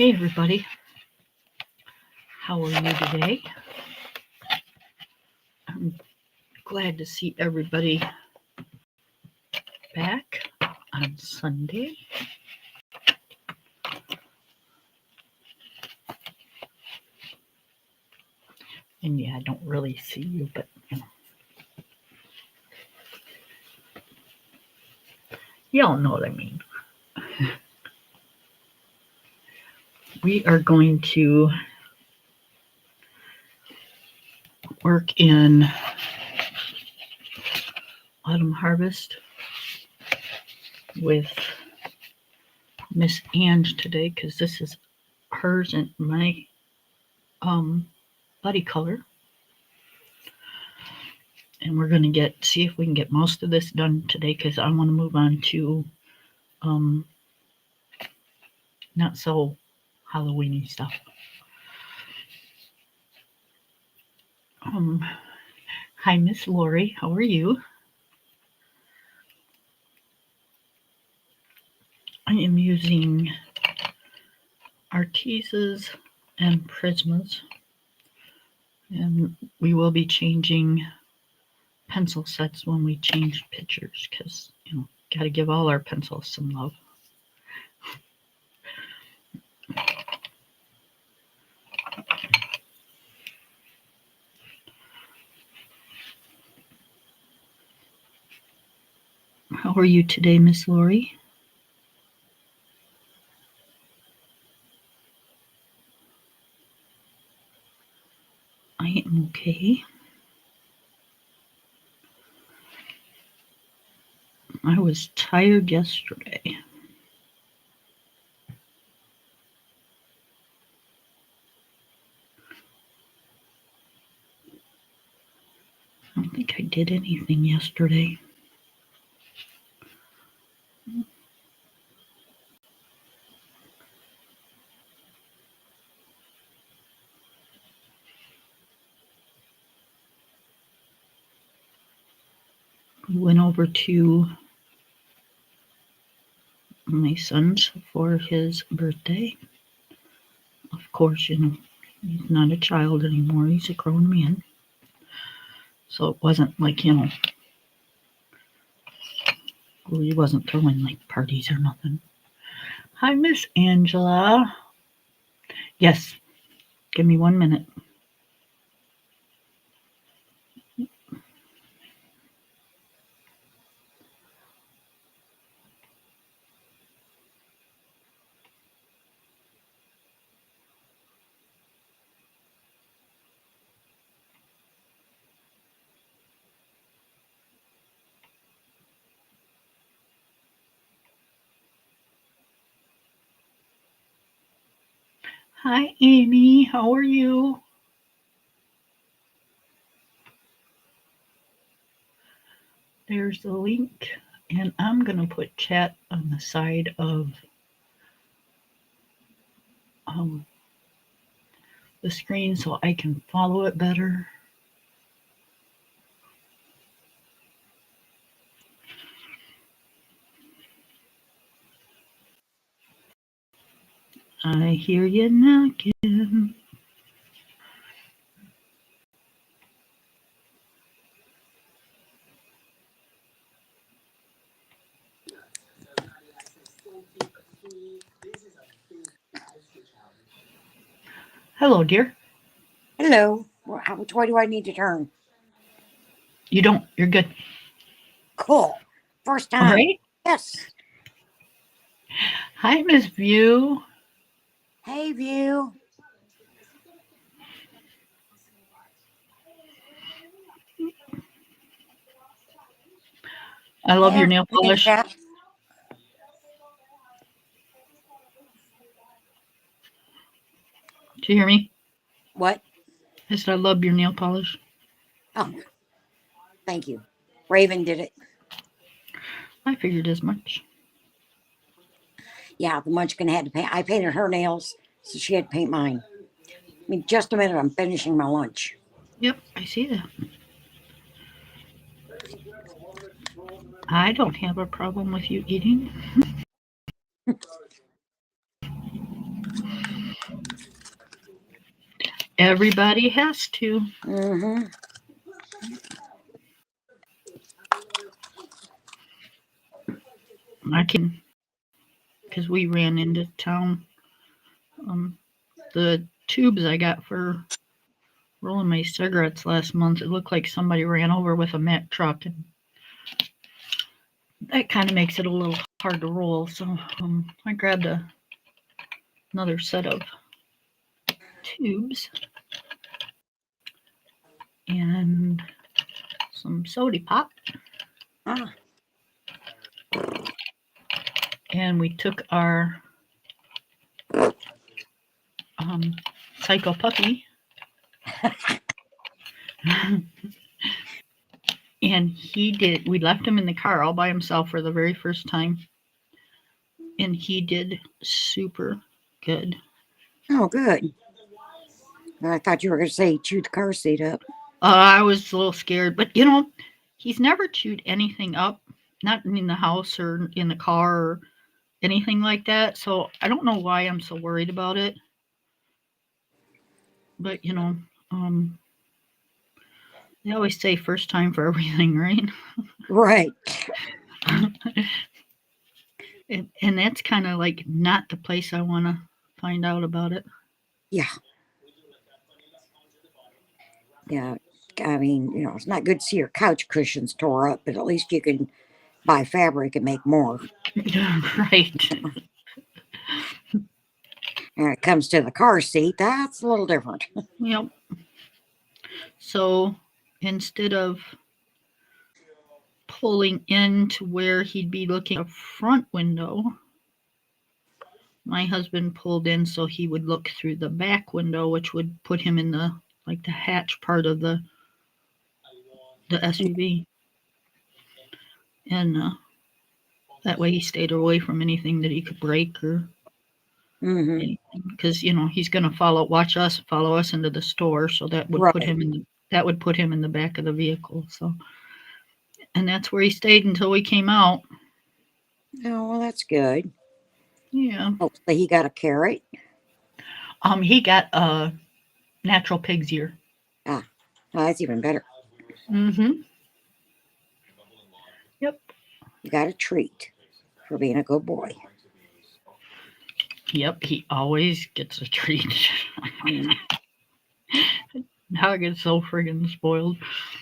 Hey everybody, how are you today? I'm glad to see everybody back on Sunday. And yeah, I don't really see you, but y'all know what I mean. We are going to work in Autumn Harvest with Miss Ange today because this is hers and my buddy color. And we're going to see if we can get most of this done today because I want to move on to not so Halloweeny stuff. Hi, Miss Lori. How are you? I am using Arteses and Prismas, and we will be changing pencil sets when we change pictures because, got to give all our pencils some love. How are you today, Miss Lori? I am okay. I was tired yesterday. I don't think I did anything yesterday. We went over to my son's for his birthday. Of course, he's not a child anymore. He's a grown man. So it wasn't like, he wasn't throwing like parties or nothing. Hi, Miss Angela. Yes, give me 1 minute. Hi, Amy. How are you? There's the link, and I'm going to put chat on the side of the screen so I can follow it better. I hear you knocking. Hello, dear. Hello. Which way do I need to turn? You don't. You're good. Cool. First time. All right. Yes. Hi, Miss View. Hey, View. I love your nail polish. Did you hear me? What? I said I love your nail polish. Oh, thank you. Raven did it. I figured as much. Yeah, the Munchkin had to paint. I painted her nails, so she had to paint mine. I mean, just a minute. I'm finishing my lunch. Yep, I see that. I don't have a problem with you eating. Everybody has to. Mm-hmm. I can, because we ran into town. The tubes I got for rolling my cigarettes last month, it looked like somebody ran over with a Mack truck, and that kind of makes it a little hard to roll. So I grabbed another set of tubes and some soda pop, Ah. and we took our Psycho Puppy, and he did. We left him in the car all by himself for the very first time, and he did super good. Oh, good. I thought you were going to say chew the car seat up. I was a little scared, but you know, he's never chewed anything up, not in the house or in the car or anything like that. So I don't know why I'm so worried about it. But you know, um, they always say first time for everything, right? Right. And that's kind of like not the place I want to find out about it. Yeah. Yeah. I mean, it's not good to see your couch cushions tore up, but at least you can buy fabric and make more. Right. And it comes to the car seat, that's a little different. Yep. So instead of pulling into where he'd be looking a front window, my husband pulled in so he would look through the back window, which would put him in the like the hatch part of the SUV, and that way he stayed away from anything that he could break or Mm-hmm. anything. Because you know he's going to follow us into the store, so Right. that would put him in the back of the vehicle. So, and that's where he stayed until we came out. Oh, well, that's good. Yeah. Hopefully he got a carrot. He got a natural pig's ear. Ah, oh, that's even better. Mm-hmm. Yep. You got a treat for being a good boy. Yep. He always gets a treat. Mm. Now I get so friggin' spoiled.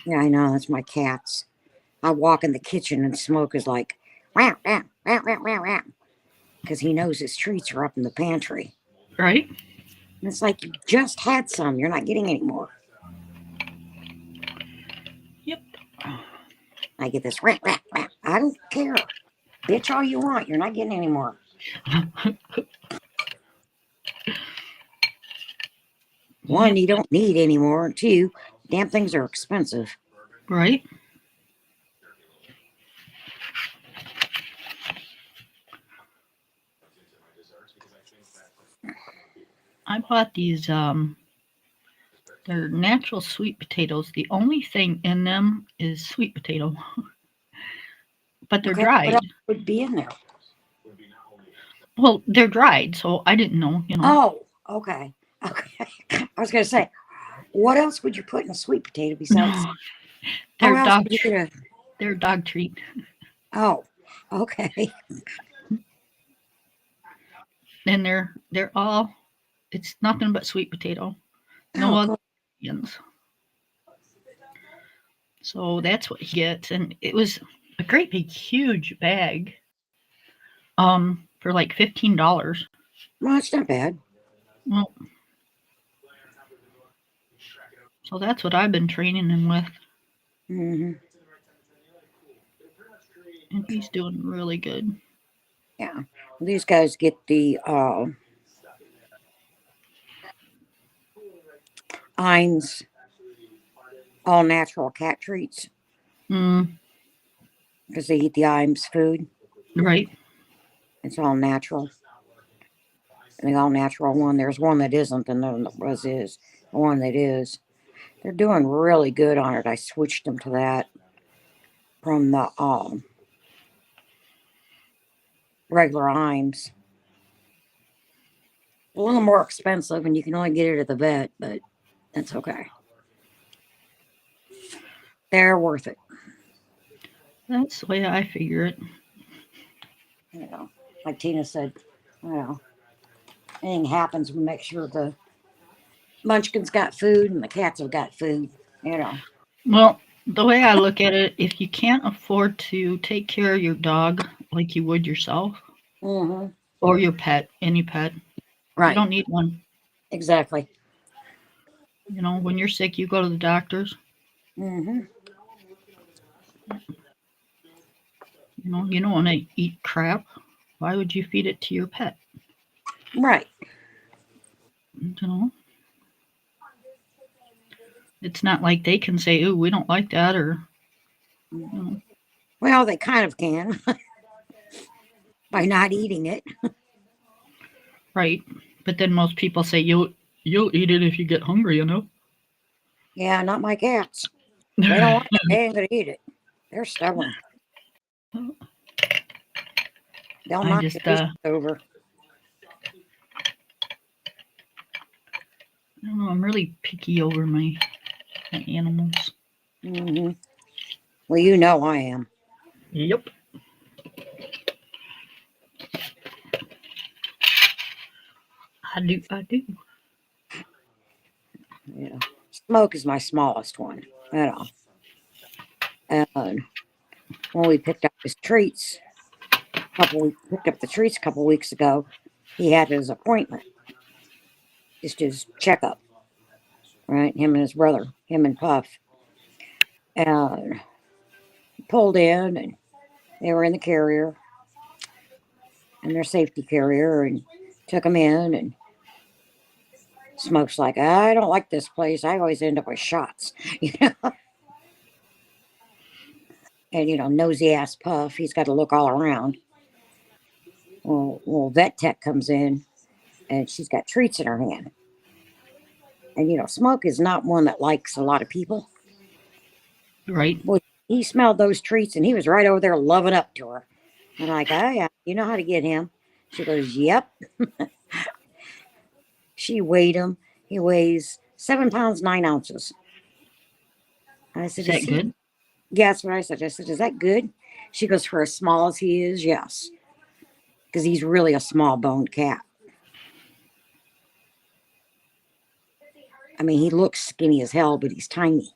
Yeah, I know. That's my cats. I walk in the kitchen and Smoke is like, wow, wow, wow, wow, wow, wow. Because he knows his treats are up in the pantry. Right? And it's like, you just had some. You're not getting any more. Yep. I get this, rah, rah, rah. I don't care. Bitch all you want. You're not getting any more. One, Yep. you don't need any more. And two, damn things are expensive. Right? I bought these they're natural sweet potatoes. The only thing in them is sweet potato. But they're Okay, what else dried. would be in there? Well, they're dried, so I didn't know, you know. Oh, okay. Okay. I was going to say, what else would you put in a sweet potato besides? No, How they're else would you get a? they're dog treat. Oh, okay. And they're all it's nothing but sweet potato. No Oh, other cool. ingredients. So that's what he gets. And it was a great big huge bag. For like $15. Well, it's not bad. Well, so that's what I've been training him with. Hmm. And he's doing really good. Yeah. These guys get the Ein's all natural cat treats Mm, because they eat the Iams food. right. It's all natural. And the all natural one, there's one that isn't, and then the was is. The one that is. They're doing really good on it. I switched them to that from the regular Iams. A little more expensive, and you can only get it at the vet, but It's okay. They're worth it. That's the way I figure it. You know, like Tina said, you know, anything happens, we make sure the munchkins got food and the cats have got food. You know. Well, the way I look at it, if you can't afford to take care of your dog like you would yourself Mm-hmm. or your pet, any pet, you Right. don't need one. Exactly. You know, when you're sick, you go to the doctors. Mm-hmm. You don't want to eat crap. Why would you feed it to your pet? Right. You know, it's not like they can say, "Ooh, we don't like that," or you know, Well, they kind of can by not eating it. right. But then most people say you'll eat it if you get hungry. You know. Yeah, not my cats. They don't like it. They ain't gonna eat it. They're stubborn. They'll I knock the just dishes over. I don't know. I'm really picky over my animals. Mm-hmm. Well, you know I am. Yep, I do. I do. Yeah. Smoke is my smallest one. You know. And when we picked up his treats, we picked up the treats a couple weeks ago. He had his appointment, just his checkup. Right, him and his brother, him and Puff, and pulled in, and they were in the carrier, in their safety carrier, and took him in, and Smoke's like, I don't like this place. I always end up with shots, you know. And nosy ass Puff, he's got to look all around. Well, vet tech comes in, and she's got treats in her hand. And Smoke is not one that likes a lot of people. Right. Well, he smelled those treats, and he was right over there loving up to her. And I'm like, oh yeah, you know how to get him. She goes, yep. She weighed him. He weighs 7 pounds 9 ounces. And I Is said, is that he? good? Yeah, that's what I said. I said, is that good? She goes, for as small as he is, yes. Because he's really a small boned cat. I mean, he looks skinny as hell, but he's tiny.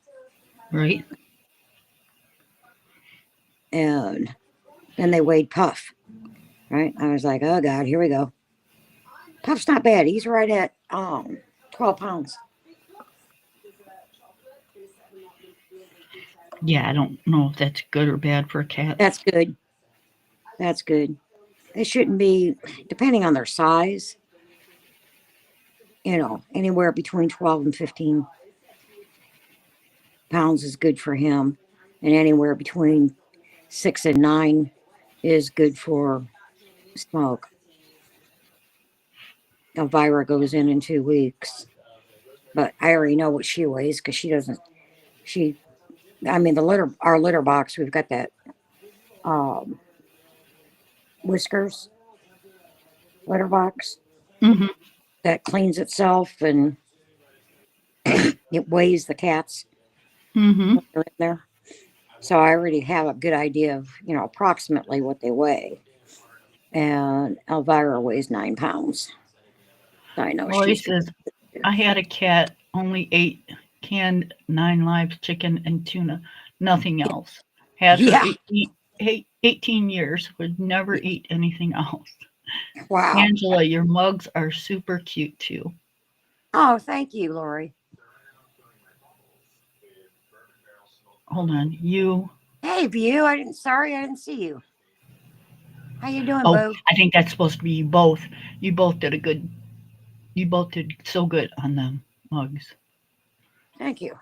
Right. And then they weighed Puff. Right? I was like, oh God, here we go. Puff's not bad. He's right at 12 pounds. Yeah, I don't know if that's good or bad for a cat. That's good. That's good. They shouldn't be, depending on their size, anywhere between 12 and 15 pounds is good for him. And anywhere between 6 and 9 is good for Smoke. Elvira goes in 2 weeks. But I already know what she weighs because she doesn't, she, I mean, our litter box, we've got that um, whiskers litter box Mm-hmm. that cleans itself and it weighs the cats Mm-hmm. when they're in there. So I already have a good idea of, approximately what they weigh. And Elvira weighs 9 pounds. So I know Well, he she's says I had a cat, only ate canned 9 live chicken and tuna, nothing else. Had her yeah. 18 years, would never eat anything else. Wow. Angela, your mugs are super cute too. Oh, thank you, Lori. Hold on, you. Hey, View. Sorry I didn't see you. How you doing, Oh, Boo? I think that's supposed to be you both. You both did a good. You both did so good on them mugs. Thank you.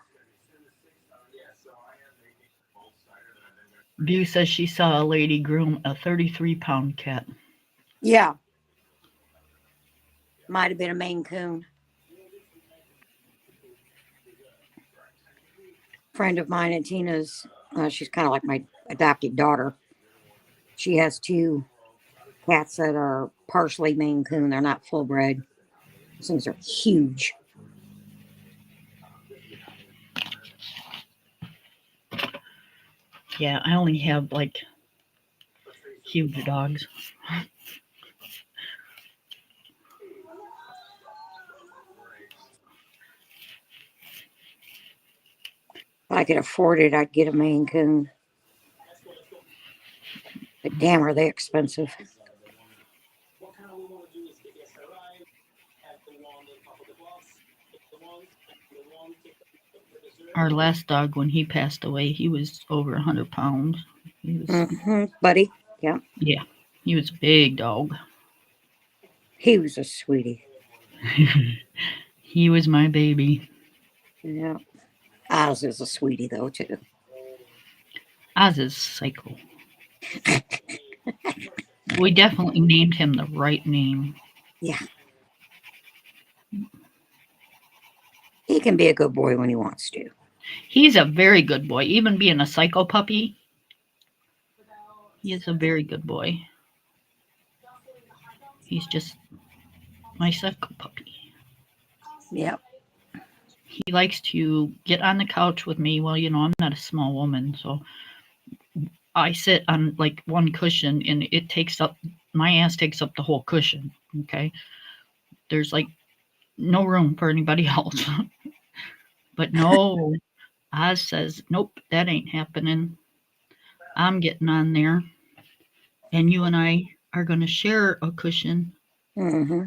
View says she saw a lady groom a 33-pound cat. Yeah, might have been a Maine Coon. Friend of mine and Tina's. She's kind of like my adopted daughter. She has two cats that are partially Maine Coon. They're not full bred. Those things are huge. Yeah, I only have like huge dogs. If I could afford it, I'd get a Maine Coon. But damn, are they expensive? Our last dog, when he passed away, he was over 100 pounds. He was, Buddy. Yeah, yeah, he was a big dog. he was a sweetie. He was my baby. Yeah. Oz is a sweetie, though, too. Oz is psycho. We definitely named him the right name. Yeah. He can be a good boy when he wants to. He's a very good boy. Even being a psycho puppy, he is a very good boy. He's just my psycho puppy. Yep. He likes to get on the couch with me. Well, I'm not a small woman, so I sit on like one cushion and it takes up my ass takes up the whole cushion. Okay. There's like no room for anybody else. But no, Oz says, nope, that ain't happening. I'm getting on there and you and I are going to share a cushion, Mm-hmm.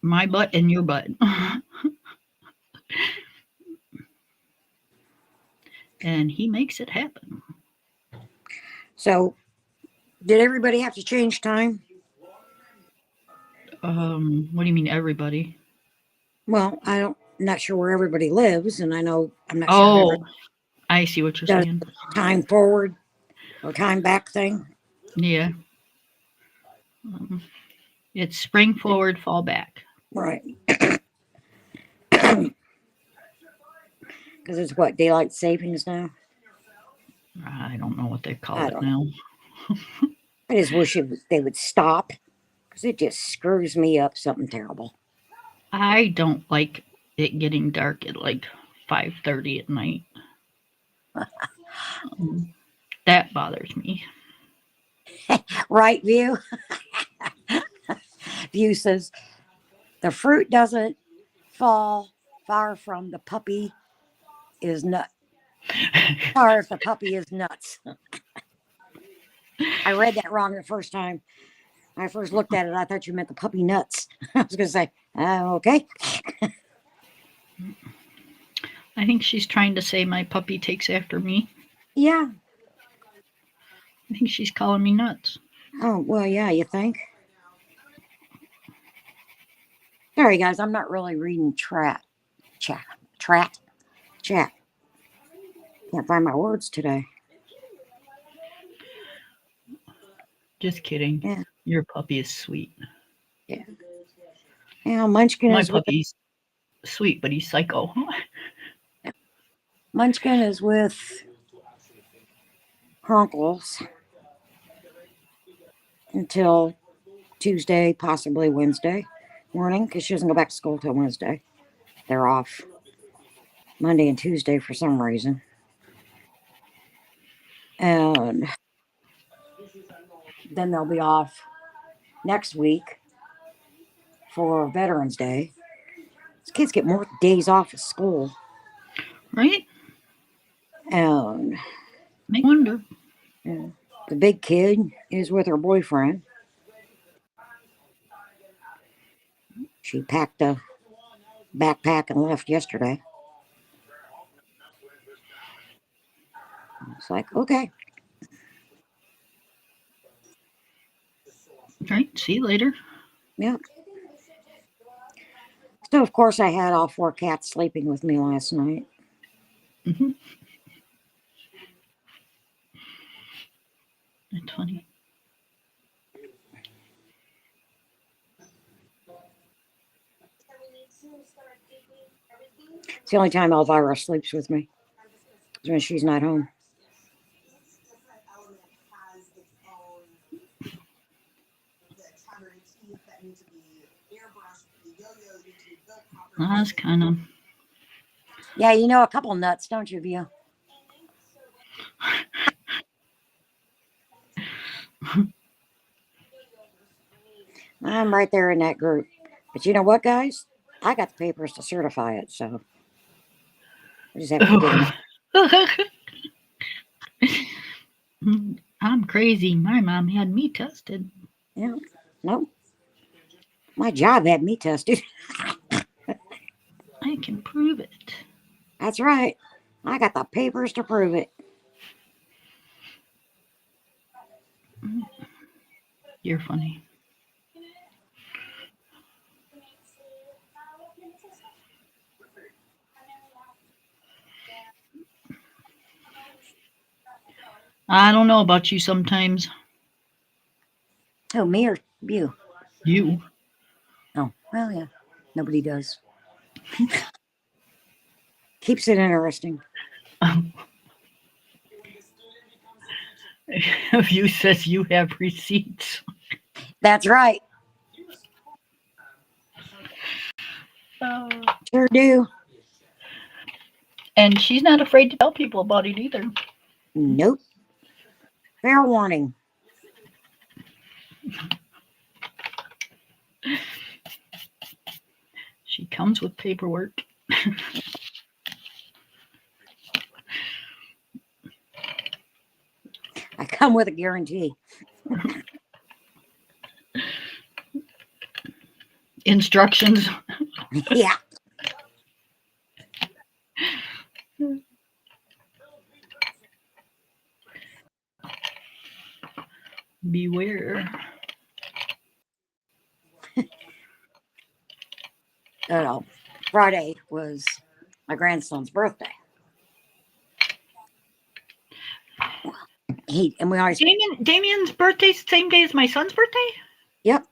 my butt and your butt. And he makes it happen. So, did everybody have to change time? What do you mean, everybody? Well, not sure where everybody lives, and I'm not sure if everybody Oh, I see what you're does saying. time forward or time back thing. Yeah. Um, it's spring forward, fall back. Right. Because it's what, daylight savings now? I don't know what they call I it don't know. now. I just wish they would stop because it just screws me up something terrible. I don't like it getting dark at like 5:30 at night. Um, that bothers me. Right, View? View says the fruit doesn't fall far from the puppy is nut. Far if the puppy is nuts. I read that wrong the first time. When I first looked at it, I thought you meant the puppy nuts. I was going to say, okay. I think she's trying to say my puppy takes after me. Yeah. I think she's calling me nuts. Oh, well, yeah, you think? Sorry, guys, I'm not really reading chat. Chat. Can't find my words today. Just kidding. Yeah. Your puppy is sweet. Yeah. Yeah, Munchkin My is with puppy's sweet, but he's psycho. Munchkin is with Honkles until Tuesday, possibly Wednesday morning, because she doesn't go back to school till Wednesday. They're off Monday and Tuesday for some reason. And then they'll be off next week for Veterans Day. These kids get more days off of school. Right? And Make wonder. the big kid is with her boyfriend. She packed a backpack and left yesterday. It's like, okay. Right? See you later. Yep. So, of course, I had all four cats sleeping with me last night. Mm-hmm. That's funny. It's the only time Elvira sleeps with me is when she's not home. That's kind of. Yeah, a couple nuts, don't you, Via? I'm right there in that group. But you know what, guys? I got the papers to certify it, so I just have to get them. I'm crazy. My mom had me tested. Yeah, no, my job had me tested. I can prove it. That's right. I got the papers to prove it. You're funny. I don't know about you sometimes. Oh, me or you? You. Oh, well, yeah. Nobody does. Keeps it interesting. You says you have receipts. That's right. Uh, Sure do. and she's not afraid to tell people about it either. Nope. Fair warning. She comes with paperwork. I come with a guarantee. Instructions. Yeah. Beware. Oh, Friday was my grandson's birthday. And we always. Damien's birthday's the same day as my son's birthday? Yep.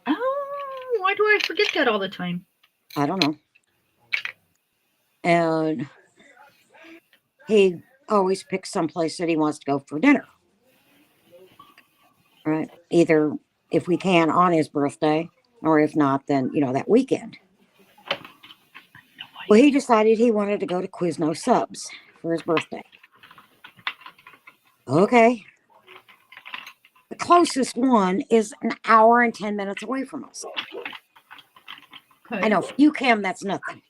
Oh, why do I forget that all the time? I don't know. And he always picks someplace that he wants to go for dinner. Right. Either if we can on his birthday, or if not, then, that weekend. Well, he decided he wanted to go to Quizno Subs for his birthday. Okay. The closest one is an hour and 10 minutes away from us. Okay. I know for you, Cam, that's nothing.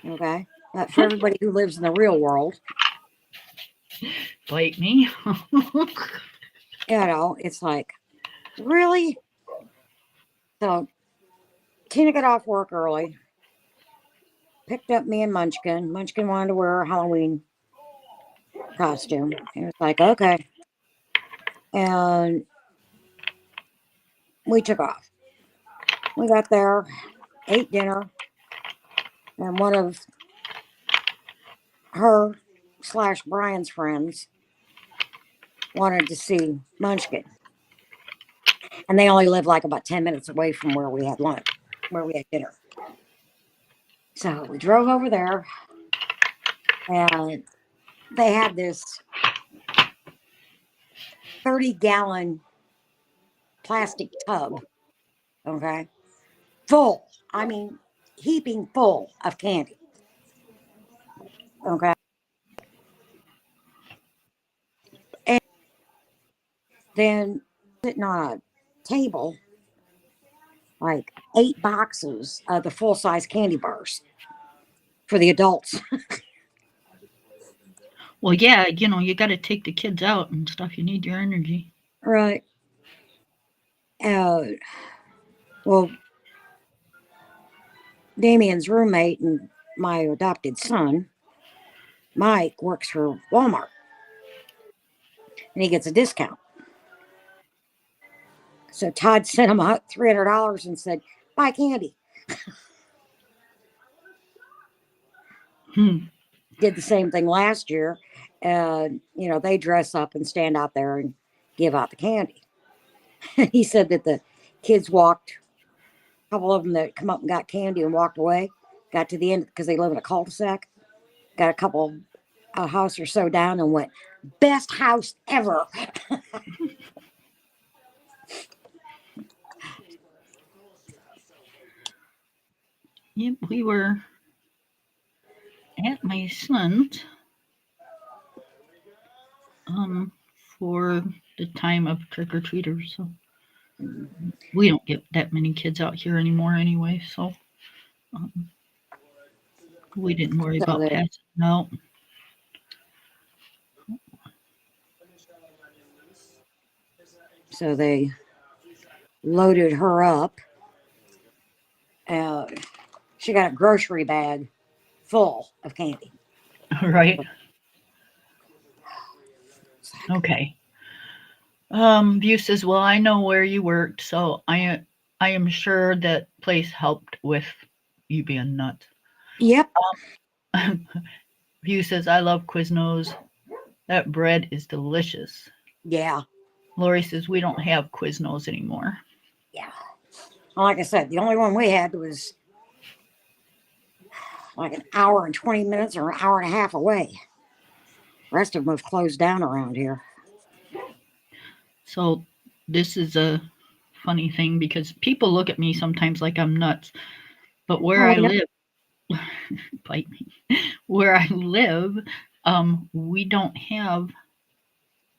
Okay. But for everybody who lives in the real world, Bite me. it's like, really? So Tina got off work early, picked up me and Munchkin. Munchkin wanted to wear a Halloween costume. It was like, okay. And we took off. We got there, ate dinner, and one of her/Brian's friends wanted to see Munchkin. And they only live like about 10 minutes away from where we had lunch, where we had dinner. So we drove over there, and they had this 30-gallon plastic tub, okay, full. I mean, heaping full of candy, okay. And then sitting on a table, like 8 boxes of the full-size candy bars for the adults. Well, yeah, you got to take the kids out and stuff. You need your energy. Right. Well, Damien's roommate and my adopted son, Mike, works for Walmart, and he gets a discount. So Todd sent him out $300 and said, "Buy candy." Did the same thing last year. They dress up and stand out there and give out the candy. He said that the kids walked, a couple of them that come up and got candy and walked away, got to the end because they live in a cul-de-sac, got a couple, a house or so down, and went, "Best house ever." Yep, we were at my son's for the time of trick or treaters. So Mhm. we don't get that many kids out here anymore anyway. So um, we didn't worry So about they, passing out. so they loaded her up. Uh, she got a grocery bag full of candy. Right. Okay. View says, "Well, I know where you worked, so I am sure that place helped with you being nuts." Yep. View says, "I love Quiznos. That bread is delicious." Yeah. Lori says, "We don't have Quiznos anymore." Yeah. Like I said, the only one we had was like an hour and 20 minutes or an hour and a half away. The rest of them have closed down around here. So this is a funny thing because people look at me sometimes like I'm nuts, but where Oh, I we know. live, bite me, where I live, we don't have,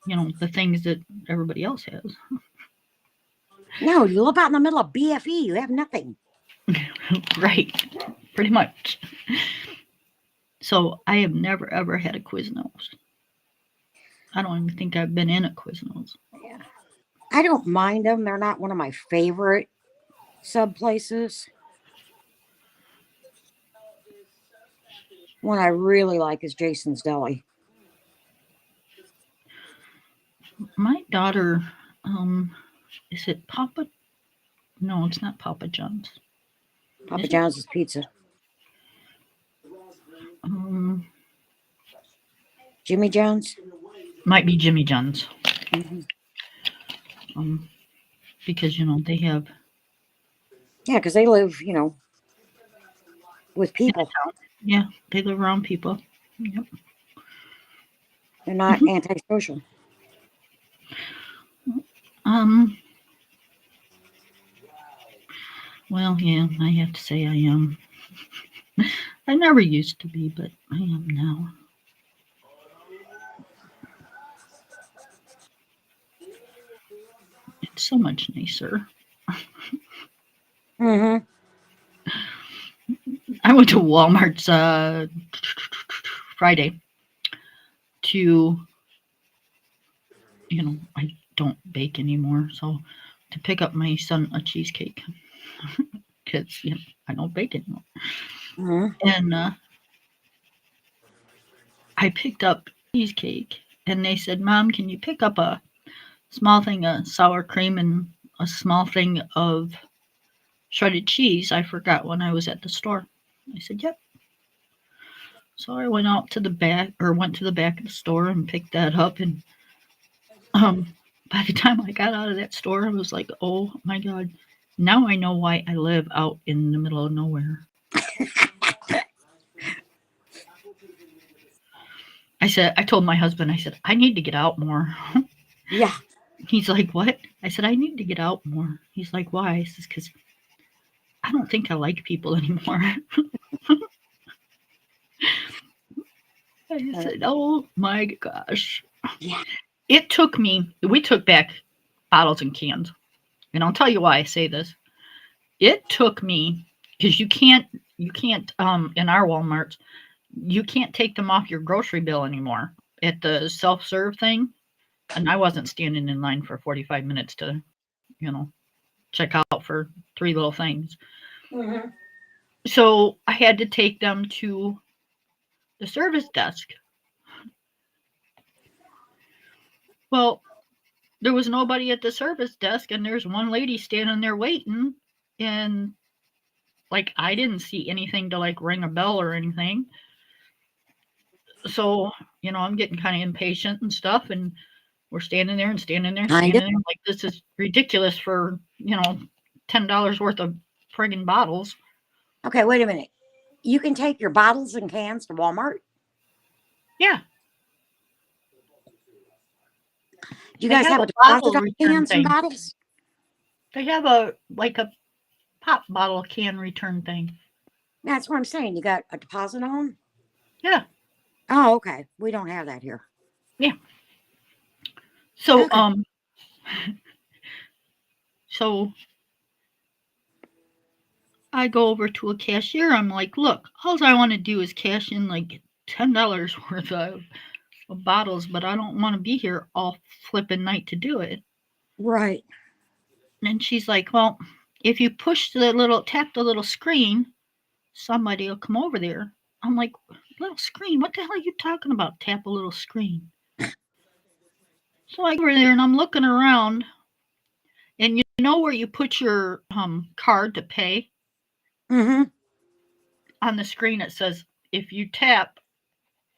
the things that everybody else has. No, you live out in the middle of BFE. You have nothing. Right, pretty much. So I have never ever had a Quiznos. I don't even think I've been in a Quiznos. Yeah. I don't mind them. They're not one of my favorite sub places. One I really like is Jason's Deli. My daughter, um, is it Papa? No, it's not Papa John's. Papa Is it? John's Pizza. Um, Jimmy John's. might be Jimmy John's. Hmm. Um, because they have Yeah, because they live, with in people. a town. Yeah, they live around people. Yep. They're not Mhm. antisocial. Um. Well, yeah, I have to say I am. I never used to be, but I am now. It's so much nicer. Hmm. I went to Walmart's Friday to, I don't bake anymore, so to pick up my son a cheesecake because I don't bake anymore. Hmm. And I picked up cheesecake, and they said, "Mom, can you pick up a small thing of sour cream and a small thing of shredded cheese?" I forgot when I was at the store. I said, "Yep." So I went to the back of the store and picked that up. And um, by the time I got out of that store, I was like, "Oh my god!" Now I know why I live out in the middle of nowhere. I told my husband, I said, "I need to get out more." Yeah. He's like, "What?" I said, "I need to get out more." He's like, "Why?" I says, "Because I don't think I like people anymore." I Uh, said, "Oh my gosh." yeah. We took back bottles and cans. And I'll tell you why I say this. It took me, because you can't, in our Walmarts, you can't take them off your grocery bill anymore at the self serve thing. And I wasn't standing in line for 45 minutes to, check out for three little things. Hmm. So I had to take them to the service desk. Well, there was nobody at the service desk, and there's one lady standing there waiting. And like, I didn't see anything to like ring a bell or anything. So, I'm getting kind of impatient and stuff. And we're standing there and standing there, Kind of. standing there. Like, this is ridiculous for, $10 worth of friggin' bottles. Okay, wait a minute. You can take your bottles and cans to Walmart. Yeah. Do you They guys have have a a deposit bottle on return cans and thing. bottles? They have a pop bottle can return thing. That's what I'm saying. You got a deposit on? Yeah. Oh, okay. We don't have that here. Yeah. So, Okay. So I go over to a cashier. I'm like, look, all I want to do is cash in like $10 worth of bottles, but I don't want to be here all flipping night to do it. Right. And she's like, well, if you tap the little screen, somebody will come over there. I'm like, little screen? What the hell are you talking about? Tap a little screen. So I go over there and I'm looking around, and you know where you put your card to pay? Mm-hmm. On the screen it says if you tap,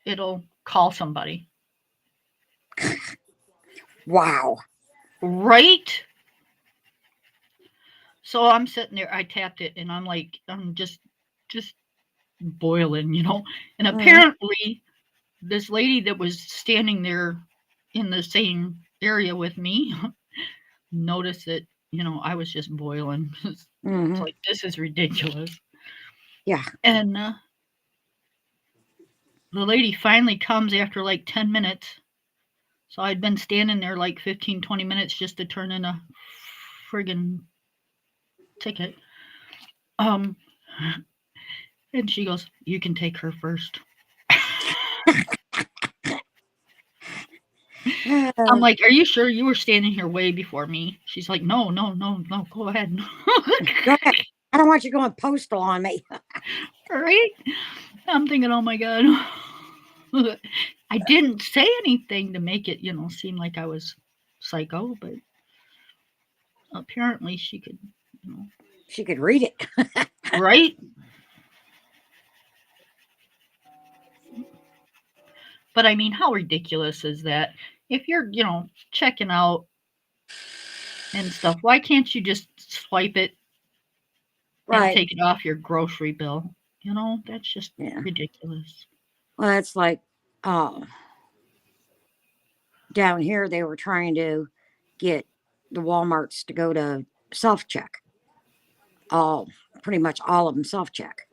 it'll call somebody. Wow. Right? So I'm sitting there, I tapped it, and I'm like, I'm just boiling, you know. And Mm-hmm. apparently this lady that was standing there in the same area with me noticed that, you know, I was just boiling. It's Mm-hmm. like, this is ridiculous. Yeah. And the lady finally comes after like 10 minutes. So I'd been standing there like 15, 20 minutes just to turn in a friggin' ticket. Um, and she goes, you can take her first. I'm Uh, like, are you sure you were standing here way before me? She's like, no, no, no, no, go ahead. go ahead. I don't want you going postal on me. Right? I'm thinking, oh my God. I didn't say anything to make it, you know, seem like I was psycho, but apparently she could, you know, She could read it. right? But I mean, how ridiculous is that? If you're, you know, checking out and stuff, why can't you just swipe it and Right. take it off your grocery bill? You know, that's just Yeah. ridiculous. Well, it's like uh, down here, they were trying to get the Walmarts to go to self check. All, pretty much all of them self check.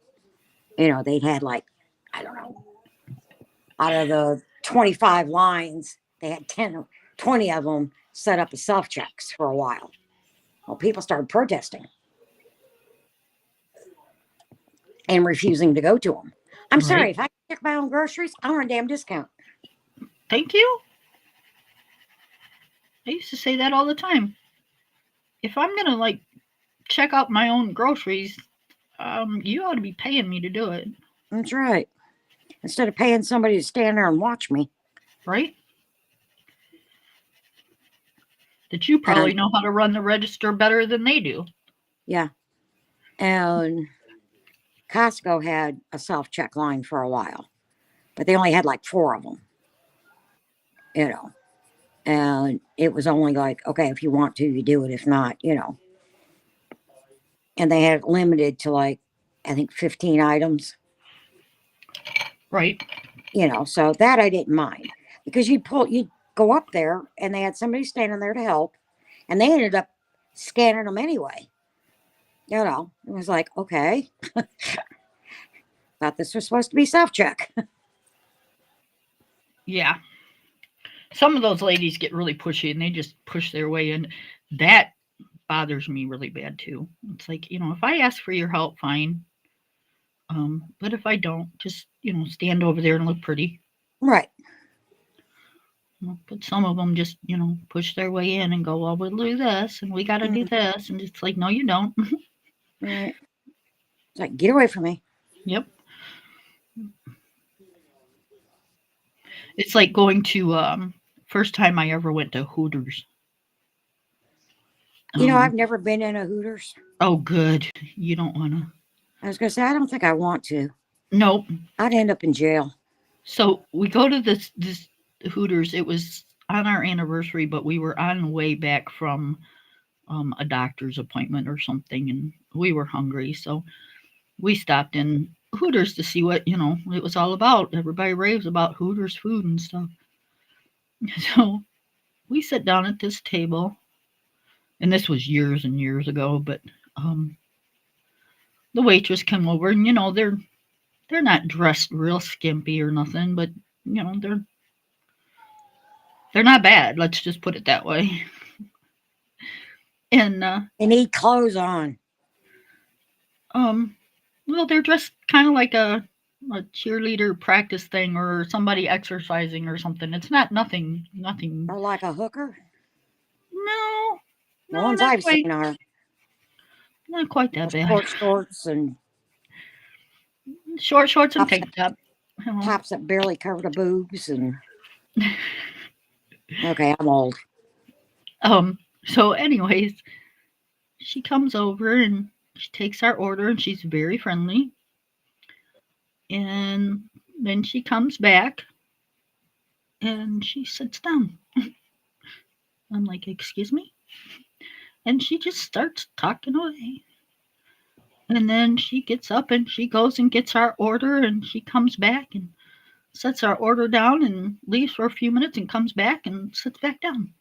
You know, they'd had like, I don't know, out of the 25 lines, they had 10 or 20 of them set up as self checks for a while. Well, people started protesting and refusing to go to them. I'm sorry, Right? if I check my own groceries, I want a damn discount. Thank you. I used to say that all the time. If I'm gonna like check out my own groceries, you ought to be paying me to do it, That's right. Instead of paying somebody to stand there and watch me. right? That you And probably know how to run the register better than they do. yeah, and Costco had a self check line for a while, but they only had like four of them, you know. And it was only like, okay, if you want to, you do it. If not, you know. And they had it limited to like, I think 15 items, Right? you know. So that I didn't mind because you'd go up there and they had somebody standing there to help, and they ended up scanning them anyway. You know, it was like, okay, thought this was supposed to be self check. Yeah. Some of those ladies get really pushy and they just push their way in. That bothers me really bad too. It's like, you know, if I ask for your help, fine. But if I don't, just, you know, stand over there and look pretty. Right. But some of them just, you know, push their way in and go, well, we'll do this and we got to do Mm, this. And it's like, no, you don't. right. It's like, get away from me. Yep. It's like going to, first time I ever went to Hooters. You know, Um, I've never been in a Hooters. oh, good. You don't want to. I was going to say, I don't think I want to. Nope. I'd end up in jail. So we go to this Hooters. It was on our anniversary, but we were on the way back from a doctor's appointment or something, and we were hungry, so we stopped in Hooters to see what, you know, it was all about. Everybody raves about Hooters food and stuff. So we sit down at this table, and this was years and years ago, but um, the waitress came over, and you know they're not dressed real skimpy or nothing, but you know they're not bad. Let's just put it that way. And They need clothes on. um, well, they're dressed kind of like a cheerleader practice thing or somebody exercising or something. It's not nothing. Or like a hooker. No, The no, ones I've seen are not quite that bad. short shorts and Short shorts and tops, tank top. You know. tops that barely cover the boobs. And okay, I'm old. So, anyways, she comes over and she takes our order and she's very friendly. And then she comes back and she sits down. I'm like, excuse me? And she just starts talking away. And then she gets up and she goes and gets our order and she comes back and sets our order down and leaves for a few minutes and comes back and sits back down.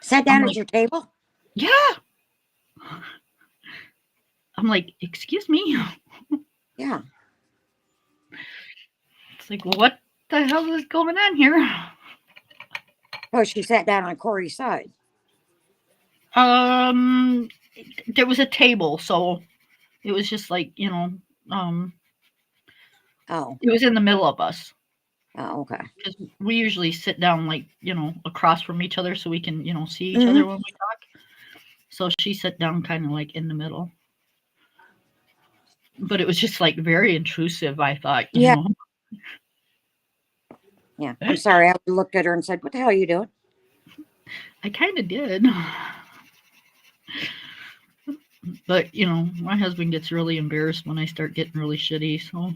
Sat I'm down at like, your table? yeah. I'm like, excuse me? Yeah. It's like, what the hell is going on here? Oh, she sat down on Corey's side. Um, there was a table, so it was just like, um, Oh. it was in the middle of us. Oh, okay. Because we usually sit down, like, across from each other so we can, see each Hmm. other when we talk. So she sat down kind of like in the middle. But it was just like very intrusive, I thought, Yeah. Yeah. I'm sorry. I looked at her and said, "What the hell are you doing?" I kind of did. But, my husband gets really embarrassed when I start getting really shitty. So,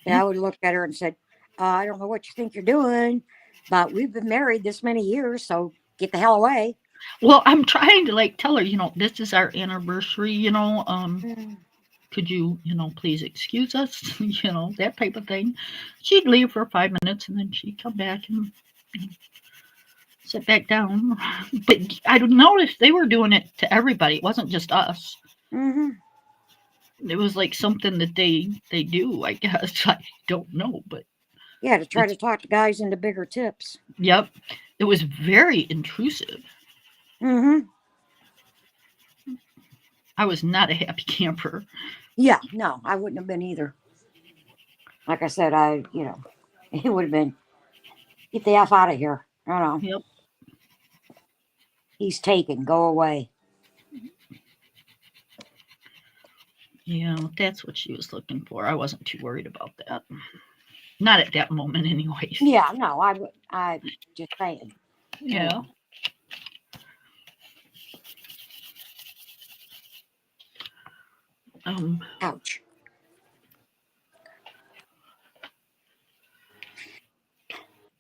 Yeah, I yep. would look at her and said, "I don't know what you think you're doing, but we've been married this many years, so get the hell away." Well, I'm trying to like tell her, this is our anniversary, Mm. could you, please excuse us, that type of thing. She'd leave for 5 minutes and then she'd come back and sit back down. But I noticed they were doing it to everybody. It wasn't just us. Hmm. It was like something that they do, I guess. I don't know, but Yeah, to try it's to talk the guys into bigger tips. yep. It was very intrusive. Hmm. I was not a happy camper. Yeah, no, I wouldn't have been either. Like I said, it would have been, get the F out of here. I don't know. Yep. He's taken. Go away. Yeah, that's what she was looking for. I wasn't too worried about that. Not at that moment, anyways. Yeah, no, I would. I just saying. You Yeah. know, Um. ouch.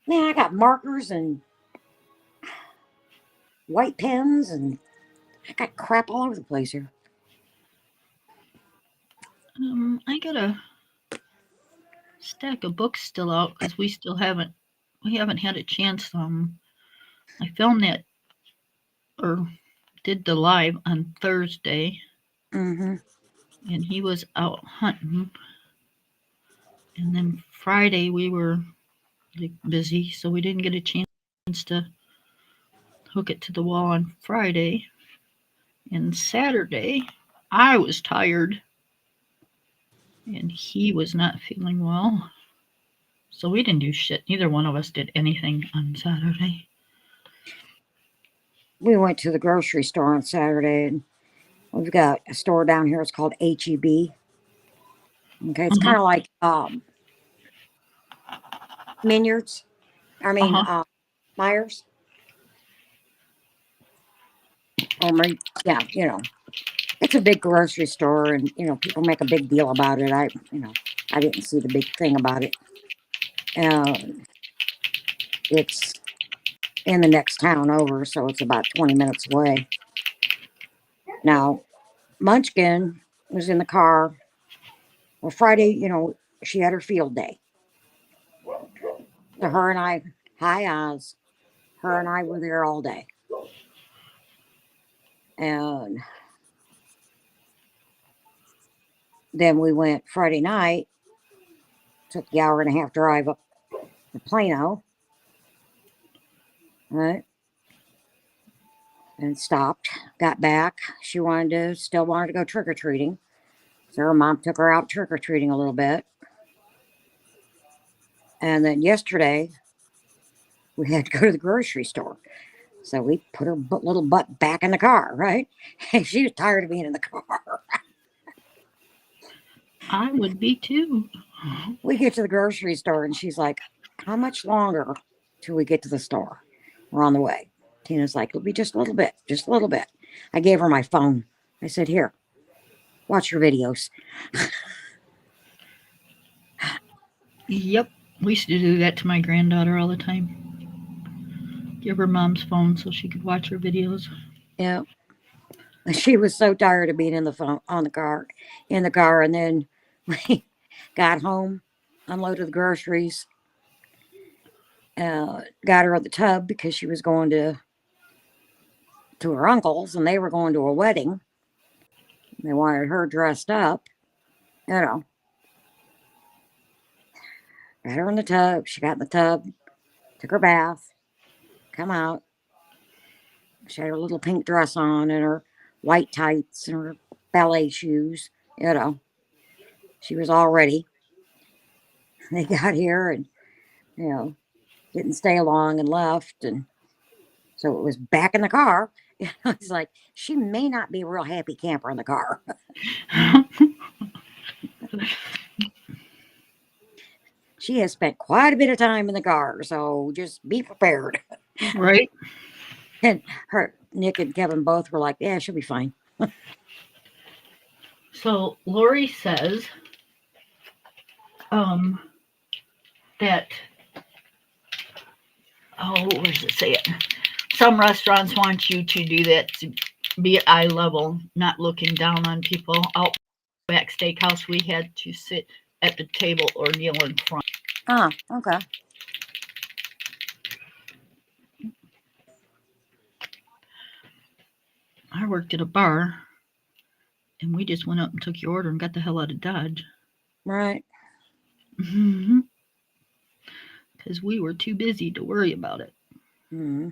Man, I got markers and white pens, and I got crap all over the place here. I got a stack of books still out because we haven't had a chance. I filmed that or did the live on Thursday, Hmm. and he was out hunting. And then Friday we were like busy, so we didn't get a chance to hook it to the wall on Friday. And Saturday, I was tired, and he was not feeling well. So we didn't do shit. Neither one of us did anything on Saturday. We went to the grocery store on Saturday, and we've got a store down here. It's called HEB. Okay, it's Uh-huh. kind of like Minyards. I mean, Uh-huh. Myers. Or yeah, it's a big grocery store, and people make a big deal about it. I didn't see the big thing about it. Uh, it's in the next town over, so it's about 20 minutes away. Now, Munchkin was in the car. Well, Friday, she had her field day. So her and I, hi Oz, her and I were there all day. And then we went Friday night, took the hour and a half drive up to Plano, right? And stopped, got back. She still wanted to go trick or treating. So her mom took her out trick or treating a little bit. And then yesterday, we had to go to the grocery store. So we put her little butt back in the car, right? She was tired of being in the car. I would be too. We get to the grocery store and she's like, "How much longer till we get to the store? We're on the way." Tina's like, "It'll be just a little bit, just a little bit." I gave her my phone. I said, "Here, watch your videos." Yep. We used to do that to my granddaughter all the time. Give her mom's phone so she could watch her videos. Yeah. She was so tired of being in the phone on the car, in the car, and then we got home, unloaded the groceries, got her on the tub because she was going to her uncle's, and they were going to a wedding. They wanted her dressed up, you know. Got her in the tub. She got in the tub, took her bath, come out. She had her little pink dress on and her white tights and her ballet shoes. You know, she was all ready. They got here and, you know, didn't stay long and left. And so it was back in the car. I was like, she may not be a real happy camper in the car. She has spent quite a bit of time in the car, so just be prepared. Right? And Nick and Kevin both were like, "Yeah, she'll be fine." So Lori says um, that, oh, where does it say it? Some restaurants want you to do that to be at eye level, not looking down on people. Outback Steakhouse, we had to sit at the table or kneel in front. Ah, okay. I worked at a bar and we just went up and took your order and got the hell out of Dodge. Right. Because we were too busy to worry about it. Mm-hmm.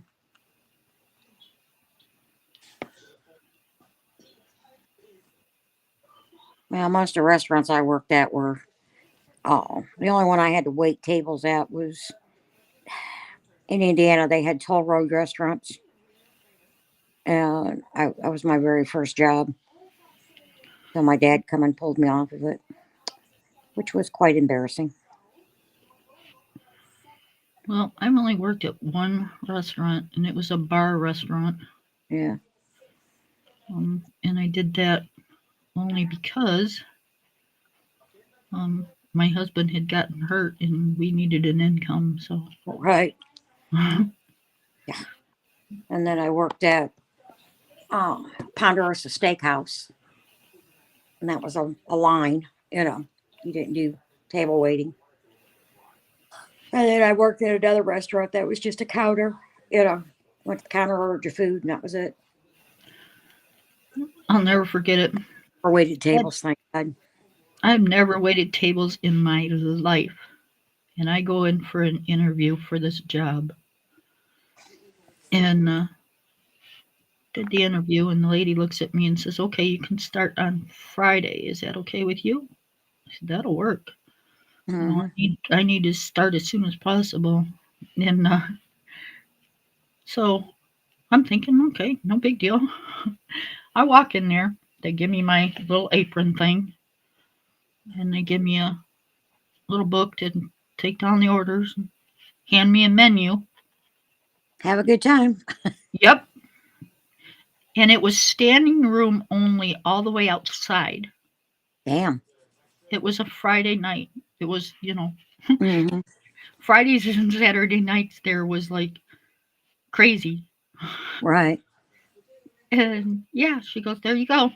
Well, most of the restaurants I worked at were, oh, the only one I had to wait tables at was in Indiana. They had toll road restaurants. And I was my very first job. So my dad come and pulled me off of it, which was quite embarrassing. Well, I've only worked at one restaurant and it was a bar restaurant. Yeah. And I did that only because my husband had gotten hurt and we needed an income. So, Right. Yeah. And then I worked at Ponderosa Steakhouse. And that was a line, you know. You didn't do table waiting. And then I worked at another restaurant that was just a counter, you know. Went to the counter, ordered your food, and that was it. I'll never forget it. Or waited tables, thank God. I've never waited tables in my life. And I go in for an interview for this job. And did the interview, and the lady looks at me and says, "Okay, you can start on Friday. Is that okay with you?" I said, "That'll work. Mm-hmm. I need to start as soon as possible." And so I'm thinking, okay, no big deal. I walk in there. They give me my little apron thing, and they give me a little book to take down the orders, and hand me a menu. Have a good time. Yep. And it was standing room only all the way outside. Damn. It was a Friday night. It was, Mm-hmm. Fridays and Saturday nights there was like crazy. Right. And yeah, she goes, "There you go."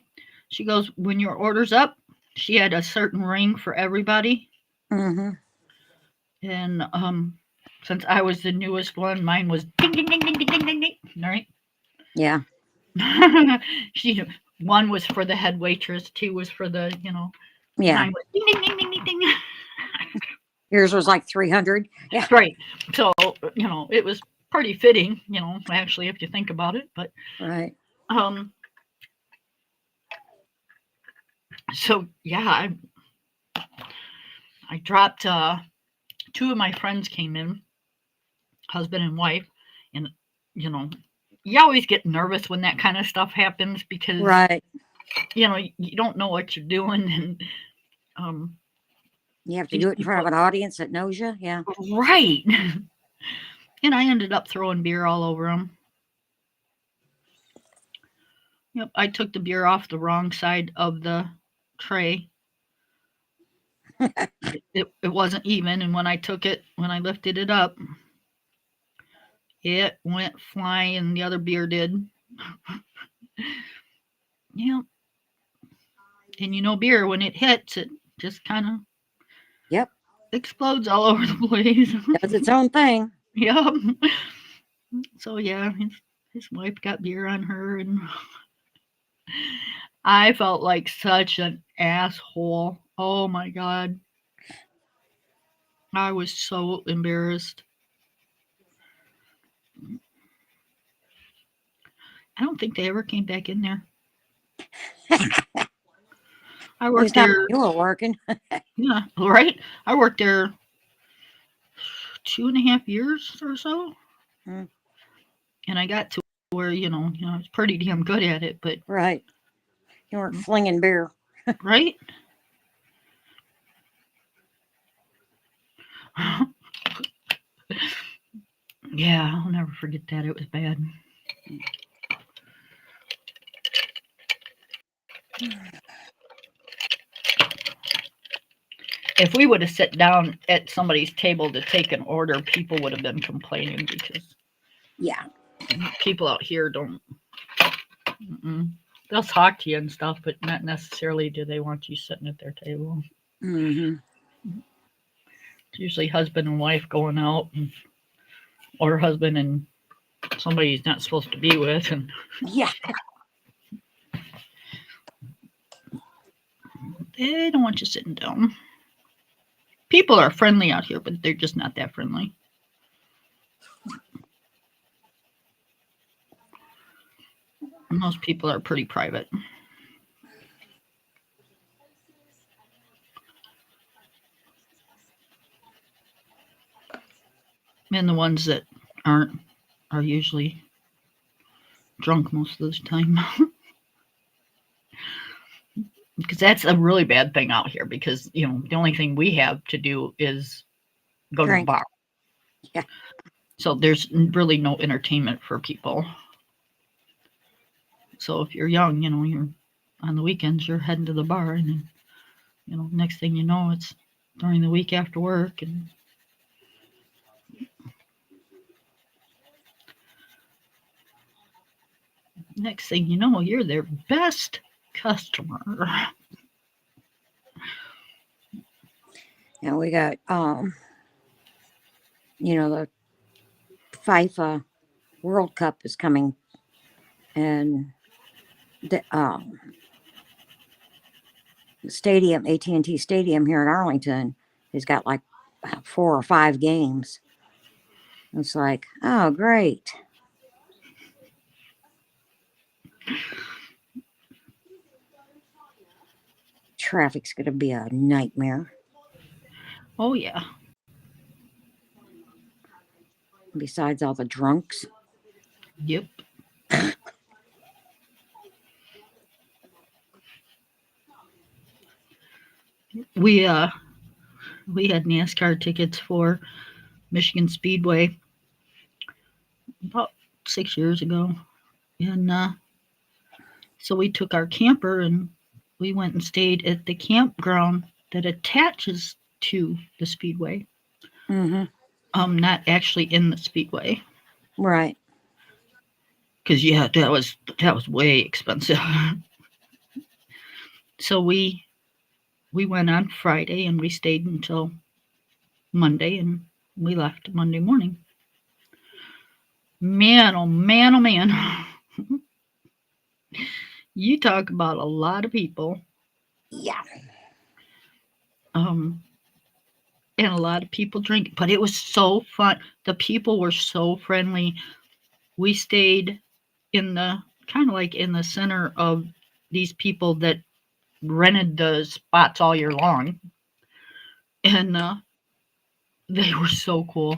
She goes, "When your order's up," she had a certain ring for everybody. Mm-hmm. And since I was the newest one, mine was ding ding ding ding ding ding ding ding. Right? Yeah. she one was for the head waitress, two was for the, Yeah. mine was ding ding ding ding ding ding. Yours was like 300. Yeah. Right. So, it was pretty fitting, actually, if you think about it. But, Right. um, so yeah, I dropped, two of my friends came in, husband and wife, and, you know, you always get nervous when that kind of stuff happens because, Right. you don't know what you're doing. And, um, You have to these do it in front people, of an audience that knows you. Yeah. right. And I ended up throwing beer all over them. Yep, I took the beer off the wrong side of the tray. It wasn't even, and when I lifted it up, it went flying. The other beer did. Yeah, and beer when it hits, it just kind of Yep. explodes all over the place. Does its own thing. Yep. So yeah, his wife got beer on her, and I felt like such an asshole. Oh my god, I was so embarrassed. I don't think they ever came back in there. I At worked least not there. when you were working. Yeah, right. I worked there 2.5 years or so, Mm, and I got to where I was pretty damn good at it. But right. You weren't flinging beer. right, yeah, I'll never forget that. It was bad. If we would have sat down at somebody's table to take an order, people would have been complaining because Yeah. people out here don't. Mm-mm. They'll talk to you and stuff, but not necessarily do they want you sitting at their table. Mm-hmm. It's usually husband and wife going out, or husband and somebody he's not supposed to be with, and Yeah. they don't want you sitting down. People are friendly out here, but they're just not that friendly. Most people are pretty private. And the ones that aren't are usually drunk most of the time. Because that's a really bad thing out here because, the only thing we have to do is go to the Drink. bar. Yeah. So there's really no entertainment for people. So if you're young, you're on the weekends, you're heading to the bar, and then, next thing you know, it's during the week after work, and next thing you know, you're their best customer. And we got the FIFA World Cup is coming, and the stadium, AT&T Stadium here in Arlington, has got like 4 or 5 games. It's like, oh, great. Traffic's going to be a nightmare. Oh yeah. Besides all the drunks. Yep. We we had NASCAR tickets for Michigan Speedway about 6 years ago, and so we took our camper and we went and stayed at the campground that attaches to the speedway. Mm-hmm. Not actually in the speedway, Right. because yeah, that was way expensive. So we went on Friday and we stayed until Monday, and we left Monday morning. Man, oh man, oh man. You talk about a lot of people. Yeah. Um, and a lot of people drink, but it was so fun. The people were so friendly. We stayed in the kind of like in the center of these people that rented the spots all year long, and they were so cool.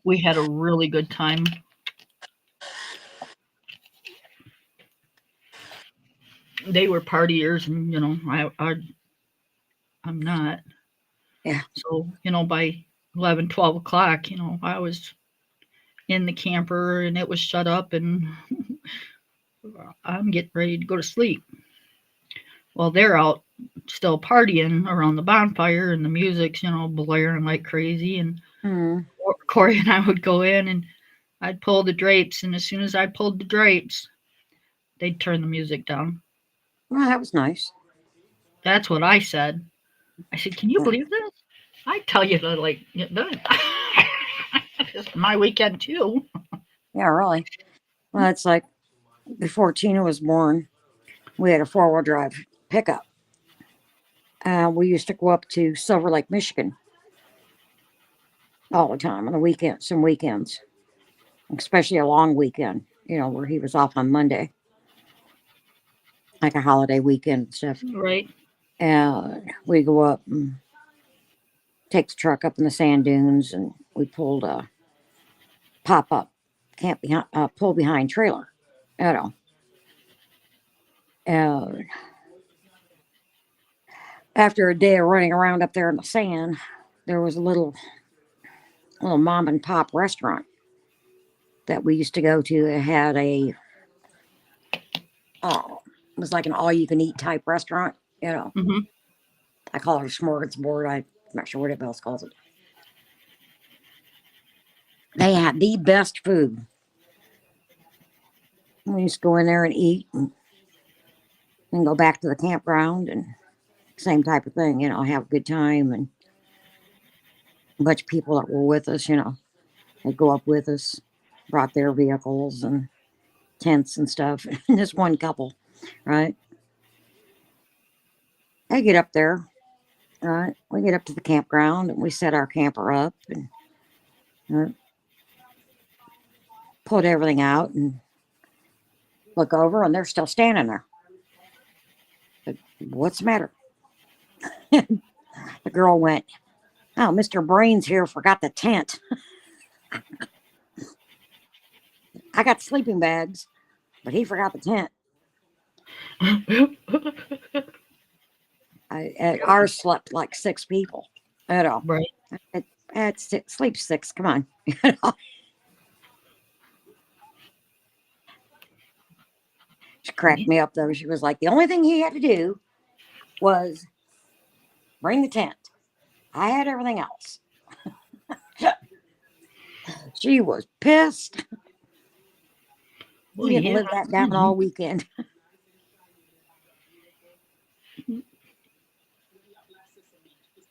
We had a really good time. They were partiers, and I'm not. Yeah. So by 11, 12 o'clock, I was in the camper and it was shut up, and I'm getting ready to go to sleep. Well, they're out still partying around the bonfire, and the music's blaring like crazy. And Mm. Corey and I would go in, and I'd pull the drapes, and as soon as I pulled the drapes, they'd turn the music down. Well, that was nice. That's what I said. I said, "Can you Yeah. believe this?" I tell you to like get done. It's my weekend too. Yeah, really. Well, it's like before Tina was born, we had a 4-wheel drive pickup. We used to go up to Silver Lake, Michigan all the time on the weekends, some weekends, especially a long weekend, where he was off on Monday, like a holiday weekend and stuff. Right. And we go up and take the truck up in the sand dunes, and we pulled a pop up, camp behind, pull behind trailer, you know. And after a day of running around up there in the sand, there was a little mom and pop restaurant that we used to go to. It had it was like an all you can eat type restaurant. Hmm. I call it a smorgasbord. I'm not sure what it else calls it. They had the best food. We used to go in there and eat, and then go back to the campground, and same type of thing, have a good time. And a bunch of people that were with us, they'd go up with us, brought their vehicles and tents and stuff. And this one couple, right? They get up there, right? We get up to the campground and we set our camper up and uh, put everything out and look over, and they're still standing there. But what's the matter? The girl went, "Oh, Mr. Brains here forgot the tent. I got sleeping bags, but he forgot the tent." At ours slept like 6 people. At all. Right. At six, sleep 6. Come on. She cracked me up though. She was like, the only thing he had to do was bring the tent. I had everything else. She was pissed. Well, He didn't yeah. live that down all weekend.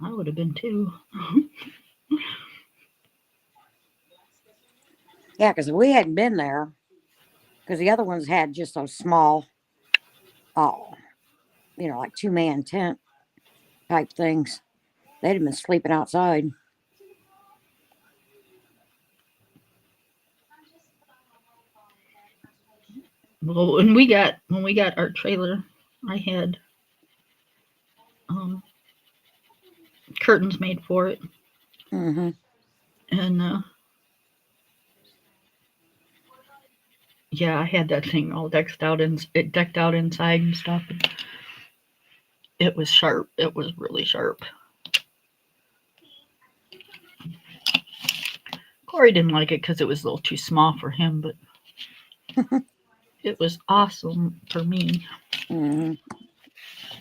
I would have been too. Yeah, because we hadn't been there, because the other ones had just those small, oh, like 2-man tent type things. They'd have been sleeping outside. Well, when we got our trailer, I had um, curtains made for it, Mm-hmm. and yeah, I had that thing all decked out inside and stuff. And it was sharp. It was really sharp. Corey didn't like it because it was a little too small for him, but it was awesome for me. Mm-hmm.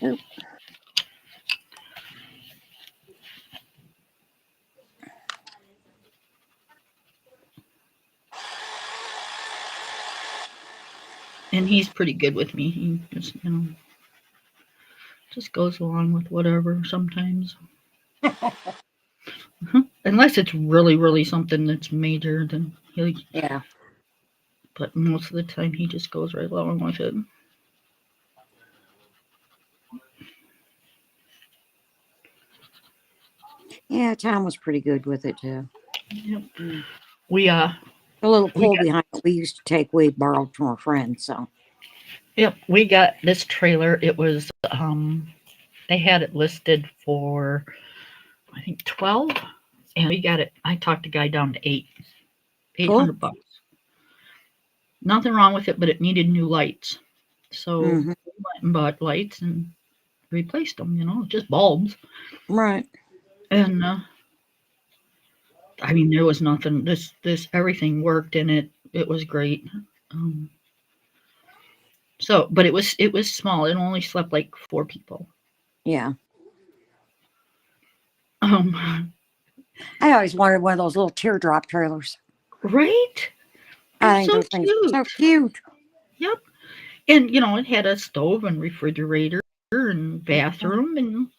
Oop. And he's pretty good with me. He just goes along with whatever sometimes. Unless it's really, really something that's major, then he. Yeah. But most of the time, he just goes right along with it. Yeah, Tom was pretty good with it too. Yep. Mm. We The little we pool got behind it we used to take, we borrowed from a friend. So yep, we got this trailer. It was they had it listed for I think 12, and we got it. I talked the guy down to eight cool. hundred bucks. Nothing wrong with it, but it needed new lights. So Hmm. we went and bought lights and replaced them. Just bulbs. Right. And I mean, there was nothing. This everything worked in it. It was great. Um, but it was small. It only slept like 4 people. Yeah. Um, I always wanted one of those little teardrop trailers. right? They're I think so those things are so cute. cute. Yep. And it had a stove and refrigerator and Mhm. bathroom, and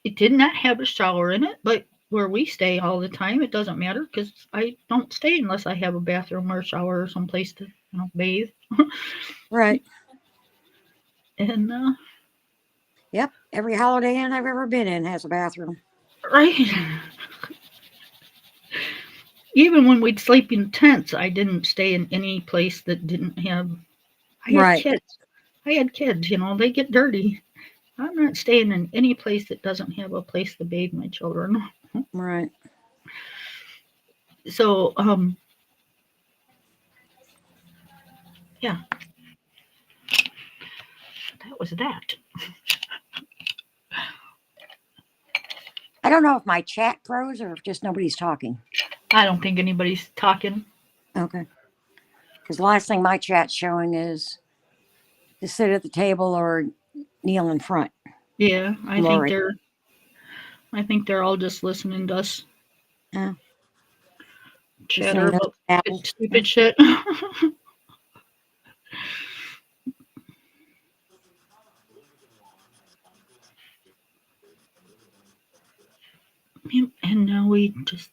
it did not have a shower in it, but where we stay all the time, it doesn't matter because I don't stay unless I have a bathroom or a shower or someplace to bathe. Right. And Yep. Every Holiday Inn I've ever been in has a bathroom. right, even when we'd sleep in tents, I didn't stay in any place that didn't have. I had Right. kids. I had kids. They get dirty. I'm not staying in any place that doesn't have a place to bathe my children. Right. So, yeah, that was that. I don't know if my chat froze or if just nobody's talking. I don't think anybody's talking. Okay. Because the last thing my chat's showing is to sit at the table or kneel in front. Yeah, Lori. I think they're all just listening to us Yeah. chatter Listening to about babbles. Yeah. stupid shit. And now we just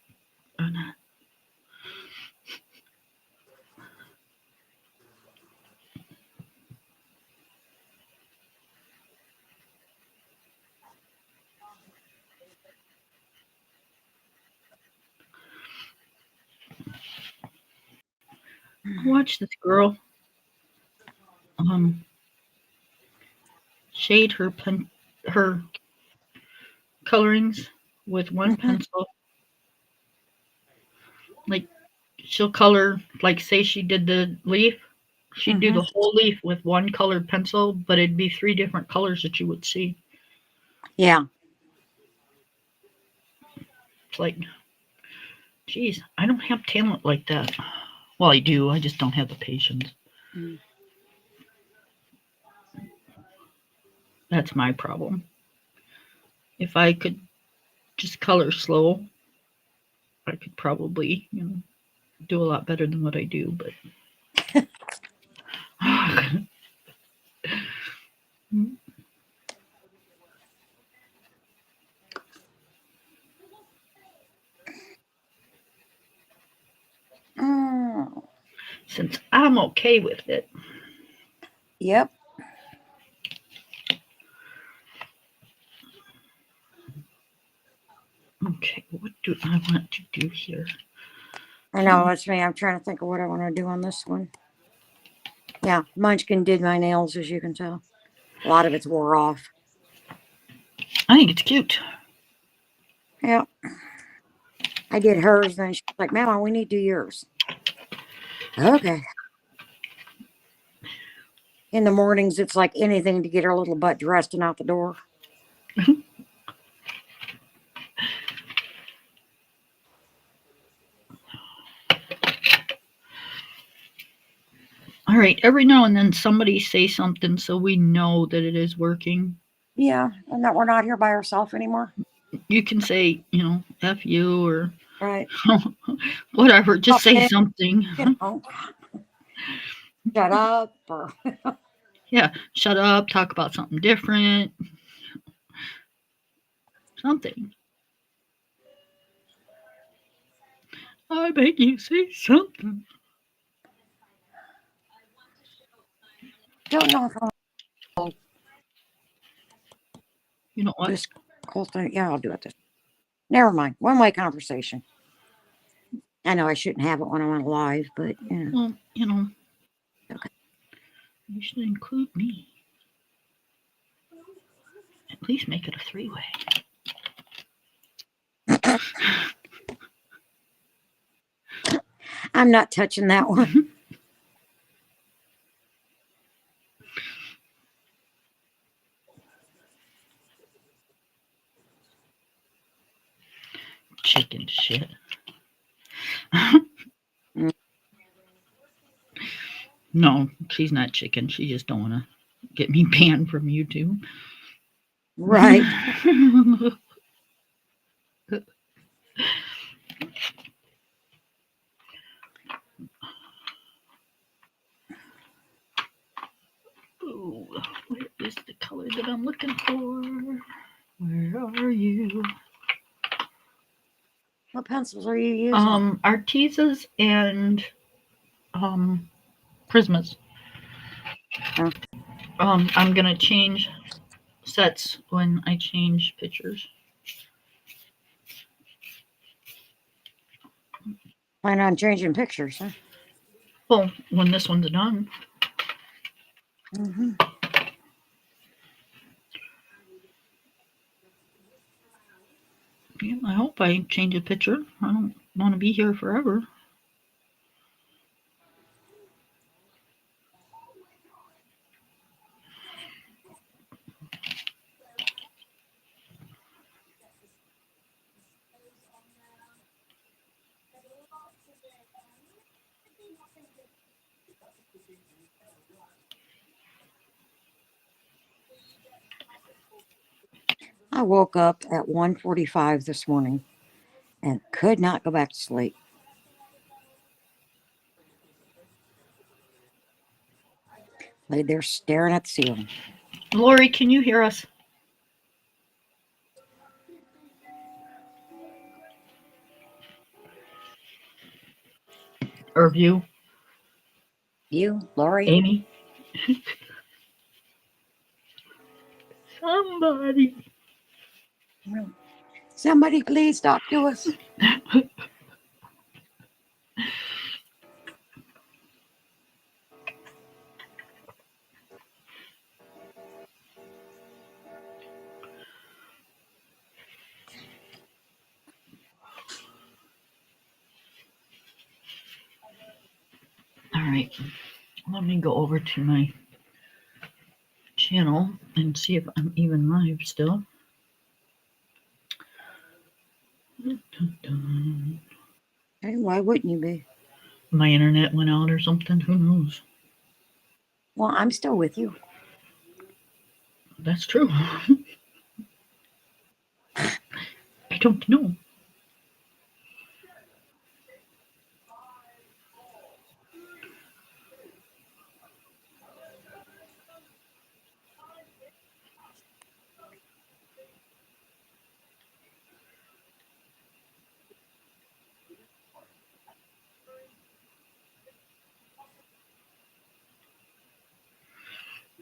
watch this girl um shade her colorings with one Hmm. pencil. Like she'll color, like say she did the leaf, she'd do Hmm. the whole leaf with one colored pencil, but it'd be three different colors that you would see. Yeah. It's like, geez, I don't have talent like that. Well, I do. I just don't have the patience. Mm. That's my problem. If I could just color slow, I could probably, do a lot better than what I do. But Mm. since I'm okay with it, Yep. okay, what do I want to do here? I know that's me. I'm trying to think of what I want to do on this one. Yeah. Munchkin did my nails, as you can tell. A lot of it's wore off. I think it's cute. Yeah. I did hers, then she's like, Mama, we need to do yours. Okay. In the mornings, it's like anything to get her little butt dressed and out the door. All right, every now and then somebody say something so we know that it is working. Yeah. And that we're not here by ourselves anymore. You can say, F you or Right. whatever, Oh, just say man, something. you know, shut up or Yeah, shut up, talk about something different, something. I beg you, say something. don't know if I'm You know what? This whole thing. Yeah, I'll do it. This. Never mind. One-way conversation. I know I shouldn't have it when I'm on live, but yeah. Well, Okay. you should include me. At least make it a three-way. I'm not touching that one. Chicken shit. Mm. No, she's not chicken. She just don't want to get me banned from YouTube. Right. Ooh, where is the color that I'm looking for? Where are you? What pencils are you using? Artisas and Prismas. Oh. I'm gonna change sets when I change pictures. Plan on changing pictures, huh? Well, when this one's done. Mm-hmm. Yeah, I hope I change a picture. I don't want to be here forever. I woke up at 1:45 this morning and could not go back to sleep. Laid there staring at the ceiling. Lori, can you hear us? Or you, You, Lori? Amy? Somebody. Somebody please talk to us. All right. Let me go over to my channel and see if I'm even live still. Hey, why wouldn't you be? My internet went out or something. Who knows? Well, I'm still with you. That's true. I don't know.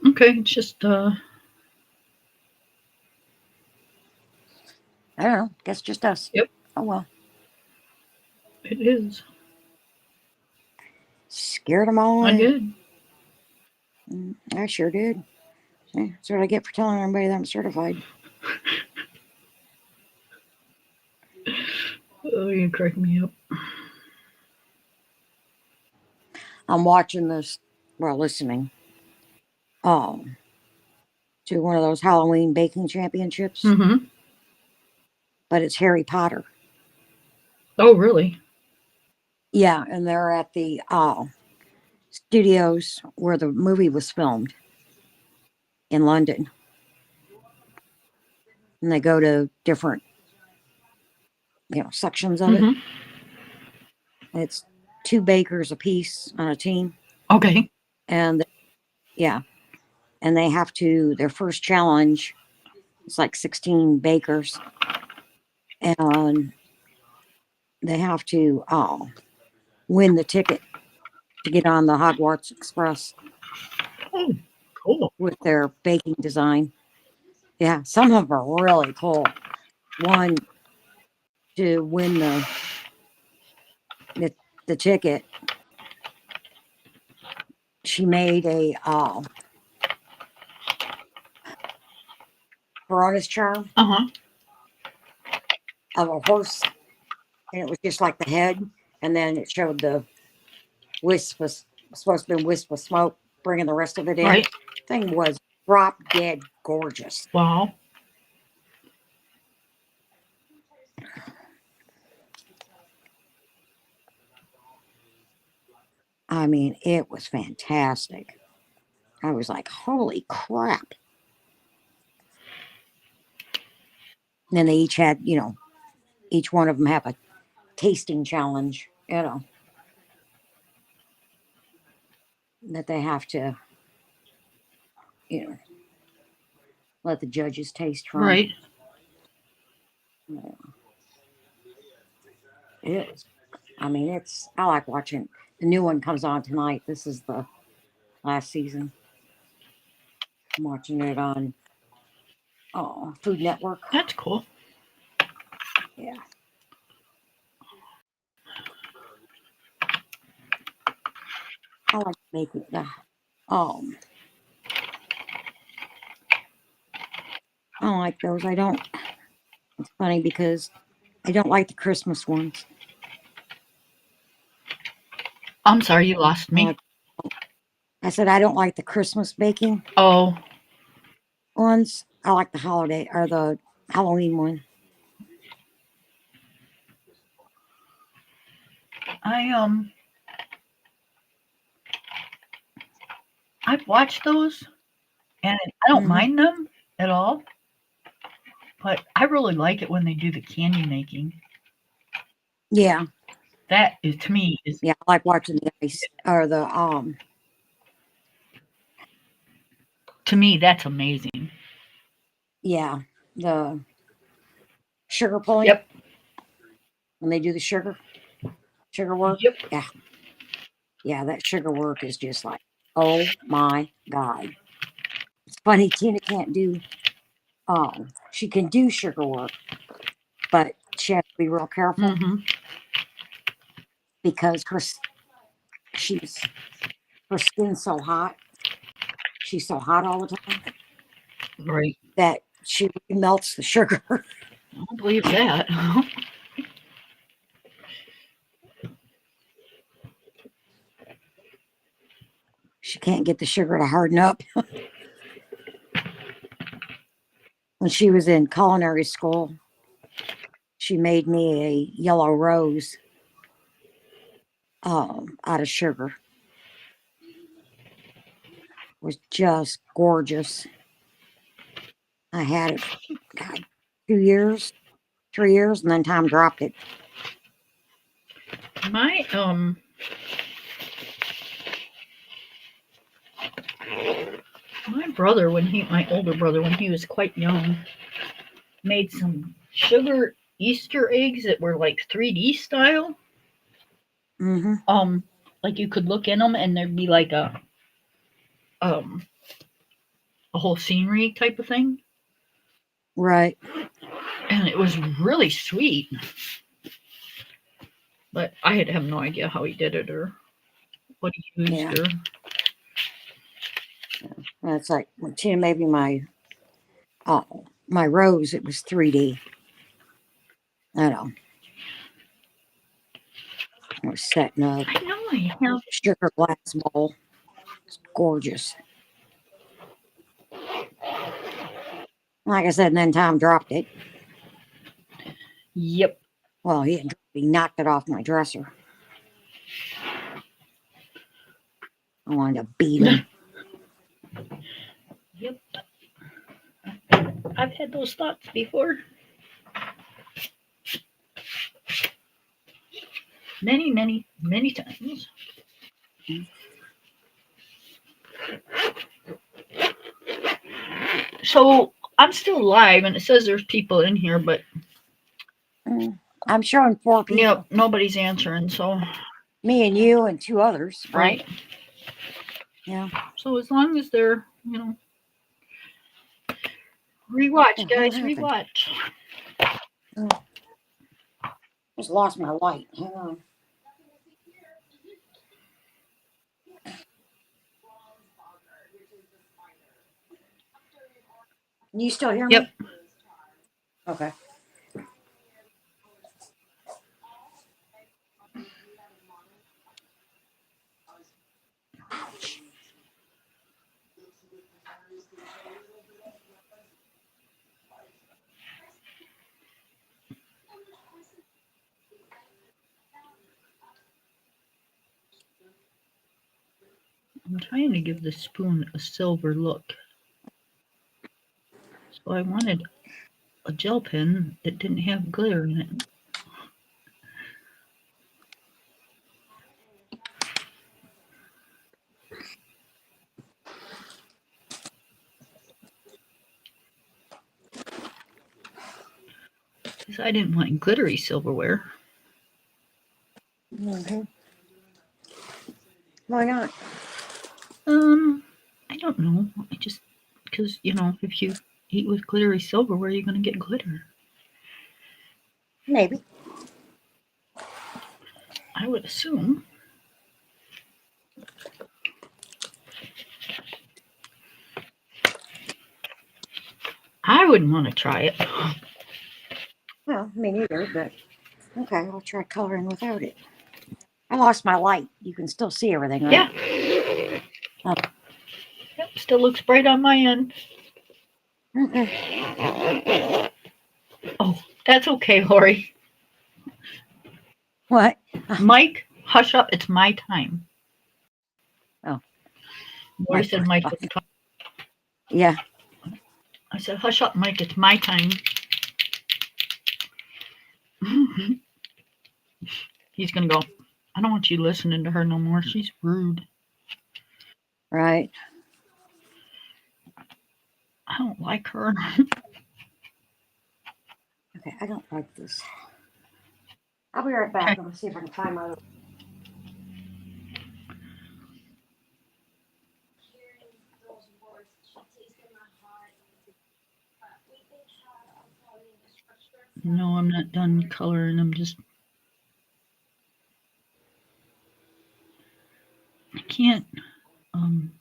Okay, it's just I don't know. Guess just us. Yep. Oh well. It is. Scared them all I away. did. I sure did. Yeah, that's what I get for telling everybody that I'm certified. Oh, you crack me up. I'm watching this, well, listening, to one of those Halloween baking championships, Mm-hmm. but it's Harry Potter. Oh, really? Yeah, and they're at the studios where the movie was filmed in London. And they go to different, sections of it. Mm-hmm. It's 2 bakers apiece on a team. Okay. And yeah, and they have to, their first challenge, it's like 16 bakers. And they have to win the ticket to get on the Hogwarts Express Oh, cool. with their baking design. Yeah, some of them are really cool. One, to win the ticket, she made a Corona's charm Uh-huh. of a horse, and it was just like the head, and then it showed the wisp of, supposed to be a wisp of smoke, bringing the rest of it in. Right. Thing was drop dead gorgeous. Wow. I mean, it was fantastic. I was like, holy crap. And then they each had, each one of them have a tasting challenge, that they have to, you know, let the judges taste from. Right. It was, I mean, I like watching. The new one comes on tonight. This is the last season. I'm watching it on Food Network. That's cool. Yeah. I like making um I don't like those. I don't. It's funny because I don't like the Christmas ones. I'm sorry, you lost me. I said I don't like the Christmas baking Oh, ones. I like the holiday or the Halloween one. I've watched those and I don't Mhm. mind them at all, but I really like it when they do the candy making. Yeah, That is to me is yeah. I like watching the ice or the to me that's amazing. yeah, the sugar pulling Yep. when they do the sugar work. Yep. Yeah, yeah. That sugar work is just like, oh my god. It's funny. Tina can't do. She can do sugar work, but she has to be real careful Mhm. because she's her skin's so hot. She's so hot all the time Right. that she melts the sugar. I don't believe that. She can't get the sugar to harden up. When she was in culinary school, she made me a yellow rose out of sugar. It was just gorgeous. I had it, God, 2 years, 3 years, and then Tom dropped it. My my brother my older brother when he was quite young made some sugar Easter eggs that were like 3D style. Mm-hmm. Like you could look in them and there'd be like um a whole scenery type of thing, Right. and it was really sweet. But I had have no idea how he did it or what he used Yeah. or It's like when Tina made me my rose, it was 3D. I know. I was setting up I know I have. sugar glass bowl. It's gorgeous. Like I said, and then Tom dropped it. Yep. Well, he knocked it off my dresser. I wanted to beat him. Yep. I've had those thoughts before. Many, many, many times. So I'm still live and it says there's people in here, but I'm showing 4 people. yep, nobody's answering, so Me and you and 2 others. right. Yeah. So as long as they're, Rewatch, What the hell guys, happened? rewatch. Oh, just lost my light. Hang on. Can you still hear Yep. me? Okay. I'm trying to give the spoon a silver look. So I wanted a gel pen that didn't have glitter in it. Because I didn't want glittery silverware. Mm-hmm. Why not? I don't know. I just, because, if you eat with glittery silverware, you're going to get glitter. Maybe. I would assume. I wouldn't want to try it. Well, me neither, but okay, I'll try coloring without it. I lost my light. You can still see everything, right? Yeah. Oh, Yep, still looks bright on my end. okay. Oh, that's okay, Lori. What? Mike, hush up. It's my time. Oh, Lori my said Mike birthday. was talking. Yeah. I said, hush up, Mike. It's my time. He's going to go, I don't want you listening to her no more. She's rude. Right. I don't like her. Okay, I don't like this. I'll be right back. Okay. I'm gonna see if I can find my. No, I'm not done coloring. I can't, um,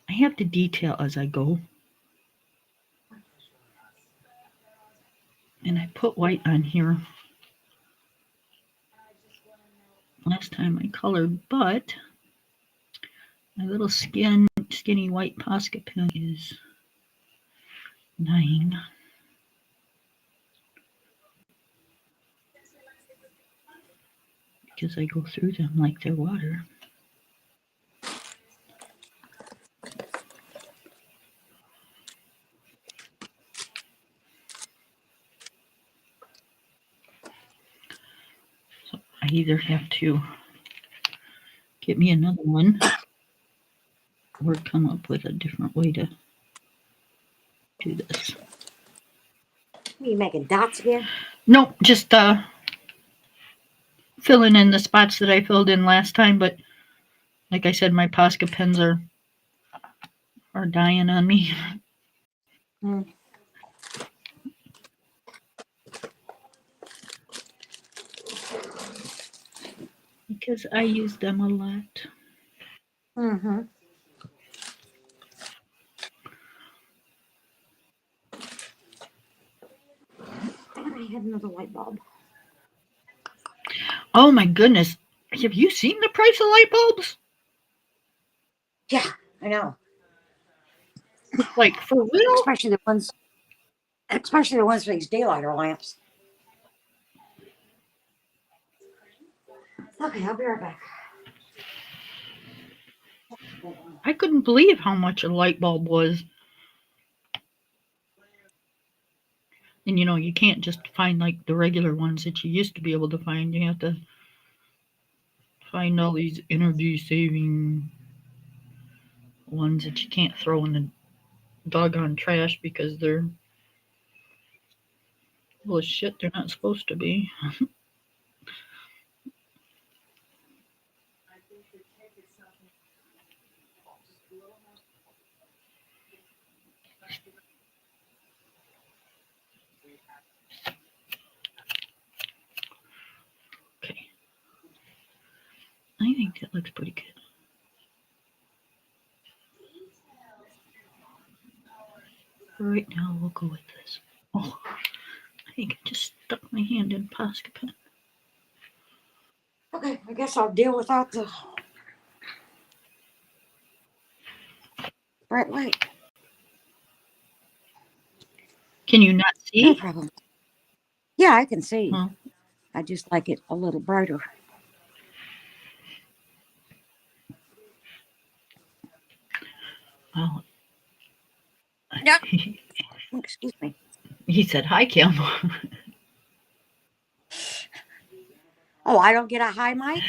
I have to detail as I go. And I put white on here last time I colored, but my little skinny white Posca pen is dying because I go through them like they're water. So I either have to get me another one or come up with a different way to do this. Are you making dots again? Nope, just filling in the spots that I filled in last time, but like I said, my Posca pens are dying on me. Hmm. Because I use them a lot. Mm-hmm. I already had another light bulb. Oh my goodness. Have you seen the price of light bulbs? Yeah, I know. Like for real? Especially the ones for these daylighter lamps. Okay, I'll be right back. I couldn't believe how much a light bulb was. And you can't just find like the regular ones that you used to be able to find. You have to find all these energy saving ones that you can't throw in the doggone trash because they're full of shit they're not supposed to be. Okay. I think that looks pretty good. Right now, we'll go with this. Oh, I think I just stuck my hand in Posca pen. Okay, I guess I'll deal without the bright light. Can you not see? No problem. Yeah, I can see. Huh? I just like it a little brighter. Well, Yeah. Excuse me. he said, "Hi, Kim." Oh, I don't get a high mic?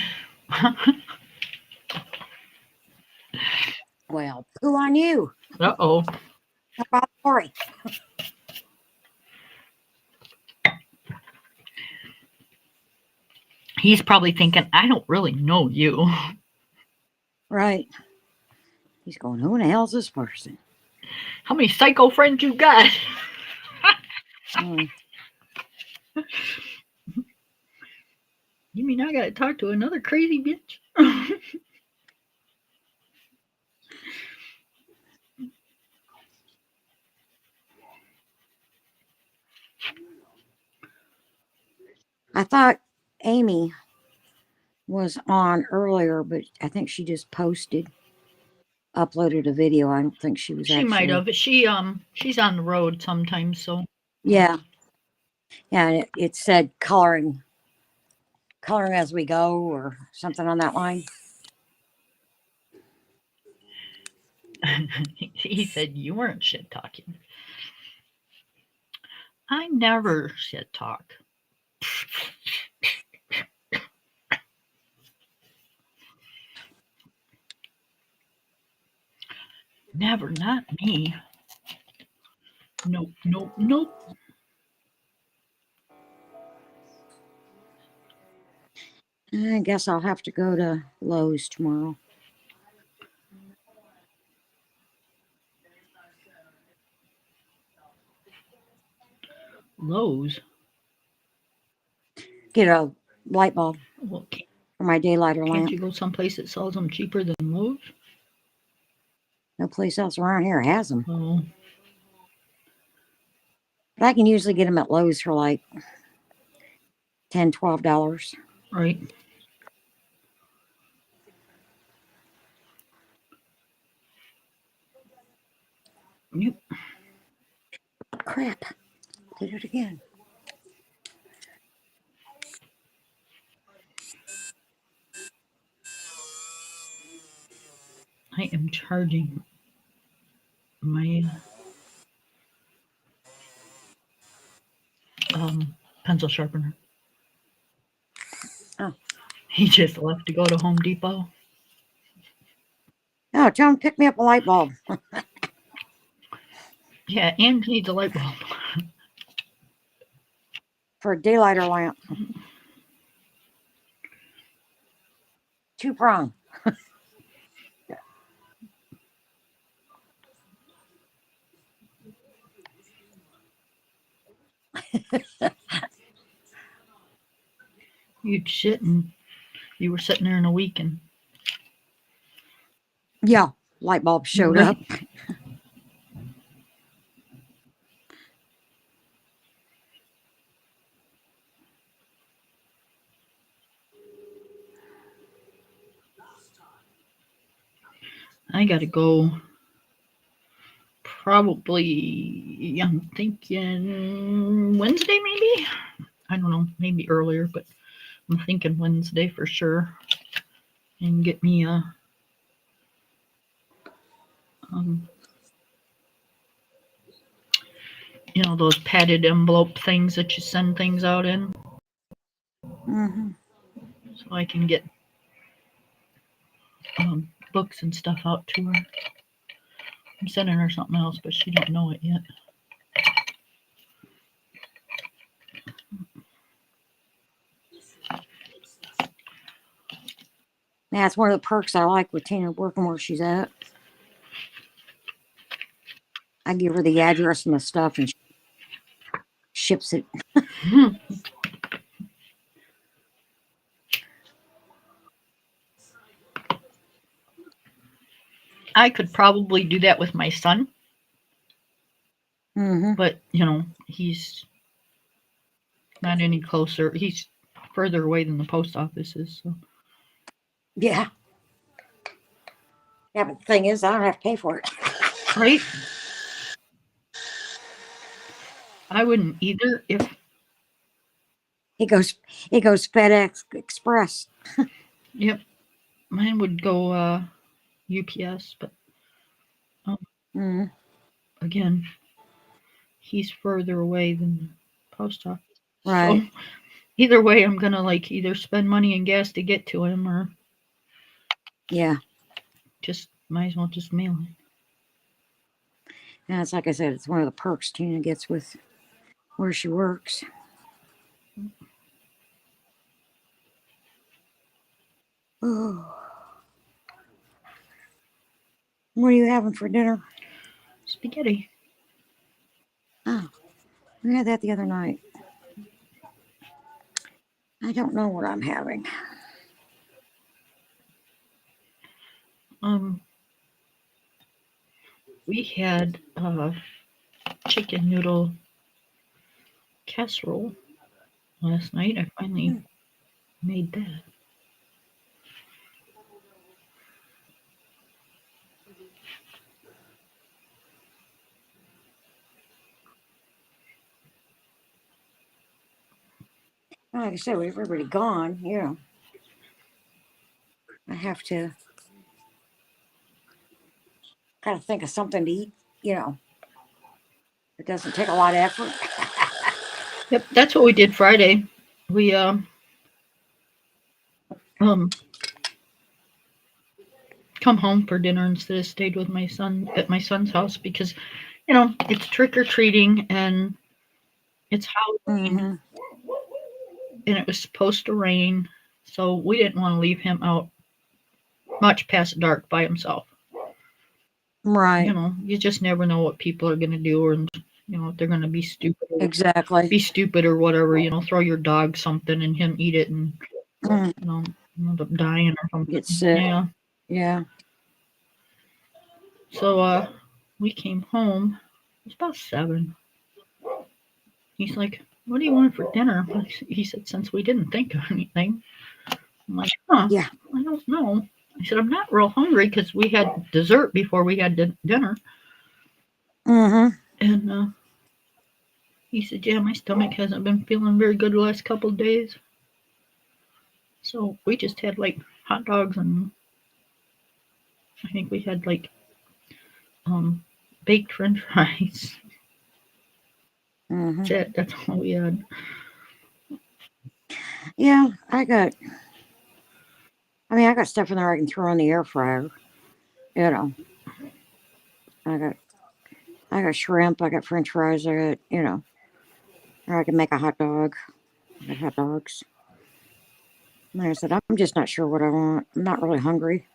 Well, poo on you. Uh-oh. How about Lori? He's probably thinking, I don't really know you. Right. He's going, who in the hell's this person? How many psycho friends you got? Mm. You mean I gotta talk to another crazy bitch? I thought Amy was on earlier, but I think she just uploaded a video. I don't think she was She might actually. have. She's on the road sometimes, so Yeah. Yeah, and it said coloring as we go or something on that line. he said you weren't shit talking. I never shit talk. Never, not me. Nope, nope, nope. I guess I'll have to go to Lowe's tomorrow. Lowe's. Get a light bulb Well, for my daylighter can't lamp. you go someplace that sells them cheaper than Lowe's? No place else around here has them. Oh, But I can usually get them at Lowe's for like $10, $12. right. Yep. Crap. Did it again. I am charging my pencil sharpener. Oh. He just left to go to Home Depot. Oh, tell him to pick me up a light bulb Yeah, and needs a light bulb. for a daylighter lamp. 2-prong. You'd shit and you were sitting there in a week and Yeah, light bulb showed right. up. I gotta go probably, I'm thinking Wednesday maybe? I don't know, maybe earlier, but I'm thinking Wednesday for sure. And get me a um, those padded envelope things that you send things out in, Mm-hmm. so I can get books and stuff out to her. I'm sending her something else, but she don't know it yet. That's one of the perks I like with Tina working where she's at. I give her the address and the stuff, and she ships it. I could probably do that with my son, Mm-hmm. but he's not any closer. He's further away than the post office is. So. Yeah. Yeah, but the thing is, I don't have to pay for it. Right? I wouldn't either if. It goes FedEx Express. Yep, mine would go UPS, but Mm, again, he's further away than the post office. So right. either way, I'm gonna like either spend money and gas to get to him, or Yeah. just might as well just mail it. And it's like I said, it's one of the perks Tina gets with where she works. Oh. What are you having for dinner? Spaghetti. Oh, we had that the other night. I don't know what I'm having. Um, we had chicken noodle casserole last night. I finally made that. Like I said, with everybody gone, I have to kind of think of something to eat. It doesn't take a lot of effort. Yep, that's what we did Friday. We um come home for dinner instead of stayed with my son at my son's house because it's trick or treating and it's Halloween Mm-hmm. and it was supposed to rain, so we didn't want to leave him out much past dark by himself. Right. You just never know what people are gonna do, and if they're gonna Exactly. be stupid or whatever. Throw your dog something and him eat it and Mm. end up dying or Get something. sick. Yeah. Yeah. So we came home. It was about 7. He's like, "What do you want for dinner?" He said, "Since we didn't think of anything." I'm like, "Huh? Yeah. I don't know." I said, "I'm not real hungry because we had dessert before we had dinner." Mm-hmm. And he said, "Yeah, my stomach hasn't been feeling very good the last couple of days." So we just had like hot dogs and I think we had like um baked French fries. Mm-hmm. That's it. That's all we had. Yeah. I got stuff in there I can throw in the air fryer. You know, I got I got shrimp. I got French fries. Or I can make a hot dog. I got hot dogs. Like I said, I'm just not sure what I want. I'm not really hungry.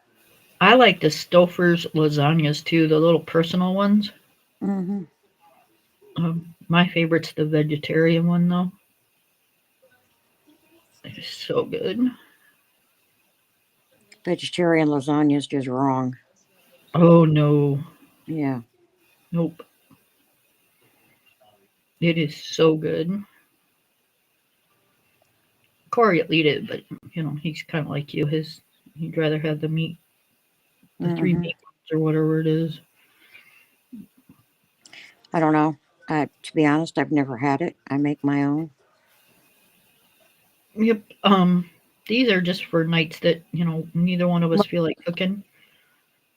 I like the Stouffer's lasagnas too, the little personal ones. Mm-hmm. My favorite's the vegetarian one though. It's so good. Vegetarian lasagna is just wrong. Oh no, Yeah. nope. It is so good. Corey will eat it, but he's kind of like you. He'd rather have the meat, the three Mm-hmm. meat or whatever it is. I don't know. To be honest, I've never had it. I make my own. Yep. These are just for nights that neither one of us feel like cooking.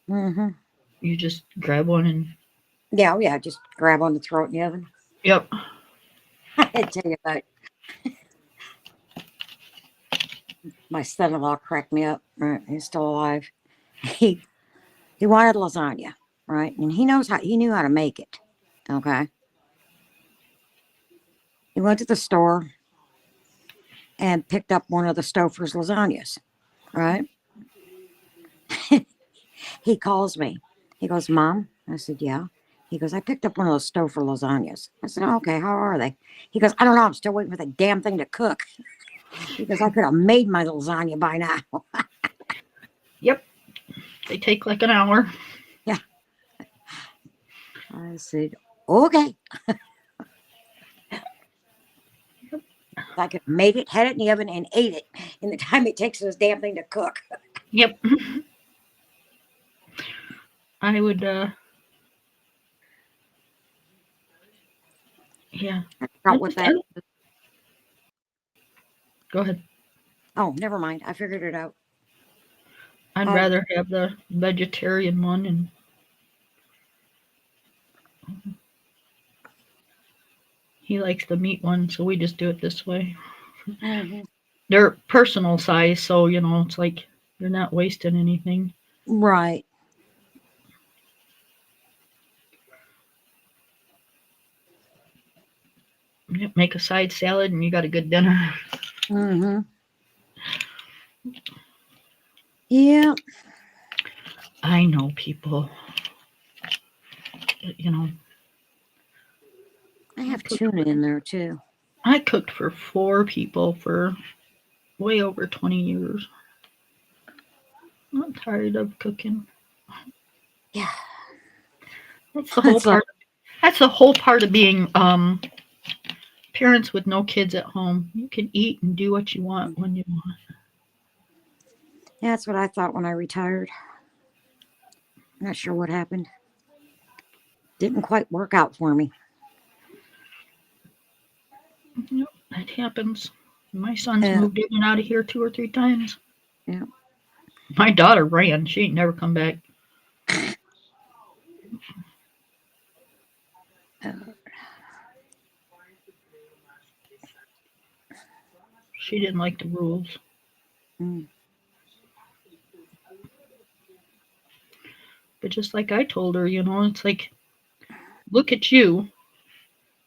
Mm-hmm. You just grab one and Yeah, oh yeah. Just grab on the throat in the oven. yep. I tell you what, my son-in-law cracked me up. Right, he's still alive. He he wanted lasagna, right, and he knew how to make it. Okay, he went to the store and picked up one of the Stouffer's lasagnas, right? He calls me. He goes, Mom? I said, yeah. He goes, I picked up one of those Stouffer lasagnas. I said, oh, okay, how are they? He goes, I don't know. I'm still waiting for the damn thing to cook. He goes, I could have made my lasagna by now. Yep, they take like an hour. Yeah. I said, okay. I could have made it, had it in the oven, and ate it in the time it takes this damn thing to cook. Yep, I would. Yeah, I I forgot what just. that. Go ahead. Oh, never mind. I figured it out. I'd I rather have the vegetarian one, and he likes the meat one, so we just do it this way. mhm. They're personal size, so it's like you're not wasting anything. Right. Yep, make a side salad, and you got a good dinner. Mm-hmm. Yeah. I know people. You know, I I have cooked tuna for in there too. I cooked for 4 people for way over 20 years. I'm tired of cooking. Yeah. That's the whole It's like, part. That's the whole part of being parents with no kids at home. You can eat and do what you want when you want. yeah, that's what I thought when I retired. Not sure what happened. Didn't quite work out for me. Yep, that happens. My son's Uh, moved in and out of here 2 or 3 times. yeah. My daughter ran. She ain't never come back. Uh, She didn't like the rules. mm, But just like I told her, it's like, look at you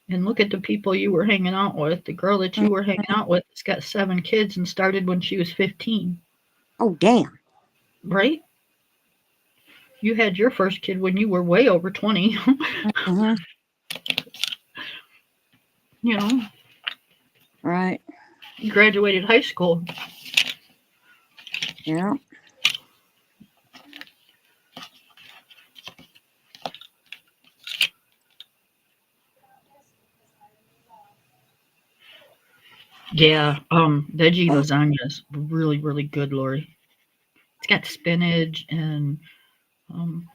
and look at the people you were hanging out with. The girl that mm. you were hanging out with has got 7 kids and started when she was 15, Oh, damn. right? You had your first kid when you were way over 20. Hmm. you know, Right. you graduated high school. Yeah. Yeah, veggie lasagna is really, really good, Lori. It's got spinach and um,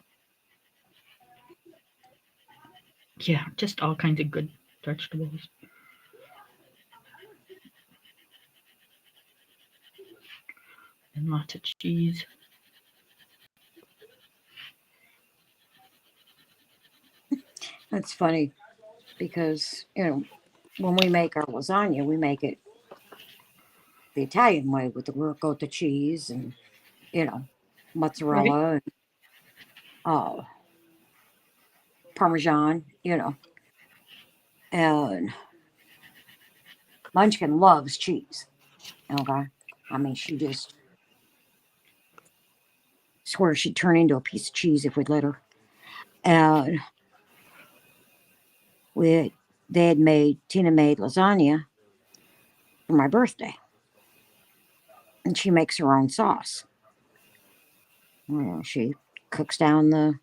yeah, just all kinds of good vegetables and lots of cheese. That's funny because, when we make our lasagna, we make it the Italian way with the ricotta cheese and, you know, Right? mozzarella and parmesan, and Munchkin loves cheese. Okay. I mean, she just swears she'd turn into a piece of cheese if we'd let her. And we, Tina made lasagna for my birthday, and she makes her own sauce. She cooks down the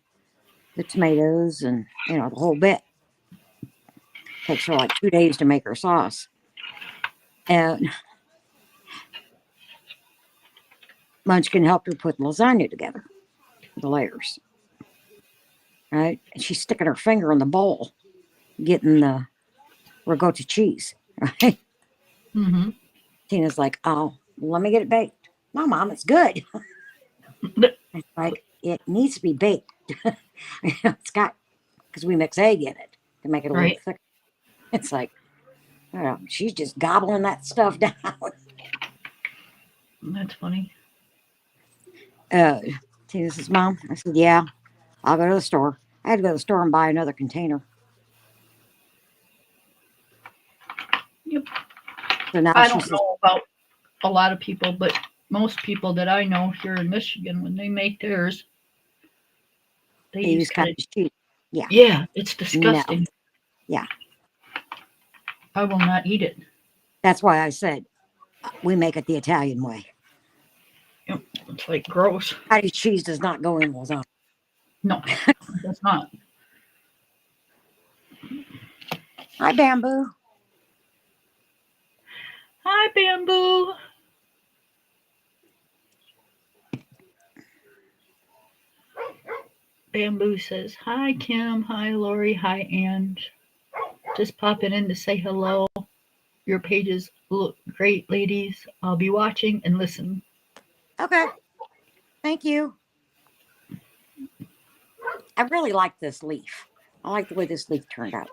tomatoes and, the whole bit. Takes her like 2 days to make her sauce. And Munchkin helped her put lasagna together, the layers, right? And she's sticking her finger in the bowl, getting the ricotta cheese, right? Mm-hmm. Tina's like, oh, let me get it baked. No, Mom, it's good. It's like, it needs to be baked. It's got, because we mix egg in it to make it a little Right? thicker. It's like, she's just gobbling that stuff down. That's funny. Uh, Tina says, Mom, I said, yeah, I'll go to the store. I had to go to the store and buy another container. Yep. So now I she don't says, know about a lot of people, but most people that I know here in Michigan, when they make theirs, They They use use cottage. cottage cheese. Yeah. Yeah, it's No. disgusting. Yeah. I will not eat it. That's why I said we make it the Italian way. It's like gross. Cottage cheese does not go in lasagna. No, that's not. Hi, Bamboo. Hi, Bamboo. Bamboo says, hi, Kim. Hi, Lori. Hi, Ange. Just popping in to say hello. Your pages look great, ladies. I'll be watching and listen. Okay. Thank you. I really like this leaf. I like the way this leaf turned out.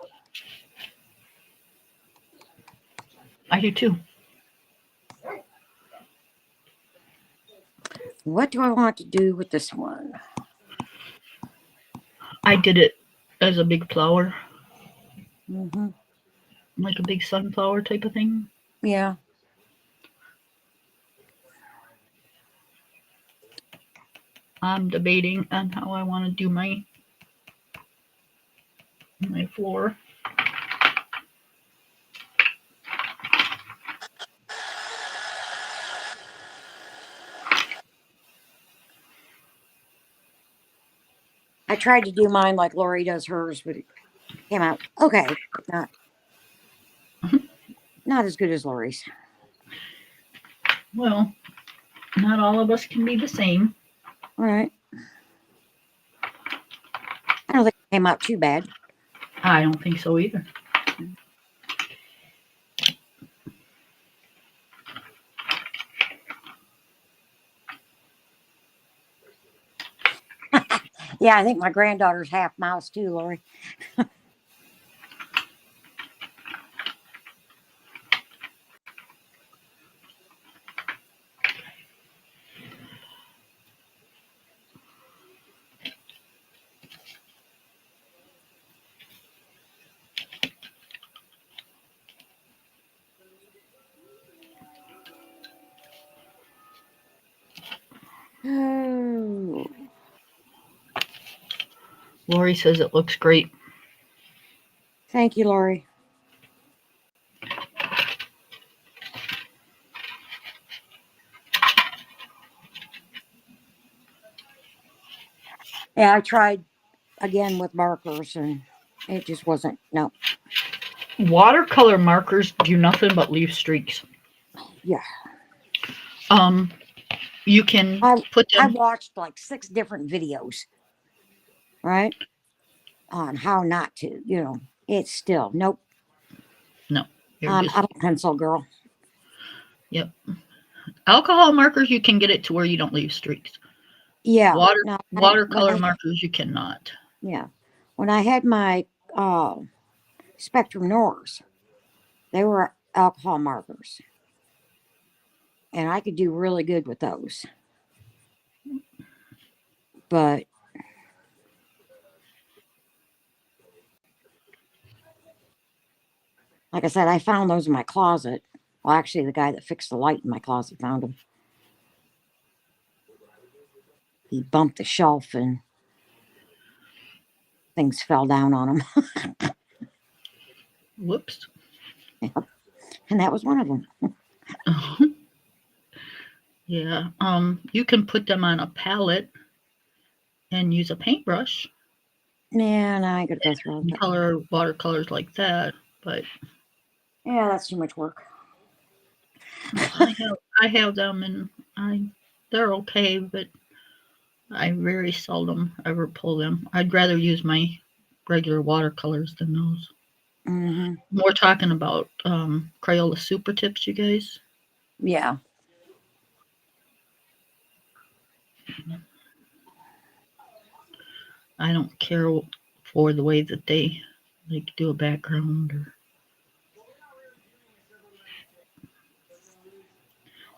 I do too. What do I want to do with this one? I did it as a big flower, Mm-hmm. like a big sunflower type of thing. Yeah. I'm debating on how I want to do my floor. I tried to do mine like Lori does hers, but it came out okay. Not not as good as Lori's. Well, not all of us can be the same. All right. I don't think it came out too bad. I don't think so either. Yeah, I think my granddaughter's half mouse too, Lori. Oh, Lori says it looks great. thank you, Lori. Yeah, I tried again with markers and it just wasn't. No. Watercolor markers do nothing but leave streaks. Yeah. Um, you can I put I them. watched like 6 different videos, right? On how not to, It's still nope. No, you're just I'm a pencil girl. yep. Alcohol markers, you can get it to where you don't leave streaks. Yeah. Water No, when watercolor I markers, you cannot. yeah. When I had my Spectrum Noirs, they were alcohol markers. And I could do really good with those. But like I said, I found those in my closet. Well, actually, the guy that fixed the light in my closet found them. He bumped the shelf and things fell down on him. Whoops. And that was one of them. Yeah. You can put them on a palette and use a paintbrush Man, I ain't gonna go through all and that. color watercolors like that. But Yeah, that's too much work. I have them and they're okay, but I very seldom ever pull them. I'd rather use my regular watercolors than those. Mm-hmm. We're talking about Crayola Super Tips, you guys. Yeah. I don't care for the way that they like do a background or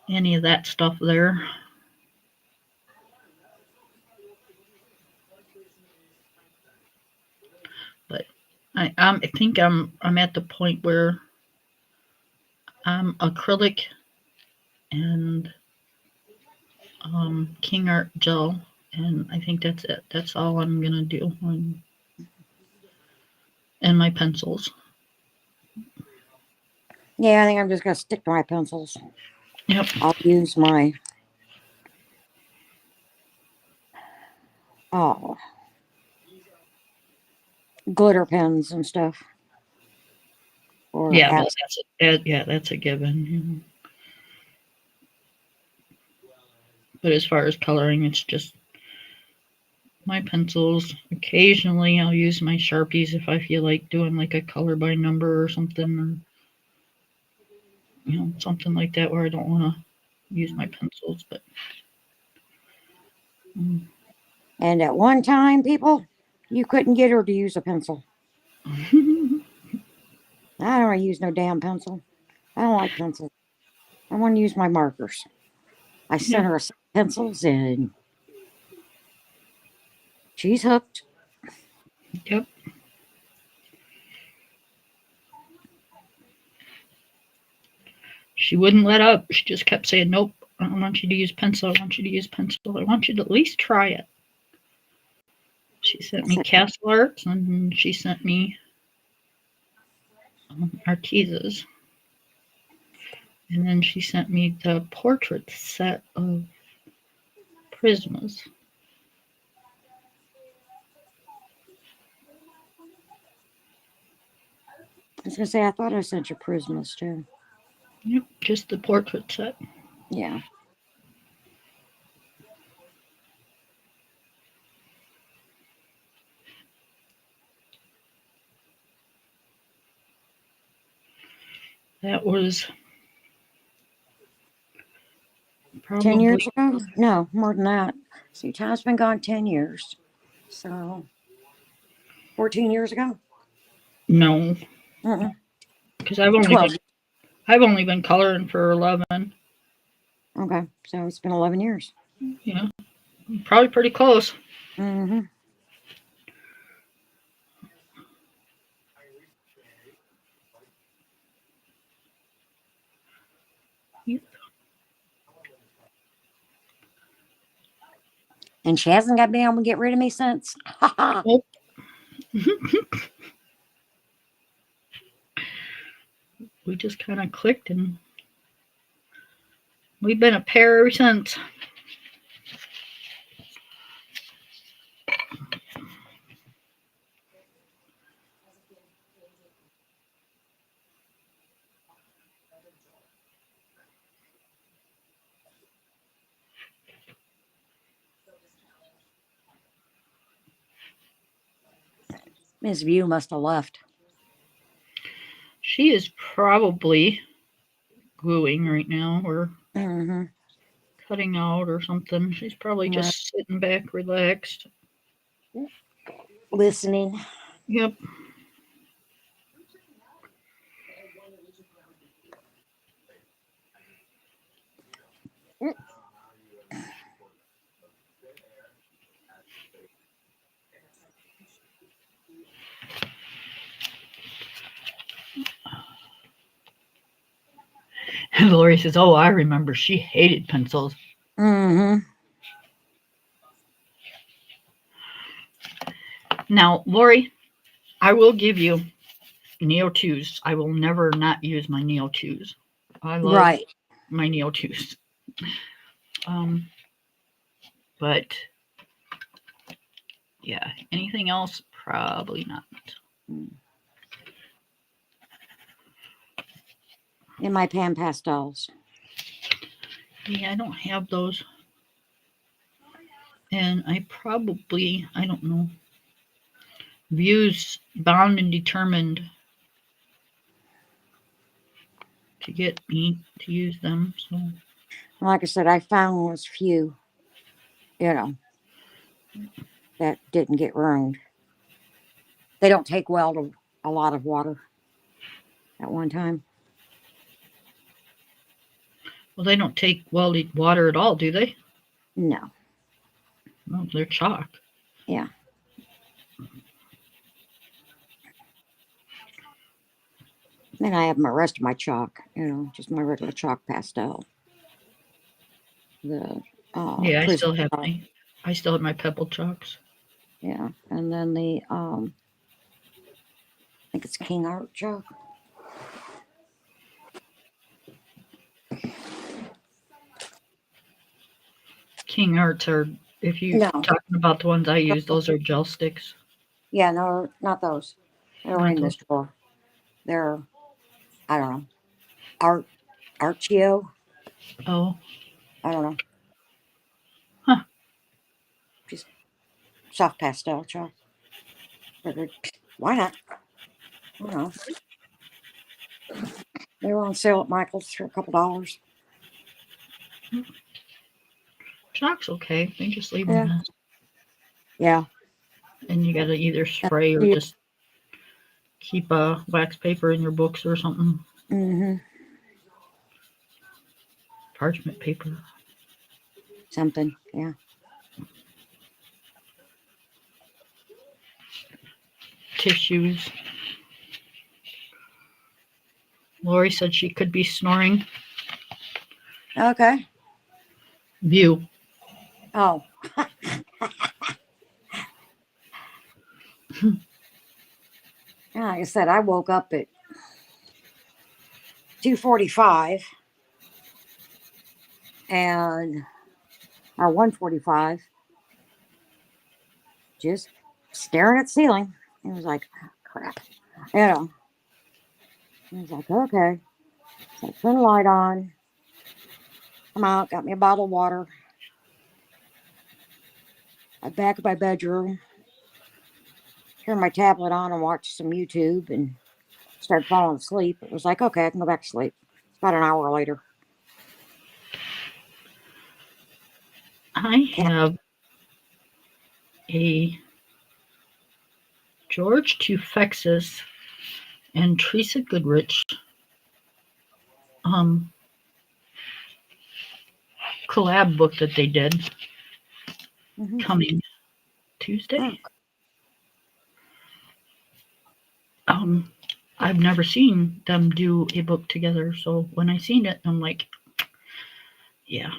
any of that stuff there. But I think I'm at the point where I'm acrylic and King Art gel. And I think that's it. That's all I'm gonna do. And my pencils. Yeah, I think I'm just gonna stick to my pencils. Yep. I'll use my oh glitter pens and stuff. Or Yeah. Well, that's a given. But as far as coloring, it's just my pencils. Occasionally, I'll use my Sharpies if I feel like doing like a color by number or something, or something like that where I don't want to use my pencils. But mm. and at one time, people, you couldn't get her to use a pencil. I don't want to use no damn pencil. I don't like pencils. I want to use my markers. I sent Yep. her a set of pencils and she's hooked. Yep. She wouldn't let up. She just kept saying, "Nope, I don't want you to use pencil. I want you to use pencil. I want you to at least try it." She I sent me said, castle arts and she sent me Arteses. And then she sent me the portrait set of Prismas. I was going to say, I thought I sent you Prismas too. Yep, just the portrait set. Yeah. That was 10 years probably ago? No, more than that. See, time's been gone 10 years. So, 14 years ago? no, Uh-uh. because I've only been coloring for 11. Okay, so it's been 11 years. Yeah, probably pretty close. Mm-hmm. And she hasn't got been able to get rid of me since. Ha ha. Oh, we just kind of clicked and we've been a pair ever since. Miss View must have left. She is probably gluing right now or Mm-hmm. cutting out or something. She's probably Right. just sitting back, relaxed. Listening. Yep. And Lori says, "Oh, I remember. She hated pencils." Mm-hmm. Now, Lori, I will give you Neo 2s. I will never not use my Neo 2s. I love Right. my Neo 2s. Um, but yeah, anything else? Probably not. In my pan pastels. Yeah, I don't have those. And I don't know, views bound and determined to get me to use them. So Like I said, I found was few, you know, that didn't get ruined. They don't take well to a lot of water at one time. well, they don't take well to water at all, do they? No. No, they're chalk. Yeah. Then I have my rest of my chalk, just my regular chalk pastel. The Yeah, I still have prism. my I still have my pebble chalks. Yeah, and then the I think it's King Art chalk. King Arts are, if you No, talking about the ones I use, those are gel sticks. yeah, no, not those. They're Not in those. this drawer. They're I don't know art Archio. Oh, I don't know, huh. just soft pastel chalk. Figured, why not? You know, they were on sale at Michael's for a couple dollars. Chalk's okay. They just leave a Yeah, mess. yeah. And you gotta either spray or Mm-hmm. just keep wax paper in your books or something. Parchment paper. Something. Yeah. Tissues. Lori said she could be snoring. Okay. View. Oh, yeah. Like I said, I woke up at 2:45 and or 1:45, just staring at the ceiling. It was like, oh, crap. You know. I was like, okay. So I turned the light on. Come out, got me a bottle of water. I back in my bedroom, turned my tablet on and watched some YouTube and started falling asleep. It was like, okay, I can go back to sleep. It's about an hour later. I Cat. have a George Tufexis and Teresa Goodrich um, collab book that they did Mm-hmm. coming Oh, Tuesday. Um, I've never seen them do a book together, so when I seen it, I'm like, yeah,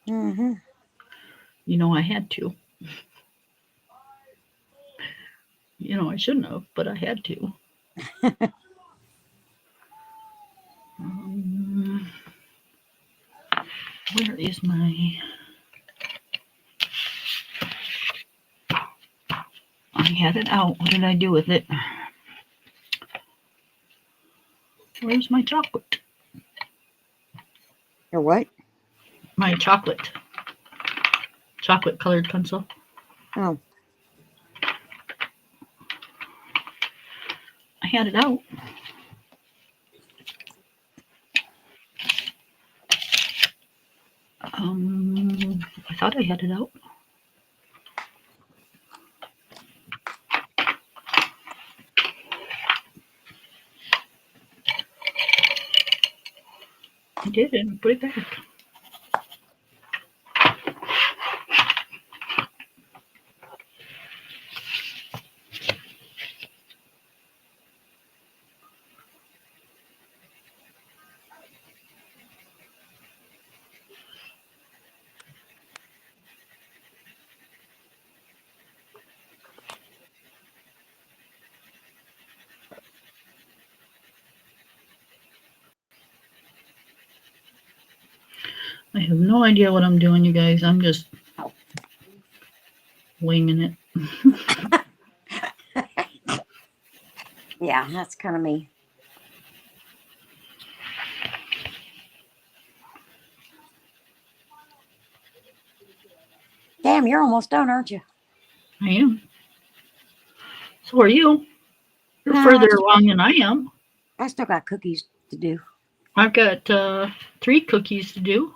mm-hmm. I had to. I shouldn't have, but I had to. Um, where is my? I had it out. What did I do with it? Where's my chocolate? Or what? My chocolate colored pencil. Oh, I had it out. I thought I had it out. I did and put it back. I have no idea what I'm doing, you guys. I'm just winging it. yeah, that's kind of me. Damn, you're almost done, aren't you? I am. So are you. You're No, further along than I am. I still got cookies to do. I've got 3 cookies to do.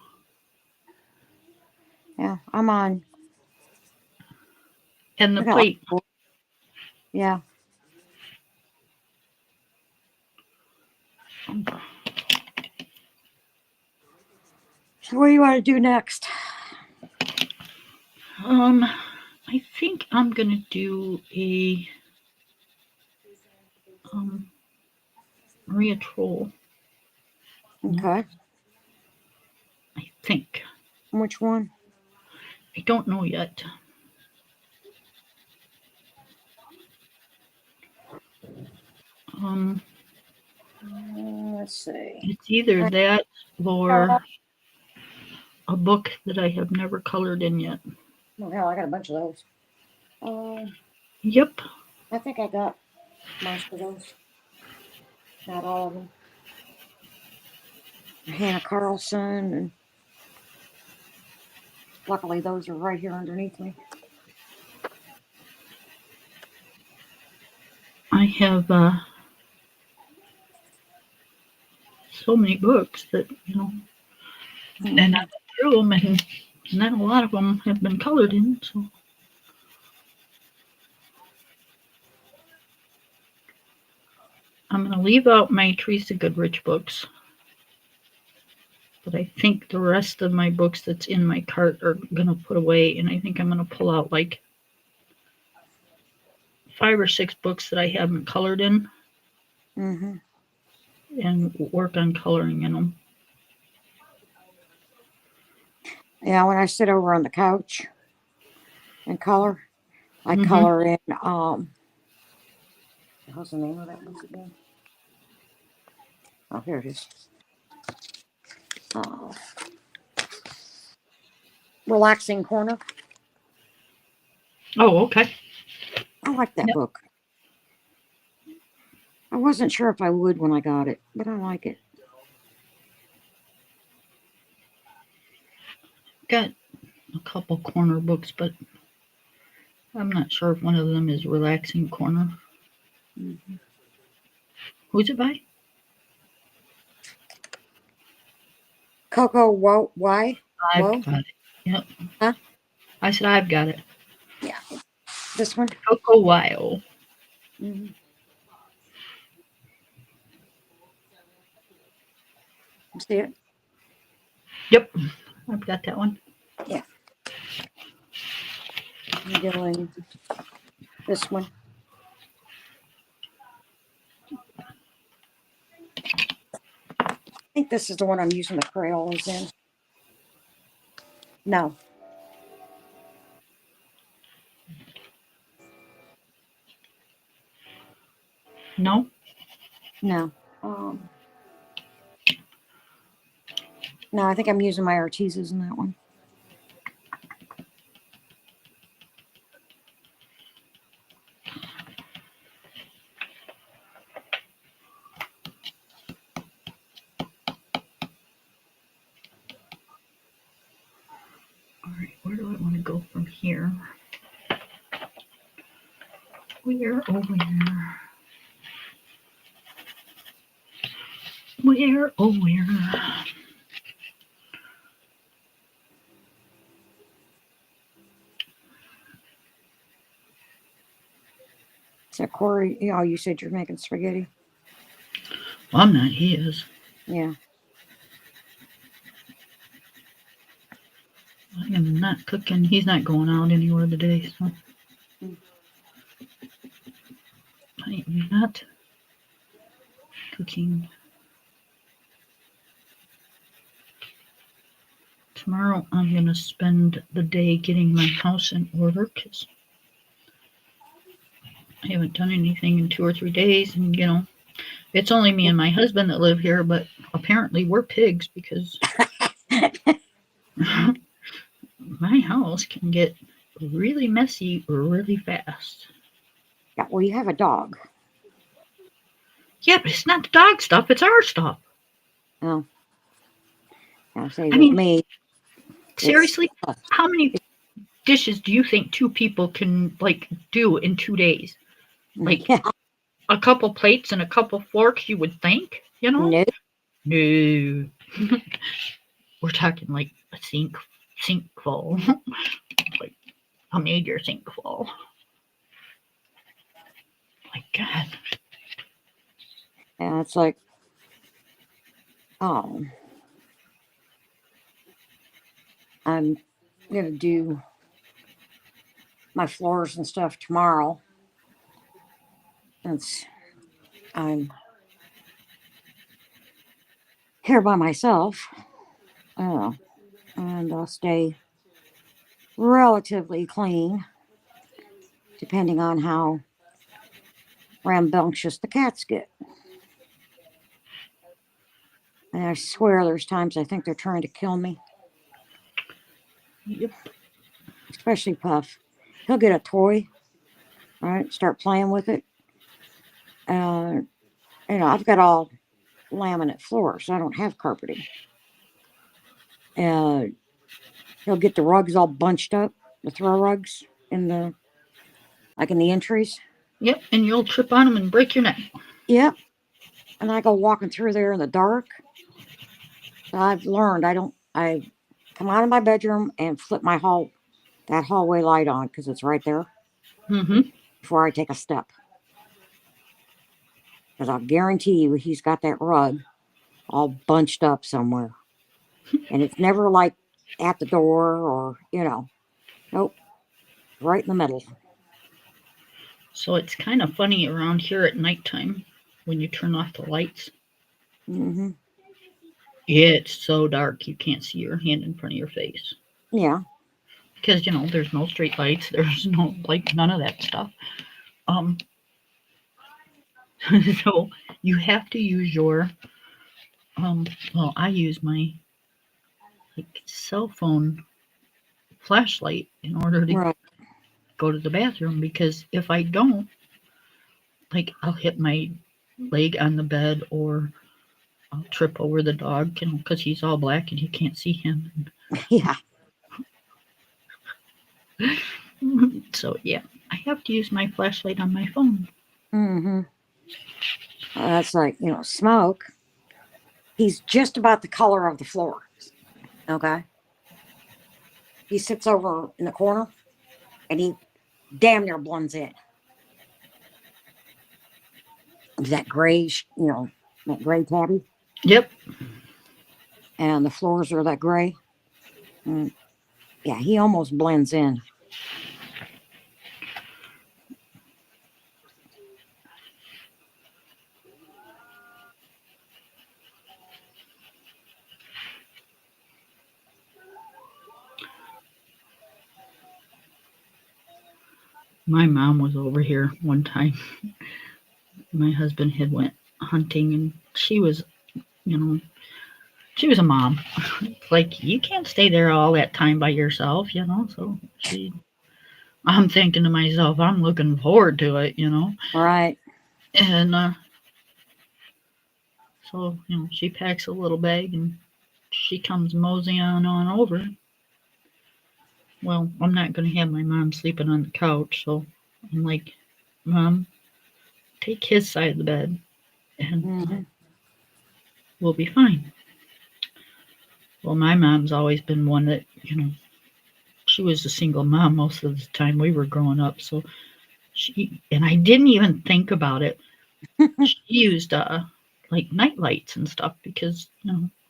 Yeah, I'm on. And the I got like plate. 4. Yeah. So what do you want to do next? I think I'm gonna do a um Maria Troll. No, Okay. I think Which one? I don't know yet. Um, Let's see. it's either I, that or a book that I have never colored in yet. oh, hell, I got a bunch of those. Yep. I think I got most of those. Not all of them. Hannah Carlson, and luckily those are right here underneath me. I have so many books that, and I Mm-hmm. went through them, and not a lot of them have been colored in. So I'm going to leave out my Teresa Goodrich books, but I think the rest of my books that's in my cart are going to put away, and I think I'm going to pull out like 5 or 6 books that I haven't colored in Mm-hmm. and work on coloring in them. Yeah, when I sit over on the couch and color, I Mm-hmm. color in what's the name of that book again? Oh, here it is. Uh, Relaxing Corner. Oh, okay. I like that Yep. book. I wasn't sure if I would when I got it, but I like it. Got a couple corner books, but I'm not sure if one of them is Relaxing Corner. Mm-hmm. Who's it by? Coco Whoa, why? I've Whoa? got it. Yep. Huh? I said I've got it. Yeah. This one? Coco Weil. Mm-hmm. See it? Yep. I've got that one. Yeah. I'm doing this one. I think this is the one I'm using the Crayolas in. No. No? No. No, I think I'm using my Artezas in that one. All right. Where do I want to go from here? Where, oh, where? Where, oh, where? So Corey, you said you're making spaghetti. Well, I'm not. He is. Yeah. I am not cooking. He's not going out anywhere today, so Mm. I am not cooking. Tomorrow I'm going to spend the day getting my house in order because I haven't done anything in 2 or 3 days. And, it's only me and my husband that live here, but apparently we're pigs because my house can get really messy really fast. Yeah. Well, you have a dog. Yeah, but it's not the dog stuff, it's our stuff. Oh, I say I with mean, me, it's seriously, how many dishes do you think 2 people can like do in 2 days? Like yeah. a couple plates and a couple forks, you would think, No. No. We're talking like a sink full. Like a major sink full. My God. Yeah, it's like, oh, I'm gonna do my floors and stuff tomorrow. Since I'm here by myself. And I'll stay relatively clean, depending on how rambunctious the cats get. And I swear there's times I think they're trying to kill me, Yep. especially Puff. He'll get a toy, right? Start playing with it. Uh, I've got all laminate floors, so I don't have carpeting. Uh, he'll get the rugs all bunched up, the throw rugs in the like in the entries. Yep. And you'll trip on them and break your neck. Yep. And I go walking through there in the dark. So I've learned I come out of my bedroom and flip that hallway light on because it's right there Mm-hmm. before I take a step. Because I'll guarantee you he's got that rug all bunched up somewhere. And it's never like at the door or, nope, right in the middle. So it's kind of funny around here at nighttime when you turn off the lights. Hmm. It's so dark you can't see your hand in front of your face. Yeah, Because, there's no street lights, there's no, like, none of that stuff. Um, so you have to use your, well, I use my, like, cell phone flashlight in order to right. go to the bathroom because if I don't, like, I'll hit my leg on the bed or I'll trip over the dog, because he's all black and you can't see him. Yeah. So, yeah, I have to use my flashlight on my phone. Hmm. That's like, Smoke. He's just about the color of the floor. Okay. He sits over in the corner and he damn near blends in. That grayish, that gray tabby. Yep. And the floors are that gray. Mm, yeah, he almost blends in. My mom was over here one time. My husband had went hunting and you know, she was a mom. Like, you can't stay there all that time by yourself. So I'm thinking to myself, I'm looking forward to it. Right. And so, she packs a little bag and she comes moseying on over. Well, I'm not going to have my mom sleeping on the couch, so I'm like, Mom, take his side of the bed and Hmm. we'll be fine. Well, my mom's always been one that, she was a single mom most of the time we were growing up, so and I didn't even think about it. She used like night lights and stuff because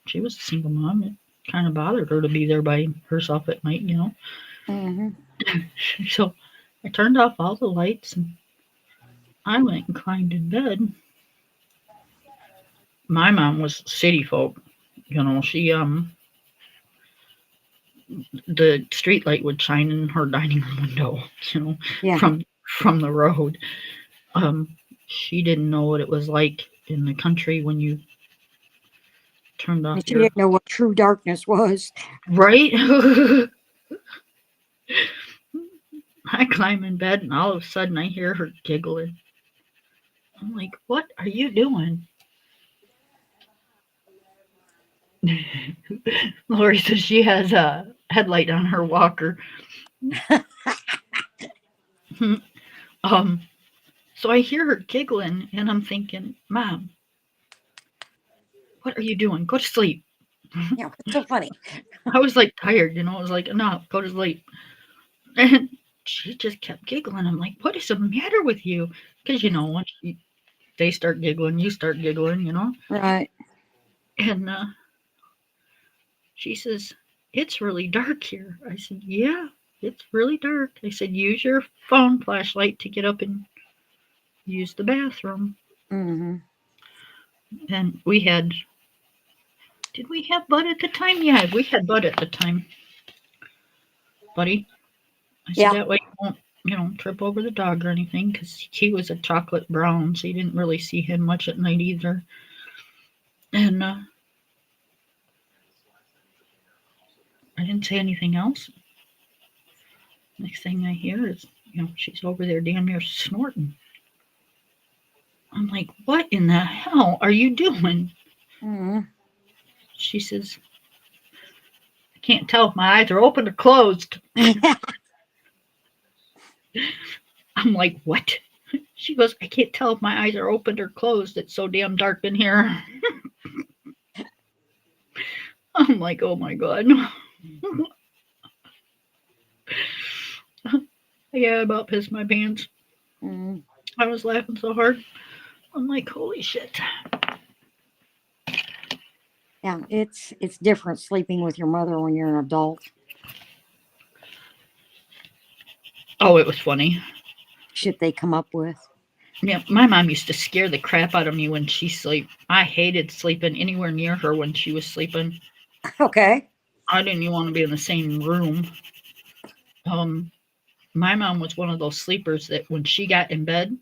she was a single mom. It kind of bothered her to be there by herself at night. Hmm. So I turned off all the lights and I went and climbed in bed. My mom was city folk. She the street light would shine in her dining room window. Yeah. From the road. She didn't know what it was like in the country when you turned off And she your didn't know what true darkness was. right. I climb in bed and all of a sudden I hear her giggling. I'm like, "What are you doing?" Lori says she has a headlight on her walker. um, so I hear her giggling and I'm thinking, Mom, what are you doing? Go to sleep. It's so funny. I was like tired. I was like, no, go to sleep. And she just kept giggling. I'm like, what is the matter with you? Because, once they start giggling, you start giggling. Right. And she says, it's really dark here. I said, yeah, it's really dark. I said, use your phone flashlight to get up and use the bathroom. Hmm. And did we have Bud at the time? Yeah, we had Bud at the time. Buddy. I said Yeah. that way you won't, trip over the dog or anything, because he was a chocolate brown, so you didn't really see him much at night either. And I didn't say anything else. Next thing I hear is, she's over there damn near snorting. I'm like, what in the hell are you doing? Mm-hmm. She says, I can't tell if my eyes are open or closed. I'm like, what? She goes, I can't tell if my eyes are open or closed. It's so damn dark in here. I'm like, oh my God. Yeah, I about pissed my pants. Mm-hmm. I was laughing so hard. I'm like, holy shit. Yeah, it's different sleeping with your mother when you're an adult. Oh, it was funny. Shit they come up with. Yeah, my mom used to scare the crap out of me when she sleep. I hated sleeping anywhere near her when she was sleeping. Okay. I didn't even want to be in the same room. Um, my mom was one of those sleepers that when she got in bed,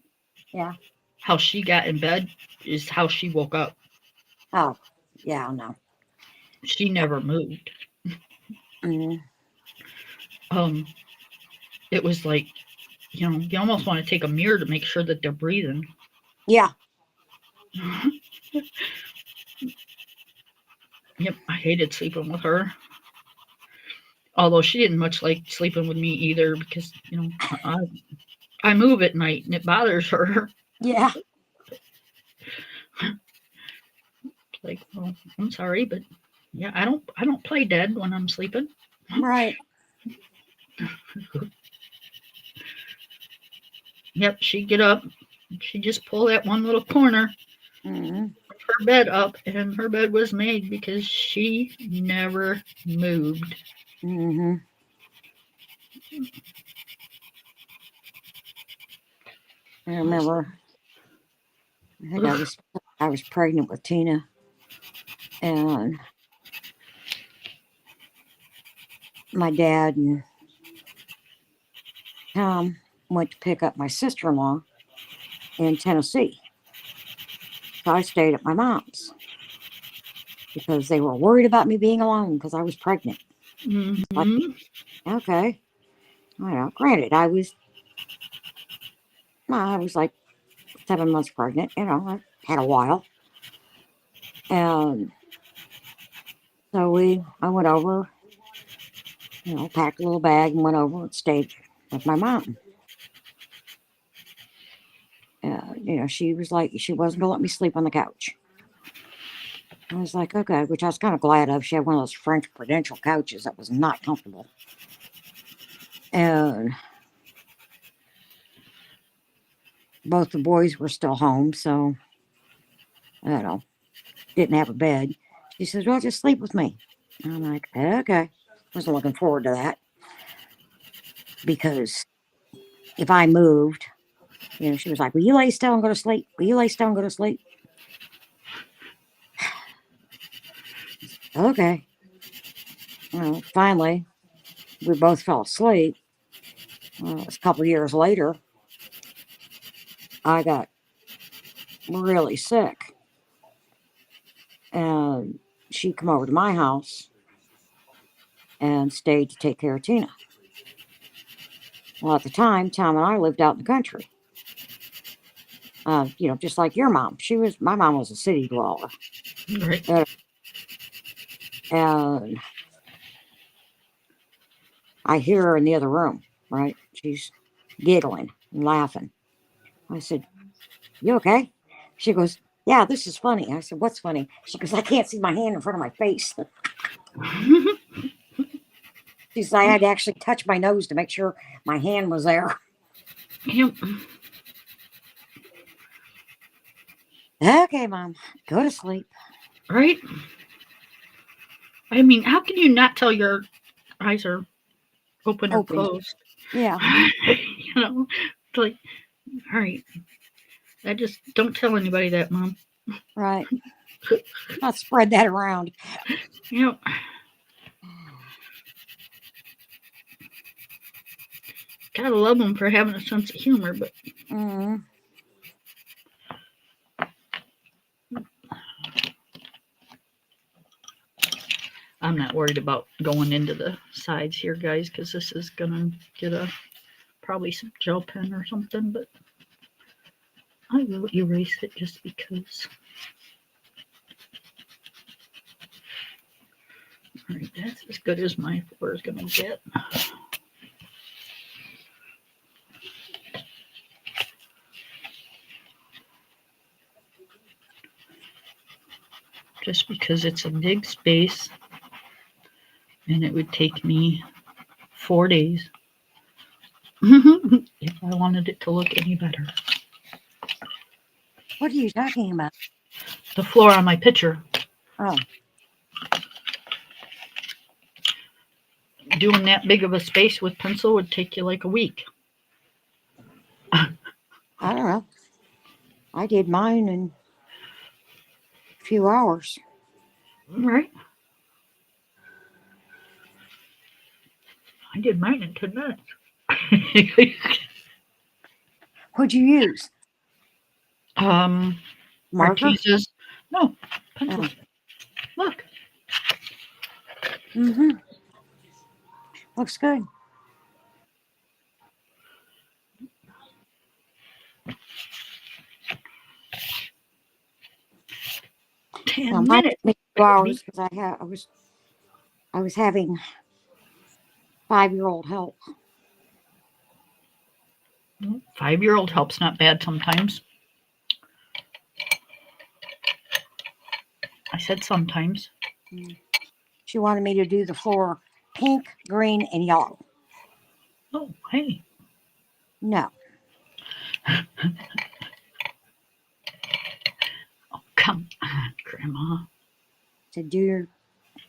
Yeah. how she got in bed is how she woke up. Oh, yeah, no. She never moved. Mm-hmm. Um, it was like, you almost want to take a mirror to make sure that they're breathing. Yeah. Yep, I hated sleeping with her. Although she didn't much like sleeping with me either because, I move at night and it bothers her. Yeah. Like, well, I'm sorry, but yeah, I don't play dead when I'm sleeping. Right. Yep, she'd get up, she'd just pull that one little corner Mm-hmm. of her bed up, and her bed was made because she never moved. Mm-hmm. I remember. I think Ugh. I was pregnant with Tina, and my dad and Tom went to pick up my sister-in-law in Tennessee. So I stayed at my mom's because they were worried about me being alone because I was pregnant. Like, Mm-hmm. okay, I know. Granted, I was like 7 months pregnant. I had a while, and so I went over, packed a little bag and went over and stayed with my mom. She was like, she wasn't gonna let me sleep on the couch. I was like, okay, which I was kind of glad of. She had one of those French Prudential couches that was not comfortable. And both the boys were still home, so I don't know, didn't have a bed. She says, well, just sleep with me. And I'm like, okay. Wasn't looking forward to that because if I moved, she was like, will you lay still and go to sleep? Will you lay still and go to sleep? Okay. Well, finally, we both fell asleep. Well, it was a couple years later, I got really sick. And she come over to my house and stayed to take care of Tina. Well, at the time, Tom and I lived out in the country. Just like your mom. My mom was a city dweller. Right. Uh, And I hear her in the other room, right? She's giggling and laughing. I said, you okay? She goes, yeah, this is funny. I said, what's funny? She goes, I can't see my hand in front of my face. She said, I had to actually touch my nose to make sure my hand was there. Yep. Okay, Mom, go to sleep. Right. I mean, how can you not tell your eyes are open or Open. closed? Yeah, It's like, all right, I just don't tell anybody that, Mom. right. I'll spread that around. You know, Gotta love them for having a sense of humor, but Mm. I'm not worried about going into the sides here, guys, because this is gonna get probably some gel pen or something, but I will erase it just because. All right, that's as good as my floor is gonna get. Just because it's a big space and it would take me 4 days if I wanted it to look any better. What are you talking about? The floor on my picture, Oh, doing that big of a space with pencil would take you like a week. I don't know. I did mine in a few hours. Right? I did mine in 10 minutes. What'd you use? Marker? Marquises. No, pencil. Oh. Look. Mm-hmm. Looks good. 10 Well, mine minutes, took me 2 hours because I was having 5-year-old help. 5-year-old help's not bad sometimes. I said sometimes. She wanted me to do the floor pink, green, and yellow. Oh, hey. No. Oh, come on, Grandma. To do your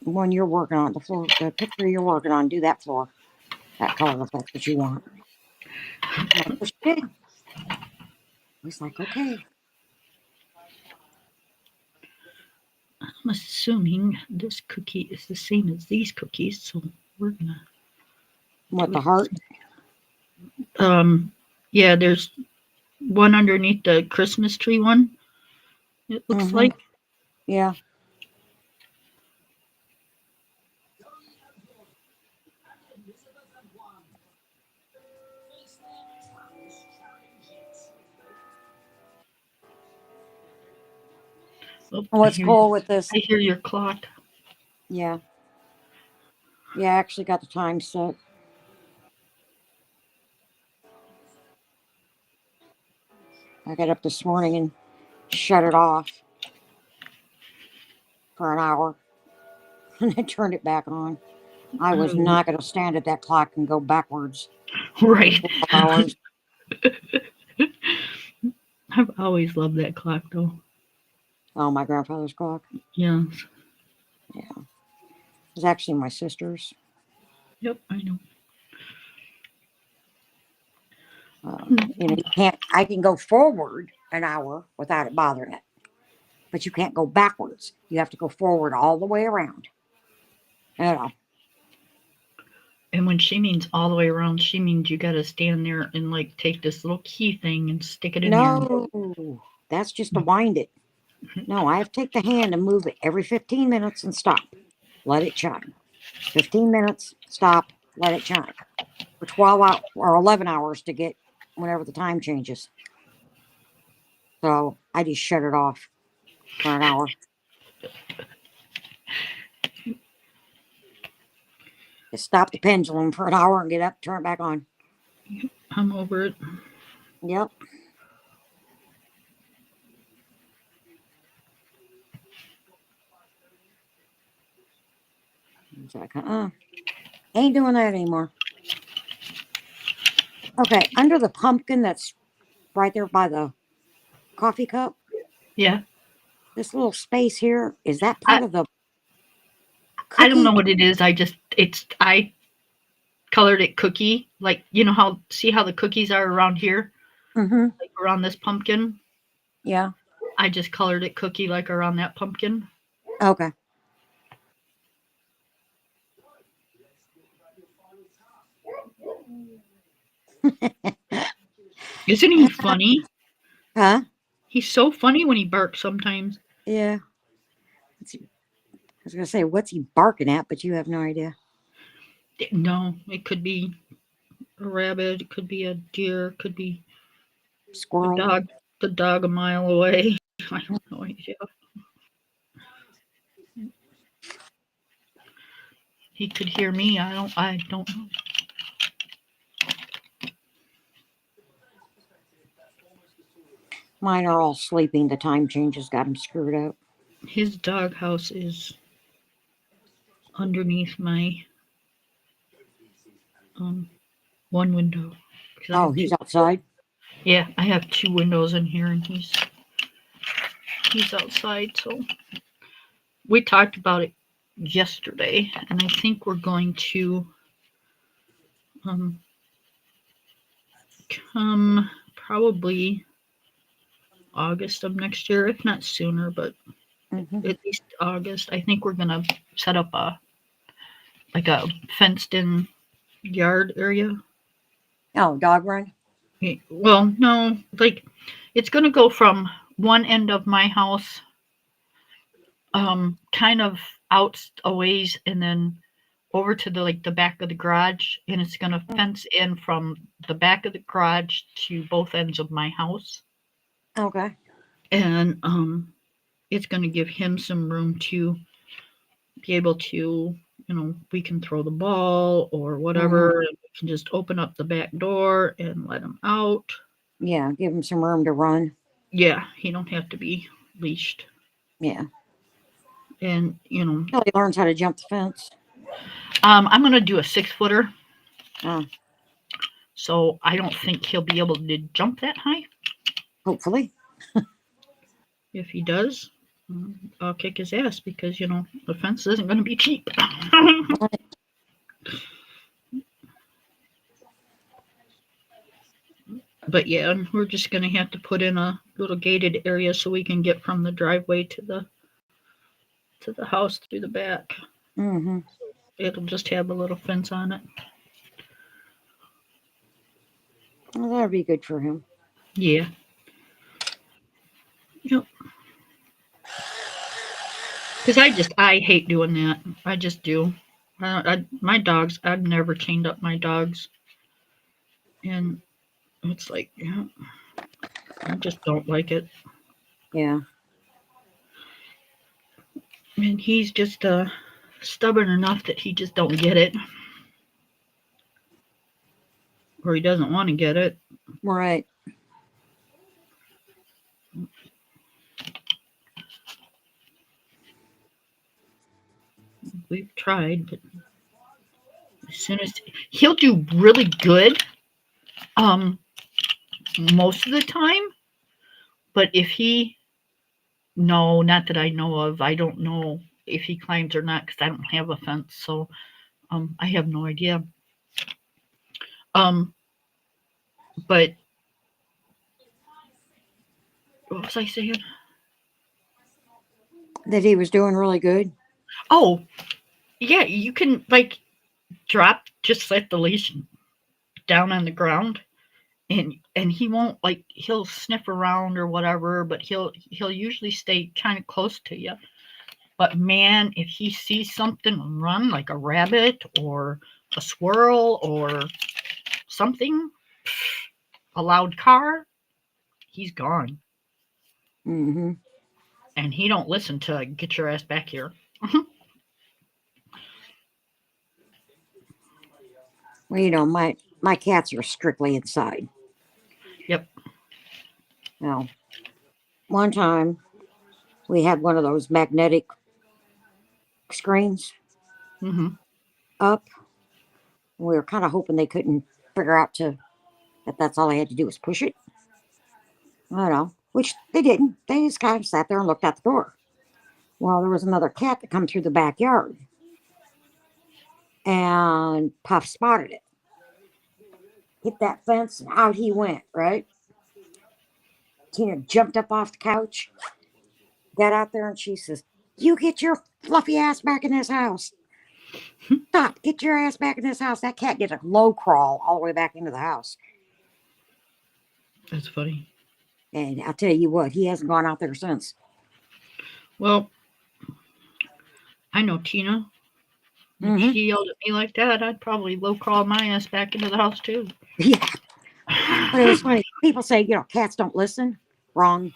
one you're working on, the floor, the picture you're working on, do that floor, that color effect that you want. And that's what she did. I was like, okay. I'm assuming this cookie is the same as these cookies, so we're gonna What, do the heart? it. Yeah, there's one underneath the Christmas tree one. It looks Mm-hmm. like. Yeah. Oh, And what's cool with this? I hear your clock. Yeah. Yeah, I actually got the time set. I got up this morning and shut it off for an hour and I turned it back on. I was Oh, not going to stand at that clock and go backwards for right. 12 hours. I've always loved that clock, though. Oh, my grandfather's clock. Yes. Yeah. It was actually my sister's. Yep, I know. You can't, I can go forward an hour without it bothering it, but you can't go backwards. You have to go forward all the way around. You know, And when she means all the way around, she means you gotta stand there and like take this little key thing and stick it in there. no, that's just to wind it. No, I have to take the hand and move it every 15 minutes and stop. Let it chime. 15 minutes, stop, let it chime. For 12 hours or 11 hours to get whenever the time changes. So I just shut it off for an hour. Just stop the pendulum for an hour and get up, turn it back on. I'm over it. Yep. It's like, ain't doing that anymore. Okay, under the pumpkin that's right there by the coffee cup, Yeah. this little space here, is that I part of the I don't know cookie? what it is. I colored it cookie. Like you know how see how the cookies are around here, Mm-hmm. like around this pumpkin. Yeah. I just colored it cookie like around that pumpkin. Okay. Isn't he funny? Huh? He's so funny when he barks sometimes. Yeah. I was gonna say, what's he barking at? But you have no idea. No, it could be a rabbit, it could be a deer, it could be the Squirrel. dog, the dog a mile away. I have no idea. He could hear me. I don't know. Mine are all sleeping. The time changes got them screwed up. His dog house is underneath my um one window because I Oh, have he's two. outside. Yeah, I have two windows in here, and he's outside. So we talked about it yesterday, and I think we're going to um come probably August of next year, if not sooner, but Hmm. at least August. I think we're gonna set up a fenced in yard area. Oh, dog run. Well, no, like it's gonna go from one end of my house, kind of out a ways, and then over to the back of the garage, and it's gonna Mm. fence in from the back of the garage to both ends of my house, Okay. and it's gonna give him some room to be able to, we can throw the ball or Hmm. whatever, and we can just open up the back door and let him out. Yeah, give him some room to run. Yeah, he don't have to be leashed. Yeah. And Till he learns how to jump the fence. I'm gonna do a 6 footer, Uh, so I don't think he'll be able to jump that high. hopefully. If he does, I'll kick his ass because the fence isn't gonna be cheap. But yeah, we're just gonna have to put in a little gated area so we can get from the driveway to the house through the back. Hmm. It'll just have a little fence on it. Well, that'll be good for him. Yeah. Yep. Because I hate doing that. I just do. My dogs, I've never chained up my dogs, and it's like, yeah, I just don't like it. Yeah. And he's just stubborn enough that he just don't get it, or he doesn't want to get it. Right. We've tried, but as soon as he'll do really good, um, most of the time. But if he, no, not that I know of. I don't know if he climbs or not because I don't have a fence, so I have no idea. Um, but what was I saying? That he was doing really good. Oh, yeah, you can like just let the leash down on the ground, and he won't, like, he'll sniff around or whatever, but he'll usually stay kind of close to you. But man, if he sees something run like a rabbit or a squirrel or something, a loud car, he's gone, Hmm. and he don't listen to get your ass back here. Well, my cats are strictly inside. Yep. Now, one time we had one of those magnetic screens Hmm. up. We were kind of hoping they couldn't figure out that that's all they had to do was push it. I don't know, which they didn't. They just kind of sat there and looked out the door. Well, there was another cat that come through the backyard, and Puff spotted it, hit that fence, and out he went. Right? Tina jumped up off the couch, got out there, and she says, "You get your fluffy ass back in this house." Stop. Get your ass back in this house. That cat did a low crawl all the way back into the house. That's funny. And I'll tell you what, he hasn't gone out there since. Well, I know Tina. If Mm-hmm. she yelled at me like that, I'd probably low crawl my ass back into the house too. Yeah. But it was funny. People say, cats don't listen. Wrong.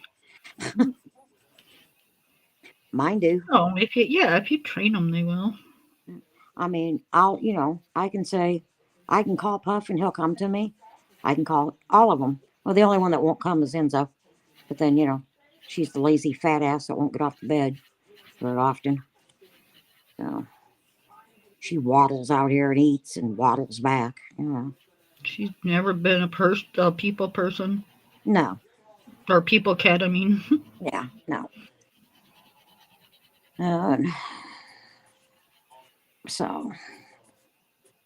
Mine do. Oh, if you train them, they will. I mean, I can say, I can call Puff and he'll come to me. I can call all of them. Well, the only one that won't come is Enzo. But then, she's the lazy fat ass that won't get off the bed very often. So she waddles out here and eats and waddles back. She's never been a people person No, or people cat. I mean, yeah, no. Uh, so,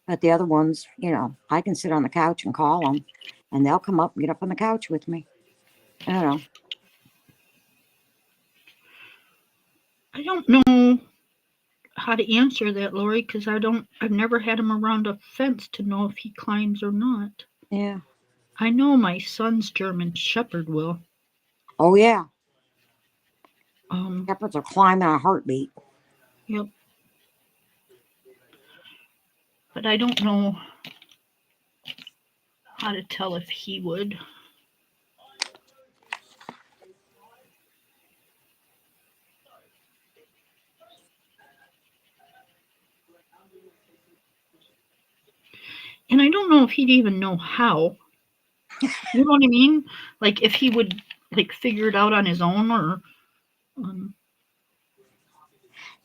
but the other ones, I can sit on the couch and call them, and they'll come up and get up on the couch with me. I don't know. I don't know how to answer that, Lori, because I've never had him around a fence to know if he climbs or not. Yeah. I know my son's German Shepherd will. Oh yeah. Um, Shepherds will climb in a heartbeat. yep. But I don't know how to tell if he would. And I don't know if he'd even know how. You know what I mean? Like if he would like figure it out on his own or um,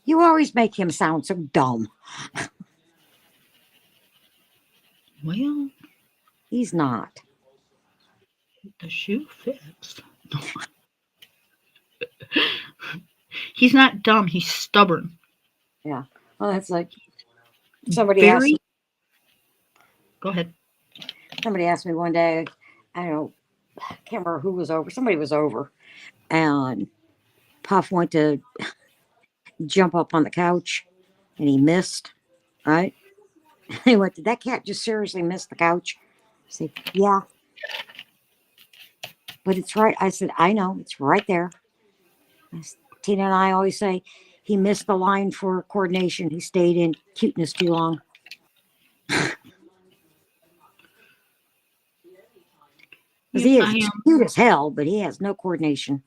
You always make him sound so dumb. well, He's not. the shoe fits. He's not dumb, he's stubborn. Yeah. Well, that's like somebody asked Very me. go ahead. Somebody asked me one day. I don't know. I can't remember who was over. Somebody was over, and Puff went to jump up on the couch, and he missed. Right? He went, "Did that cat just seriously miss the couch?" I said, "Yeah, but it's right." I said, "I know, it's right there." Tina and I always say he missed the line for coordination. He stayed in cuteness too long. Because Yep, he is I he's am. cute as hell, but he has no coordination.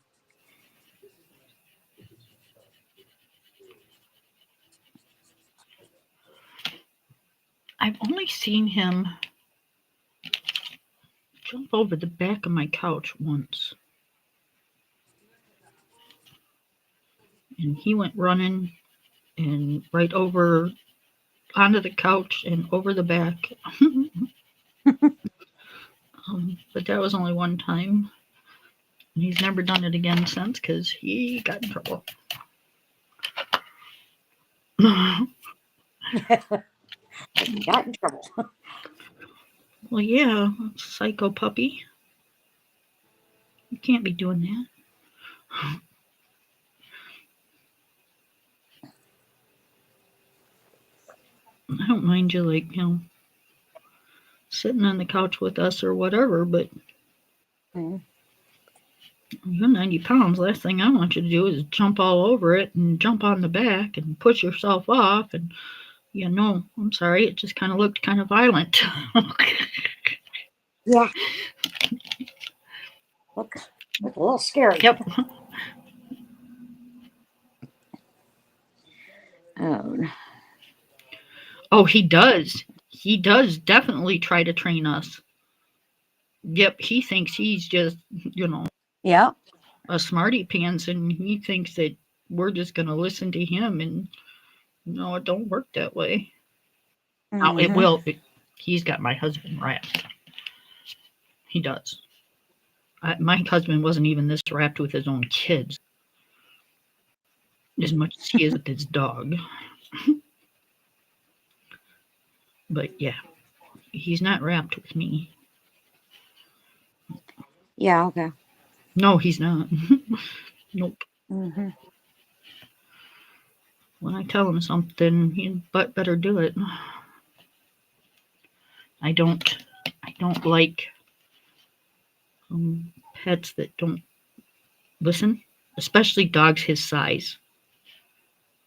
I've only seen him jump over the back of my couch once. And he went running and right over onto the couch and over the back. But that was only one time. He's never done it again since because he got in trouble. He got in trouble. Well, yeah, psycho puppy. You can't be doing that. I don't mind you, like, sitting on the couch with us or whatever, but Mm. you're 90 pounds. Last thing I want you to do is jump all over it and jump on the back and push yourself off. And, I'm sorry, it just kind of looked kind of violent. Yeah, look a little scary. Yep. Oh, Oh, he does. He does definitely try to train us. Yep, he thinks he's just, yeah. a smarty pants and he thinks that we're just going to listen to him. And no, it don't work that way. Now, it Mm-hmm. will. He's got my husband wrapped. He does. My husband wasn't even this wrapped with his own kids as much as he is with his dog. But yeah, he's not wrapped with me. Yeah. Okay. No, he's not. Nope. Mm-hmm. When I tell him something, he better do it. I don't. I don't like pets that don't listen, especially dogs his size.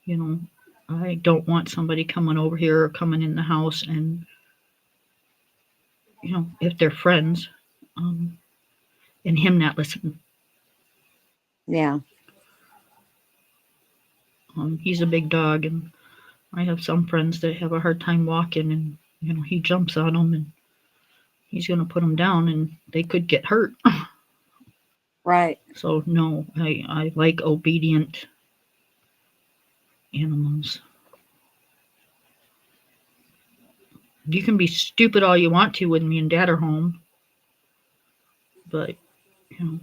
You know, I don't want somebody coming over here or coming in the house and, if they're friends, um, and him not listen. Yeah. He's a big dog, and I have some friends that have a hard time walking, and he jumps on them, and he's going to put them down, and they could get hurt. Right. So no, I like obedient animals. You can be stupid all you want to when me and Dad are home, but you know,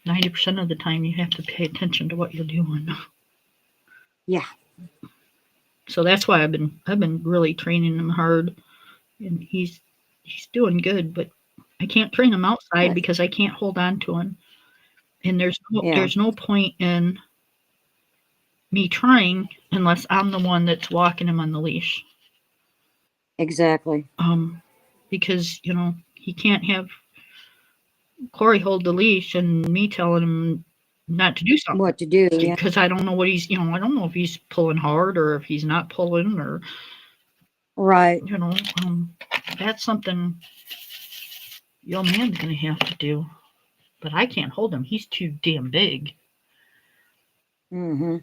90% of the time you have to pay attention to what you're doing. Yeah. So that's why I've been really training him hard, and he's doing good. But I can't train him outside Good. because I can't hold on to him, and there's no, Yeah. there's no point in me trying unless I'm the one that's walking him on the leash. Exactly. Because he can't have Corey hold the leash and me telling him not to do something What to do? Yeah. because I don't know what I don't know if he's pulling hard or if he's not pulling or Right. you know that's something your man's gonna have to do. But I can't hold him. He's too damn big. Mm-hmm.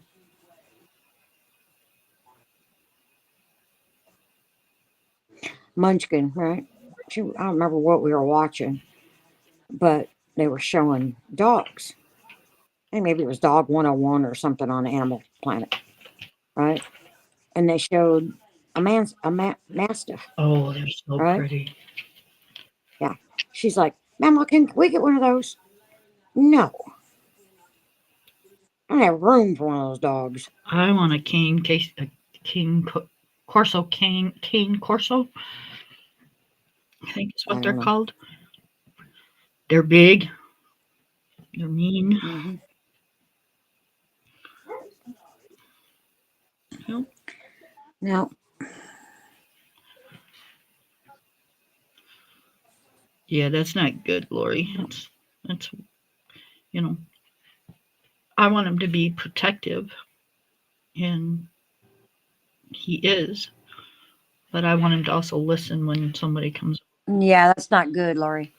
Munchkin, right? I don't remember what we were watching, but they were showing dogs. I think maybe it was Dog 101 or something on Animal Planet, right? And they showed a mastiff, Oh, they're so right? pretty. Yeah. She's like, Mama, can we get one of those? No, I don't have room for one of those dogs. I want a king corso cane corso. I think is I what they're don't know. called. They're big. They're mean. Hmm. You know? Now, Yeah, that's not good, Lori. That's you know. I want him to be protective, and he is. But I want him to also listen when somebody comes. yeah, that's not good, Lori.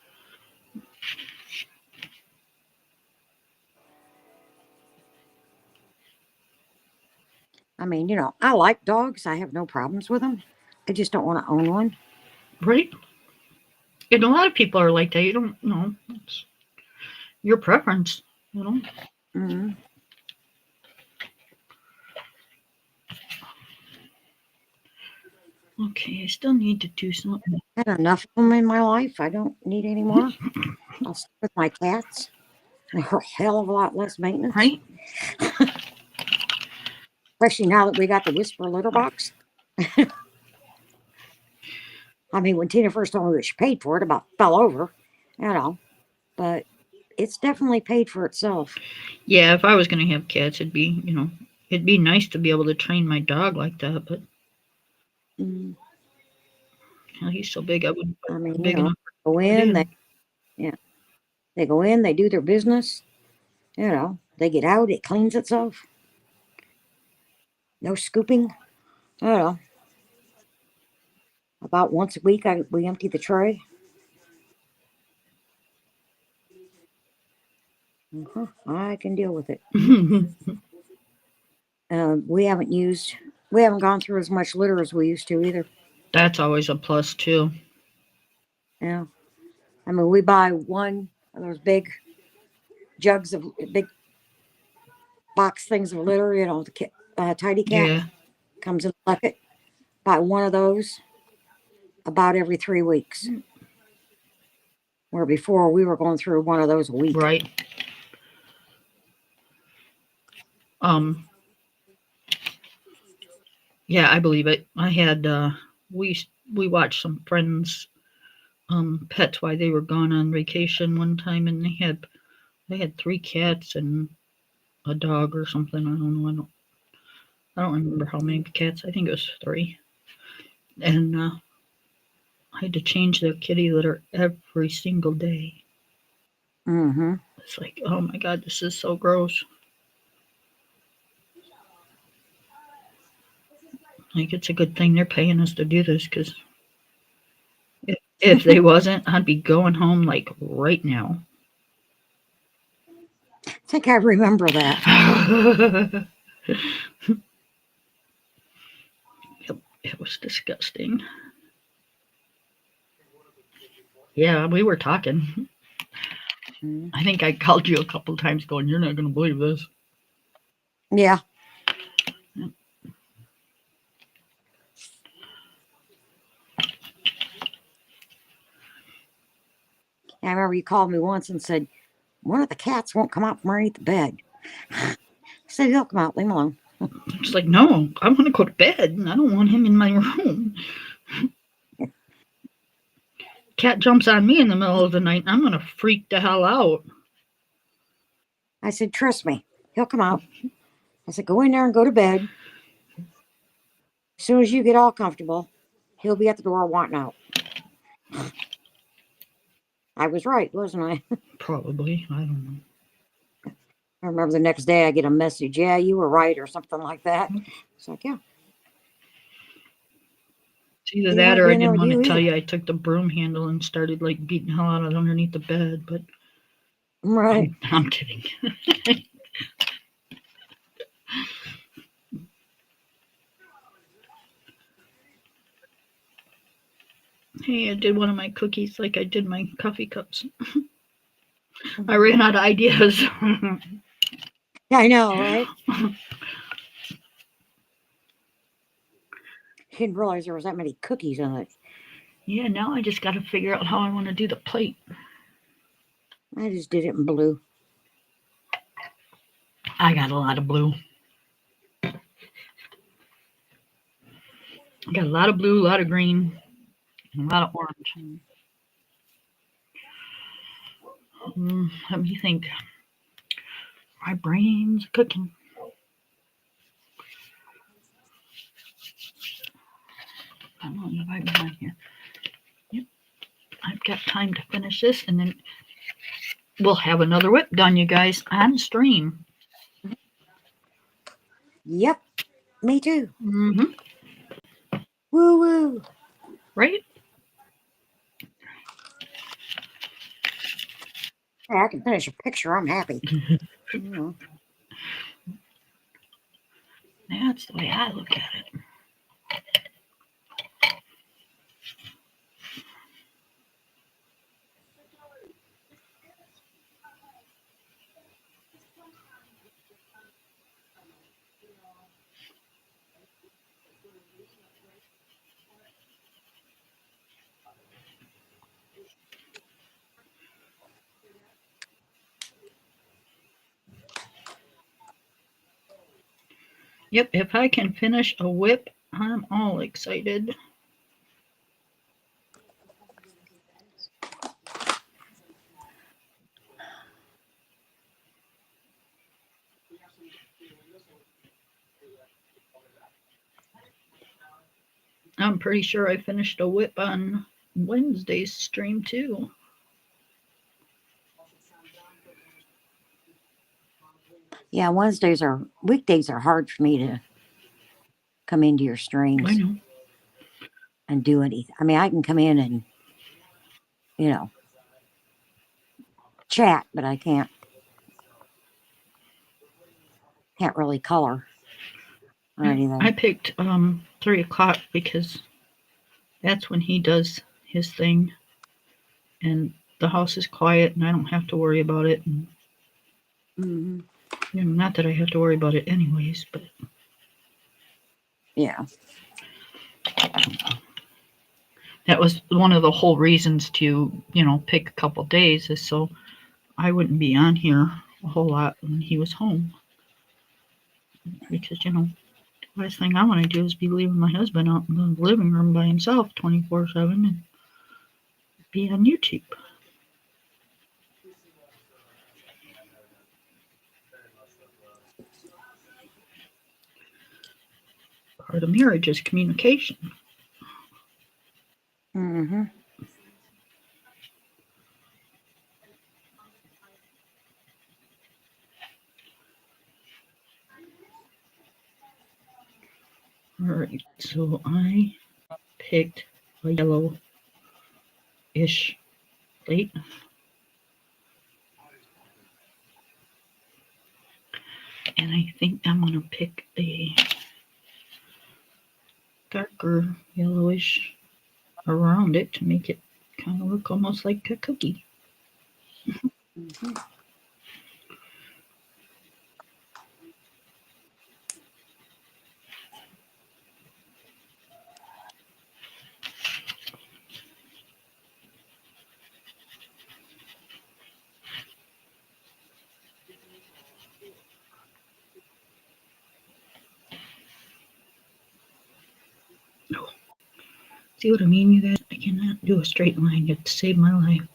I mean, I like dogs. I have no problems with them. I just don't want to own one. Right? And a lot of people are like that. You don't know. It's your preference. You know. Hmm. Okay, I still need to do something. I've had enough of them in my life. I don't need any more. I'll stick with my cats. They're a hell of a lot less maintenance, Right? especially now that we got the Whisper litter box. I mean, when Tina first told me that she paid for it, about fell over, you know. But it's definitely paid for itself. Yeah, if I was going to have cats, it'd be nice to be able to train my dog like that, but Mm, he's so big, I wouldn't I mean, big enough go to in, do. yeah, they go in, they do their business, they get out, it cleans itself. No scooping. You know, about once a week, we empty the tray. I can deal with it. We haven't we haven't gone through as much litter as we used to either. That's always a plus too. Yeah, I mean, we buy one of those big jugs of big box things of litter. The tidy cat Yeah, comes in a bucket. Buy one of those about every 3 weeks. Where before we were going through one of those a week. right. Um, yeah, I believe it. I had we watched some friends pets while they were gone on vacation one time, and they had three cats and a dog or something. I don't know. I don't remember how many cats. I think it was 3. And I had to change their kitty litter every single day. Mm-hmm. It's like, oh my God, this is so gross. Like, it's a good thing they're paying us to do this because if they wasn't, I'd be going home like right now. I think I remember that. Yep, it was disgusting. Yeah, we were talking. Mm. I think I called you a couple times going, you're not going to believe this. Yeah. I remember you called me once and said, one of the cats won't come out from underneath the bed. I said, he'll come out, leave him alone. It's like, no, I want to go to bed. I don't want him in my room. Cat jumps on me in the middle of the night, I'm going to freak the hell out. I said, trust me, he'll come out. I said, go in there and go to bed. As soon as you get all comfortable, he'll be at the door wanting out. I was right, wasn't I? Probably. I don't know. I remember the next day I get a message, yeah, you were right, or something like that. It's like, yeah. It's either He that won't or be I in there didn't with want to you tell either. you I took the broom handle and started like beating the hell out of it underneath the bed, but Right. I'm kidding. Hey, I did one of my cookies like I did my coffee cups. I ran out of ideas. Yeah, I know, right? Didn't realize there was that many cookies in it. Yeah, now I just got to figure out how I want to do the plate. I just did it in blue. I got a lot of blue. I got a lot of blue, a lot of green, and a lot of orange. Let me think. My brain's cooking. I don't know if I'm on here. Yep, I've got time to finish this, and then we'll have another whip done, you guys, on stream. Yep, me too. Mm-hmm. Woo woo. Right? Hey, I can finish a picture. I'm happy. You know. That's the way I look at it. Yep, if I can finish a whip, I'm all excited. I'm pretty sure I finished a whip on Wednesday's stream too. Yeah, weekdays are hard for me to come into your I streams know. and do anything. I mean, I can come in and, you know, chat, but I can't really color or Yeah, I anything. picked 3 o'clock because that's when he does his thing, and the house is quiet, and I don't have to worry about it. And Hmm. not that I have to worry about it anyways, but Yeah. that was one of the whole reasons to pick a couple days is so I wouldn't be on here a whole lot when he was home because the last thing I want to do is be leaving my husband out in the living room by himself 24/7 and be on YouTube. part of marriage is communication. Mm-hmm. All right, so I picked a yellow-ish plate. And I think I'm going to pick a darker yellowish around it to make it kind of look almost like a cookie. Mm-hmm. See what I mean, you guys? I cannot do a straight line. You have to save my life.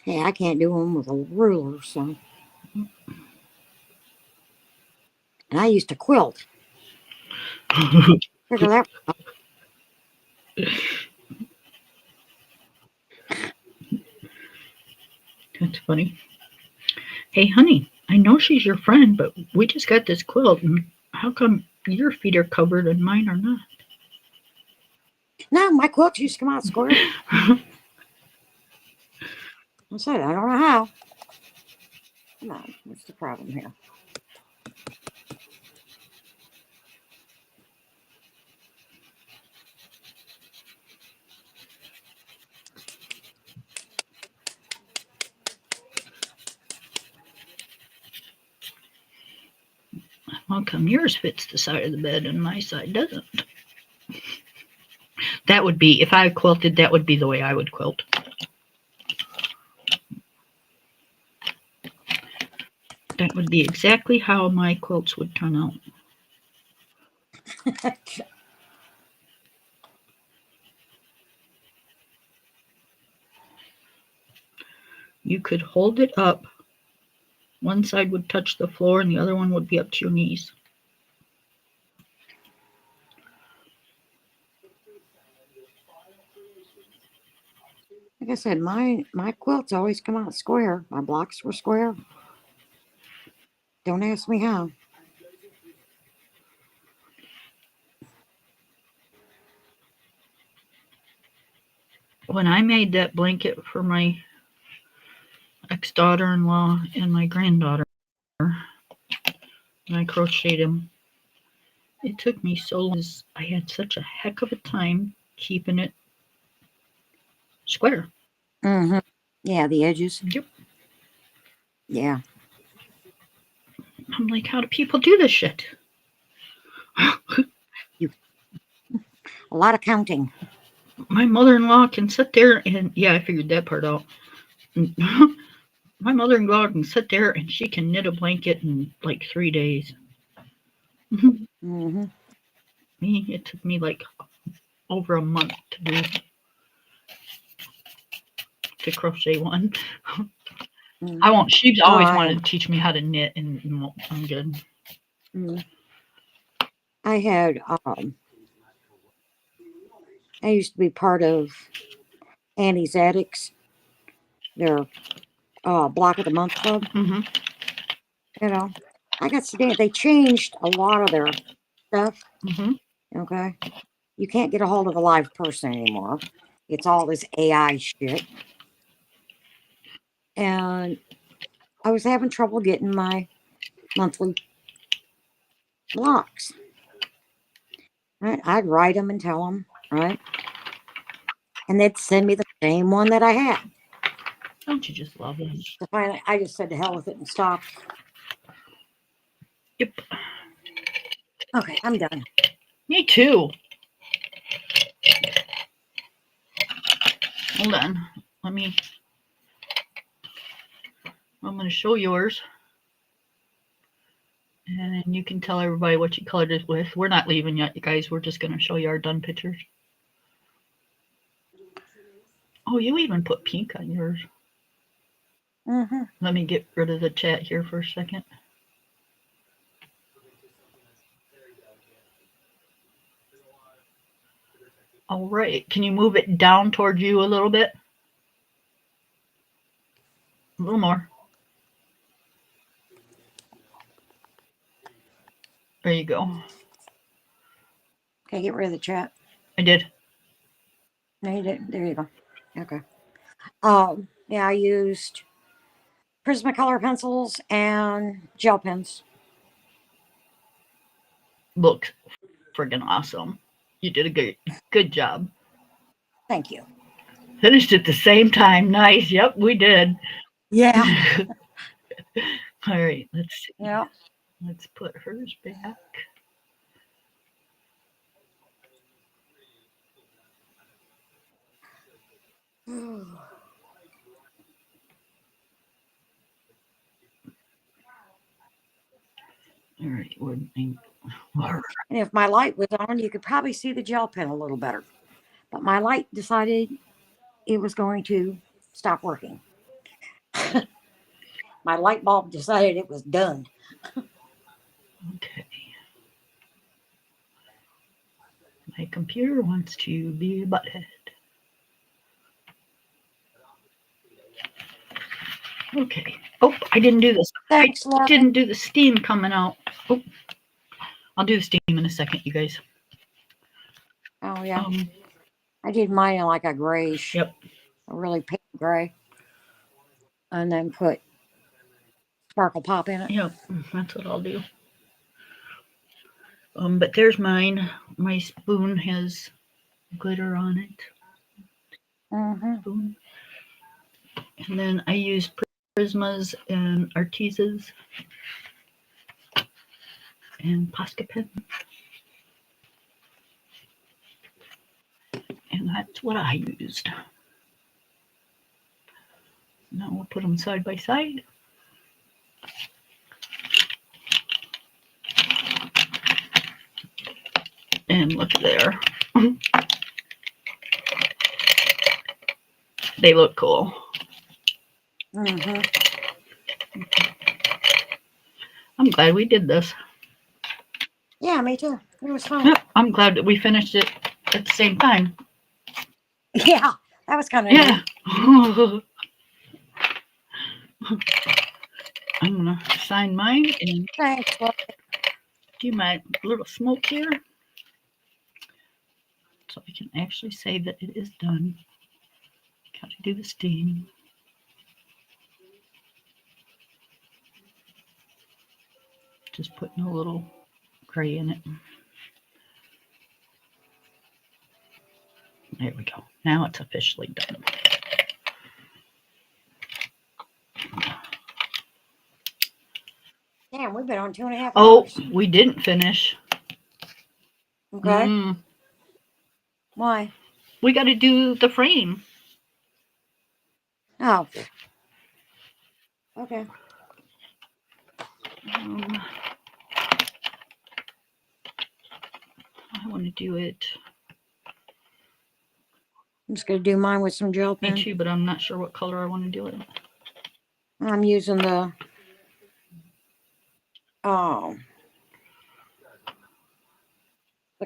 Hey, I can't do them with a ruler, so. And I used to quilt. Figure that out. That's funny. Hey, honey, I know she's your friend, but we just got this quilt, and how come your feet are covered and mine are not? No, my quilts used to come out square. I said, I don't know how. Come on, what's the problem here? How come yours fits the side of the bed and my side doesn't? That would be, if I quilted, that would be the way I would quilt. That would be exactly how my quilts would turn out. You could hold it up. One side would touch the floor and the other one would be up to your knees. Like I said, my quilts always come out square. My blocks were square. Don't ask me how. When I made that blanket for my ex-daughter-in-law and my granddaughter, and I crocheted them, it took me so long. I had such a heck of a time keeping it square. Mm-hmm. Yeah, the edges. Yep. Yeah. I'm like, how do people do this shit? A lot of counting. My mother-in-law can sit there and, yeah, I figured that part out. My mother-in-law can sit there and she can knit a blanket in like 3 days. Mm-hmm. Me, it took me like over a month to crochet one. I won't. She's always wanted to teach me how to knit, and I'm good. I had I used to be part of Annie's Attics, their block of the month club. Mm-hmm. You know, I got to dance. They changed a lot of their stuff. Mm-hmm. Okay, you can't get a hold of a live person anymore. It's all this AI shit, and I was having trouble getting my monthly blocks. Right, I'd write them and tell them, right, and they'd send me the same one that I had. Don't you just love it? So finally, I just said to hell with it and stopped. Yep. Okay, I'm done. Me too. Hold on. Let me. I'm going to show yours. And you can tell everybody what you colored it with. We're not leaving yet, you guys. We're just going to show you our done pictures. Oh, you even put pink on yours. Mm-hmm. Let me get rid of the chat here for a second. All right. Can you move it down towards you a little bit? A little more. There you go. Okay, get rid of the chat. I did. No, you didn't. There you go. Okay. Yeah, I used Prismacolor pencils and gel pens. Looks friggin' awesome. You did a good job. Thank you. Finished at the same time. Nice. Yep, we did. Yeah. All right, let's see. Yeah. Let's put hers back. All right, And if my light was on, you could probably see the gel pen a little better. But my light decided it was going to stop working. My light bulb decided it was done. okay. My computer wants to be a butthead. Okay. Oh, I didn't do this. Thanks, I Laura. didn't do the steam coming out. Oh, I'll do the steam in a second, you guys. Oh, yeah. I did mine in like a grayish. Yep. A really pink gray. And then put sparkle pop in it. Yep, that's what I'll do. But there's mine. My spoon has glitter on it. Mm-hmm. Spoon. And then I use Prismas and Artisas and Posca pen. And that's what I used. Now we'll put them side by side. And look there. They look cool. Mm-hmm. I'm glad we did this. Yeah, me too. It was fun. Yep, I'm glad that we finished it at the same time. Yeah, that was kind of Yeah. neat. I'm gonna sign mine and Thanks, Laura. do my little smoke here, so I can actually say that it is done. Gotta do the steam. Just putting a little gray in it. There we go. Now it's officially done. Damn, we've been on 2.5 Oh, hours. we didn't finish. Okay. Why? We got to do the frame. Oh. Okay. I want to do it. I'm just going to do mine with some gel pen. Me too, but I'm not sure what color I want to do it. I'm using the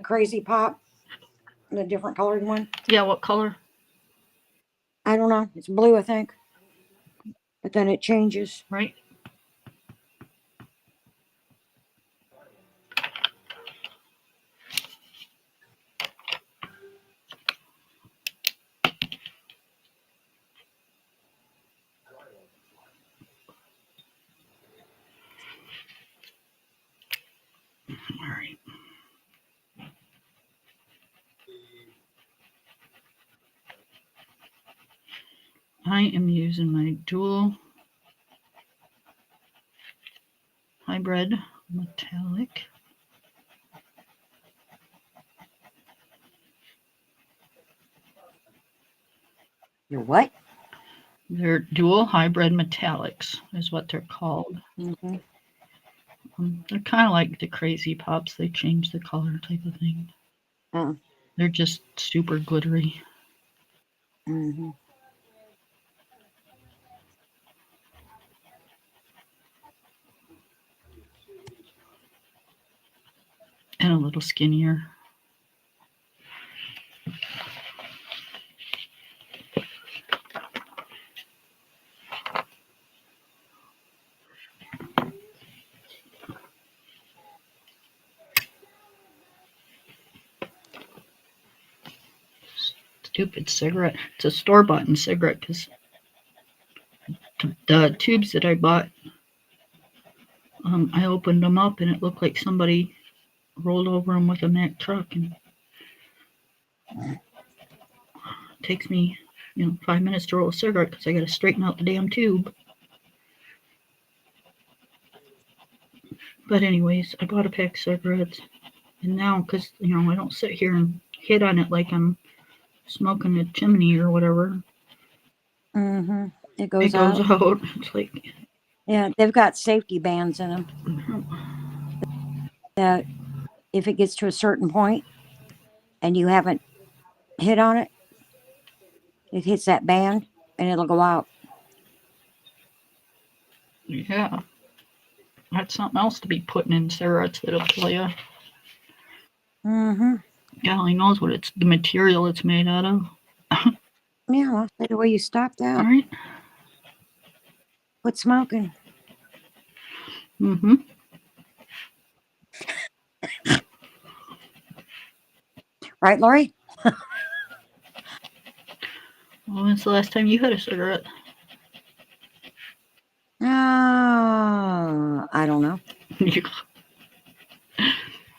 Crazy Pop, the different colored one. Yeah, what color? I don't know. It's blue, I think. But then it changes. Right. All right. I am using my dual hybrid metallic. Your what? They're dual hybrid metallics is what they're called. Mm-hmm. They're kind of like the Crazy Pops. They change the color type of thing. They're just super glittery. Mm-hmm. And a little skinnier. stupid cigarette. It's a store-bought cigarette because the tubes that I bought, I opened them up and it looked like somebody rolled over them with a Mack truck, and it takes me, 5 minutes to roll a cigarette because I got to straighten out the damn tube. But anyways, I bought a pack of cigarettes, and now because I don't sit here and hit on it like I'm smoking a chimney or whatever. It It goes goes out. out. It's like, Yeah, they've got safety bands in them that if it gets to a certain point and you haven't hit on it, it hits that band and it'll go out. yeah, that's something else to be putting in cigarettes that'll kill you. Mm-hmm. God only knows what the material it's made out of. Yeah, well, that's the way you stop All that. right. Quit smoking. Mm-hmm. Right, Lori? Well, when's the last time you had a cigarette? I don't know.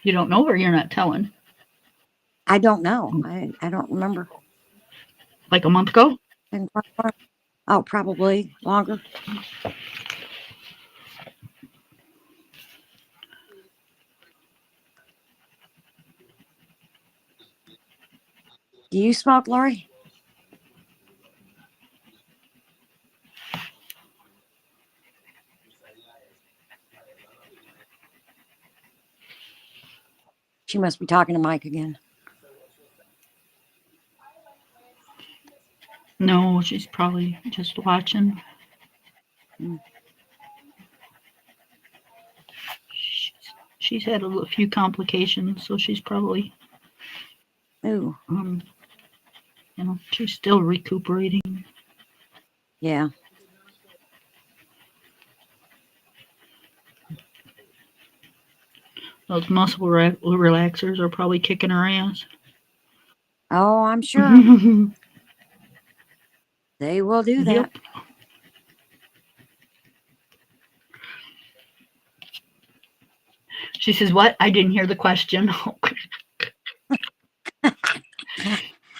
You don't know, or you're not telling? I don't know. I don't remember. Like a month ago? Oh, probably longer. Do you smoke, Lori? She must be talking to Mike again. No, she's probably just watching. Mm. She's had a few complications, so she's probably, Ooh, she's still recuperating. yeah. Those muscle relaxers are probably kicking her ass. Oh, I'm sure they will do that. Yep. She says, "What? I didn't hear the question."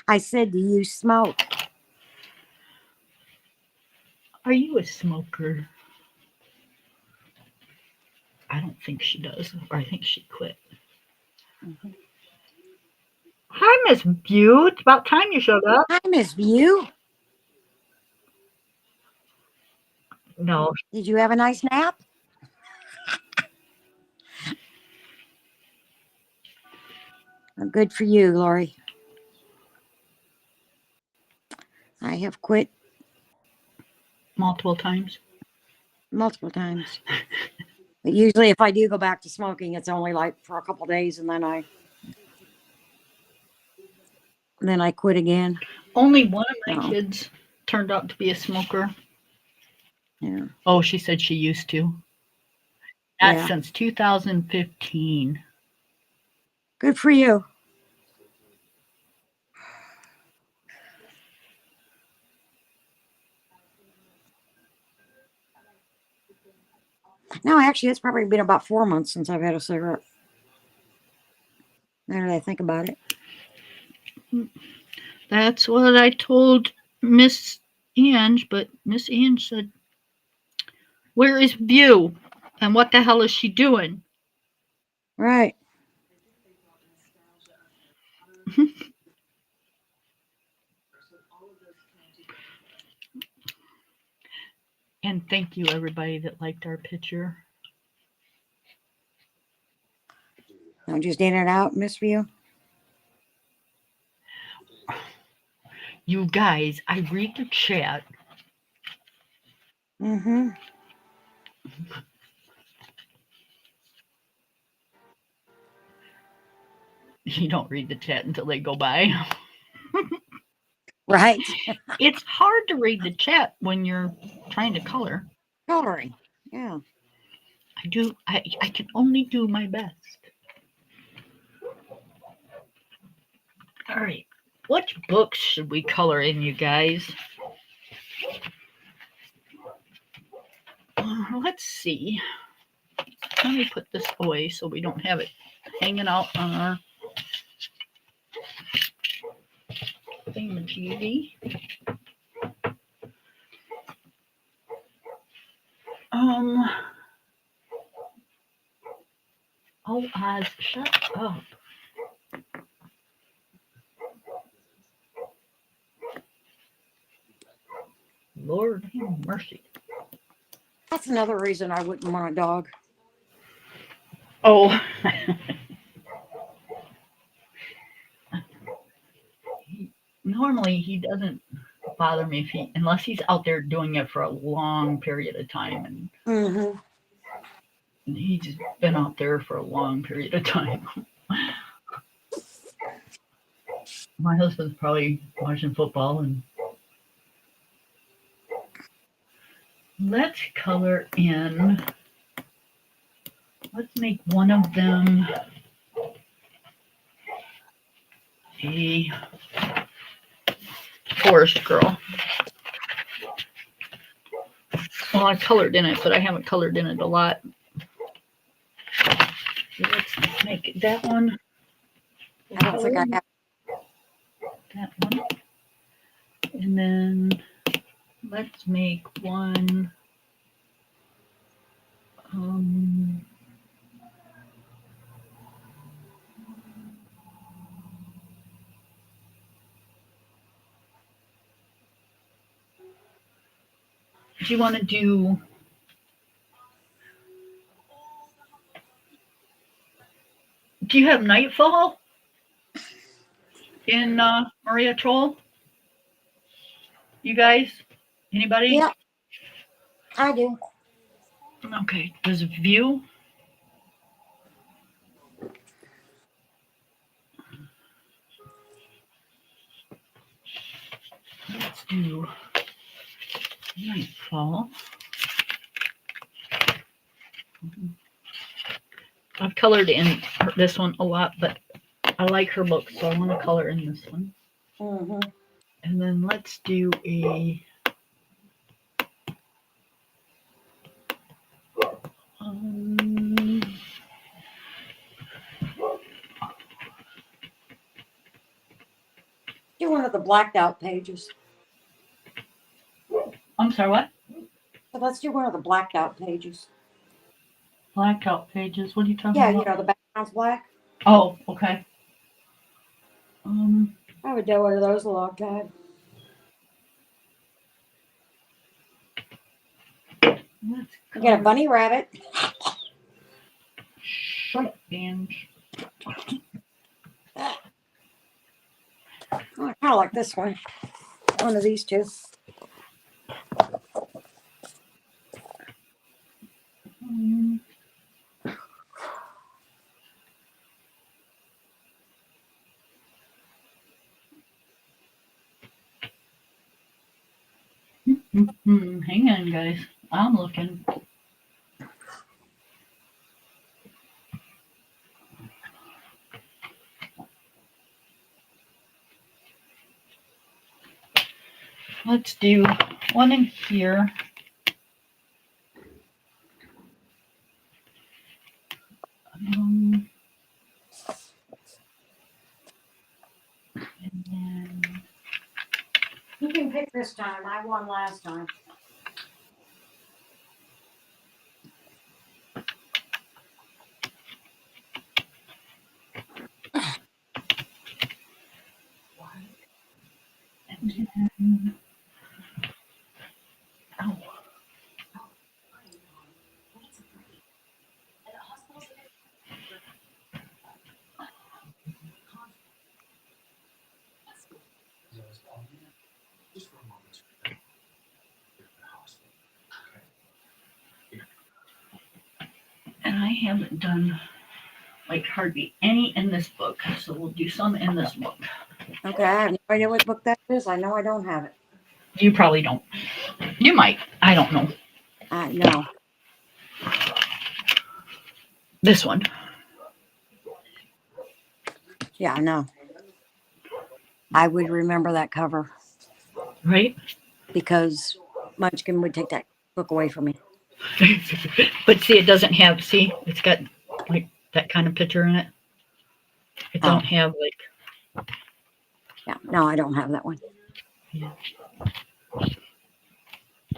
I said, do you smoke? Are you a smoker? I don't think she does, or I think she quit. Mm-hmm. Hi, Miss Butte. It's about time you showed up. Hi, Miss View. No. Did you have a nice nap? Good for you, Lori. I have quit Multiple times. multiple times. But usually, if I do go back to smoking, it's only like for a couple days, and then I quit again. Only one of my So, kids turned out to be a smoker. yeah, Oh, she said she used to. Not yeah. since 2015. Good for you. No, actually, it's probably been about 4 months since I've had a cigarette. Now that I think about it. That's what I told Miss Ange, but Miss Ange said, "Where is View? And what the hell is she doing?" Right. And thank you, everybody that liked our picture. I'm just in and out, Miss View. You guys, I read the chat. Mm-hmm. You don't read the chat until they go by. Right. It's hard to read the chat when you're trying to color. Coloring. Yeah. I can only do my best. All right. What books should we color in, you guys? Let's see. Let me put this away so we don't have it hanging out on our thingamajiggy. Um. Oh, Oz, shut up. Lord have mercy. That's another reason I wouldn't want a dog. Oh. Normally he doesn't bother me if unless he's out there doing it for a long period of time, and Mm-hmm. he's been out there for a long period of time. My husband's probably watching football, and let's color in. Let's make one of them a forest girl. Well, I colored in it, but I haven't colored in it a lot. Let's make that one. I don't think I have. That one. And then let's make one. Um, do you want to do? Do you have Nightfall in Maria Troll? You guys? Anybody? Yeah, I do. Okay. Does View? Let's do Nightfall. I've colored in this one a lot, but I like her look, so I want to color in this one. Mm-hmm. And then let's do a Do one of the blacked out pages. I'm sorry, what? So let's do one of the blacked out pages. Blackout pages. What are you talking Yeah, about? you know, the background's black. Oh, okay. I would do one of those a long time. Let's You get a color. bunny rabbit. Shut up, Dan. Oh, I kind of like this one. One of these two. Um, hang on, guys. I'm looking. Let's do one in here. And then You can pick this time. I won last time. oh, and I haven't done like hardly any in this book, so we'll do some in this book. Okay, I have no idea what book that is. I know I don't have it. You probably don't. You might. I don't know. I know. This one. Yeah, I know. I would remember that cover right? because Munchkin would take that book away from me. But see, it doesn't have. See, it's got like that kind of picture in it. It Oh. don't have like. Yeah, no, I don't have that one. Yeah.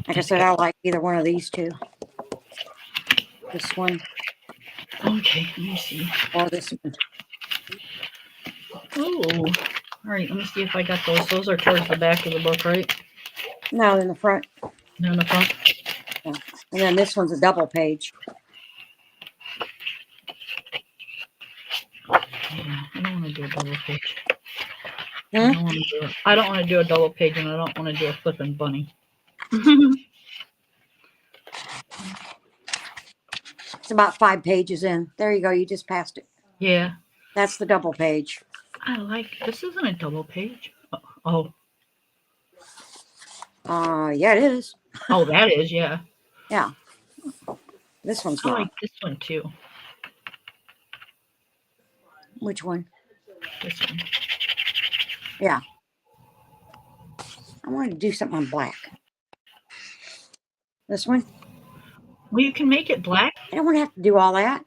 Like I said, I like either one of these two. This one Okay, let me see. or this one. Oh, all right. Let me see if I got those. Those are towards the back of the book, right? No, in the front. They're in the front. Yeah. And then this one's a double page. Yeah, I don't want to do a double page. Hmm? I don't want to do a double page, and I don't want to do a flipping bunny. It's about 5 pages in. There you go. You just passed it. Yeah, That's the double page. I like. This isn't a double page. Oh, Yeah, it is. oh, that is. Yeah, Yeah. This one's I not. like this one too. Which one? This one. Yeah. I wanted to do something on black. This one? Well, you can make it black. I don't want to have to do all that.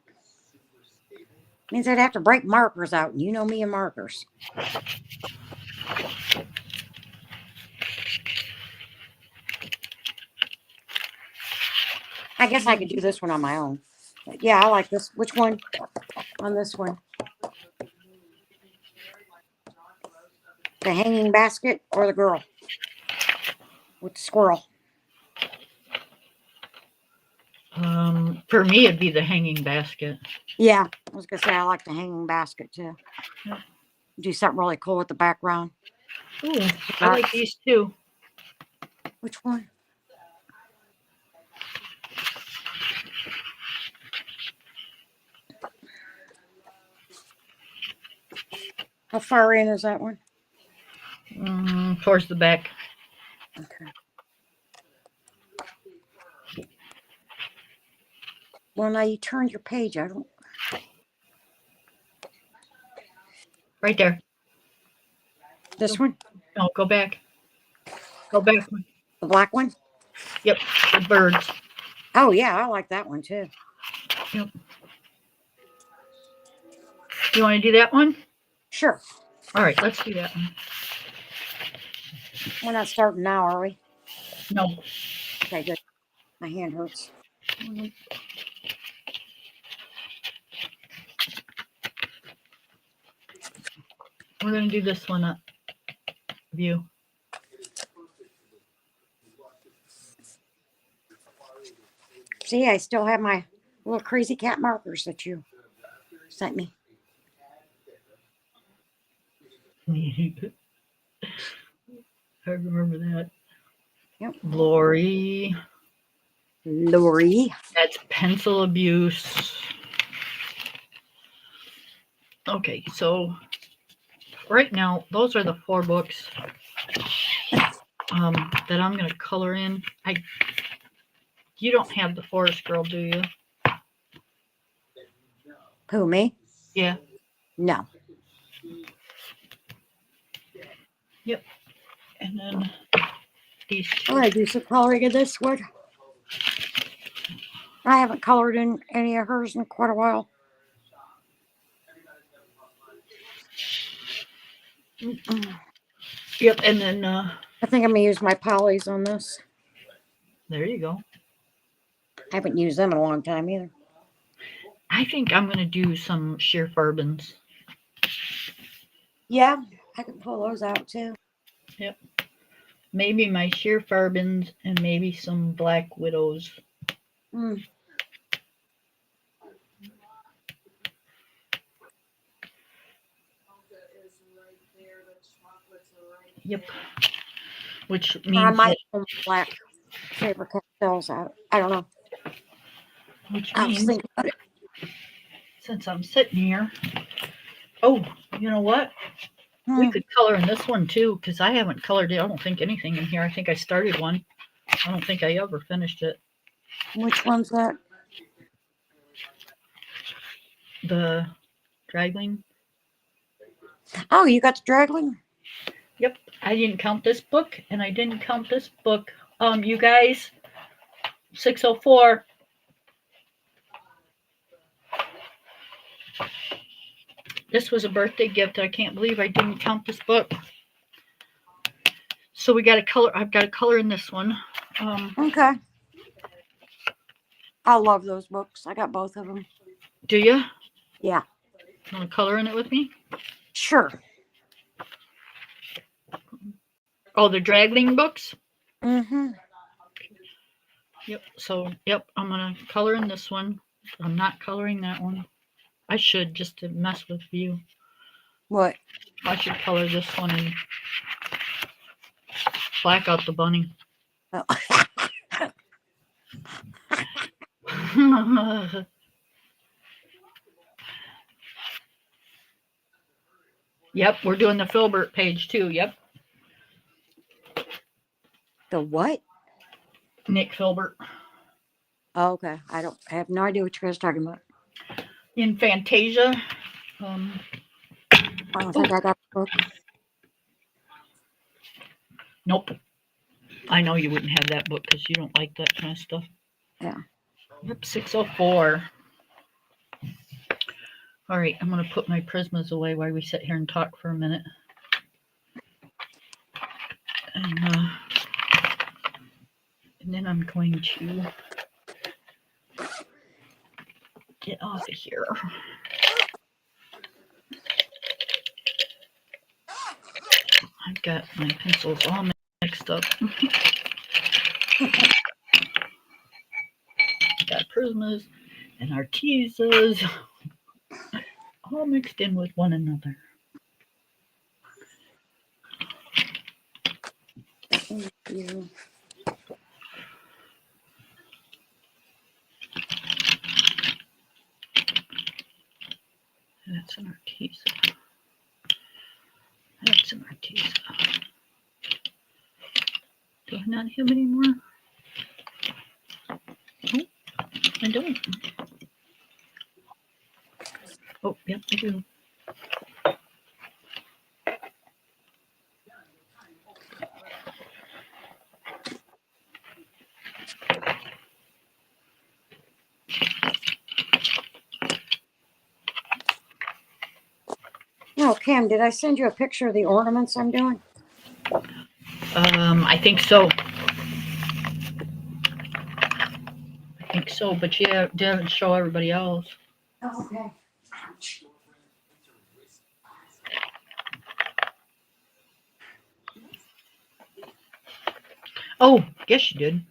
Means I'd have to break markers out, and you know me and markers. I guess I could do this one on my own. But yeah, I like this. Which one? On this one. The hanging basket or the girl with the squirrel? For me, it'd be the hanging basket. Yeah, I was going to say I like the hanging basket too. Yeah. Do something really cool with the background. Ooh, I like these too. Which one? How far in is that one? Towards the back. Okay. Well, now you turned your page. I don't. Right there. This one? No, go back. Go back. The black one? Yep, the birds. Oh, yeah, I like that one too. Yep. You want to do that one? Sure. All right, let's do that one. We're not starting now, are we? No. Okay, good. My hand hurts. We're going to do this one up. View. See, I still have my little crazy cat markers that you sent me. I remember that. Yep. Lori. Lori. That's pencil abuse. Okay, so right now, those are the 4 books that I'm going to color in. You don't have the Forest Girl, do you? Who, me? Yeah. No. Yep. And then these. I'm going to do some coloring in this one. I haven't colored in any of hers in quite a while. Yep, and then I think I'm going to use my polys on this. there you go. I haven't used them in a long time either. I think I'm going to do some sheer farbins. Yeah, I can pull those out too. Yep. Maybe my sheer farbins and maybe some black widows. Mm. Yep. Which I means might pull black paper castles out. I don't know. which I was means thinking about it. since I'm sitting here. Oh, you know what? We could color in this one too, because I haven't colored it. I don't think anything in here. I think I started one. I don't think I ever finished it. Which one's that? The dragling. Oh, you got the dragling? I didn't count this book, and I didn't count this book. You guys, 604. This was a birthday gift. I can't believe I didn't count this book. So we got a color. I've got a color in this one. Okay. I love those books. I got both of them. Do you Yeah. want to color in it with me? Sure. Oh, the Dragling books. Mm-hmm. Yep. So, yep, I'm gonna color in this one. I'm not coloring that one. I should, just to mess with you. What? I should color this one and black out the bunny. Oh. Yep, we're doing the Filbert page too. Yep, The what? Nick Filbert Oh, okay. I have no idea what you guys are talking about. in Fantasia. I don't think I got the book. Nope. I know you wouldn't have that book because you don't like that kind of stuff. Yeah. Yep, 604. All right, I'm going to put my Prismas away while we sit here and talk for a minute. And then I'm going to get off of here. I've got my pencils all mixed up. Got Prismas and Artesas all mixed in with one another. Thank you. That's an Artesa. That's an Artesa. Do I not have any more? Oh, I don't. Oh, yep, I do. No, Cam, did I send you a picture of the ornaments I'm doing? I think so. But yeah, didn't show everybody else. Oh, okay. Oh, yes, you did.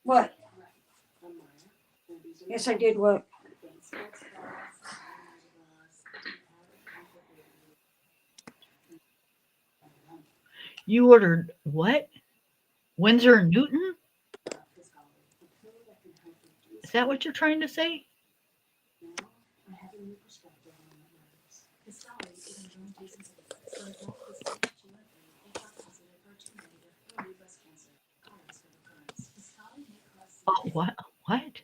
What? Yes, I did. What? You ordered what? Windsor and Newton? Is that what you're trying to say? Oh, what? What?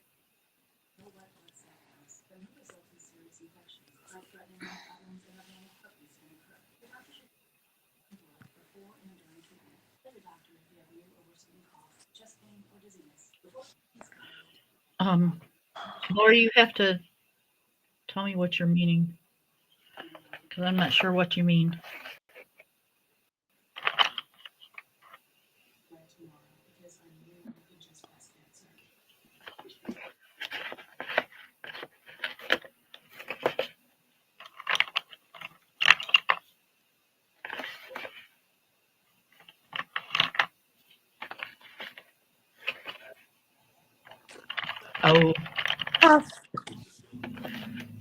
Laura, you have to tell me what you're meaning, because I'm not sure what you mean. Oh, Puff.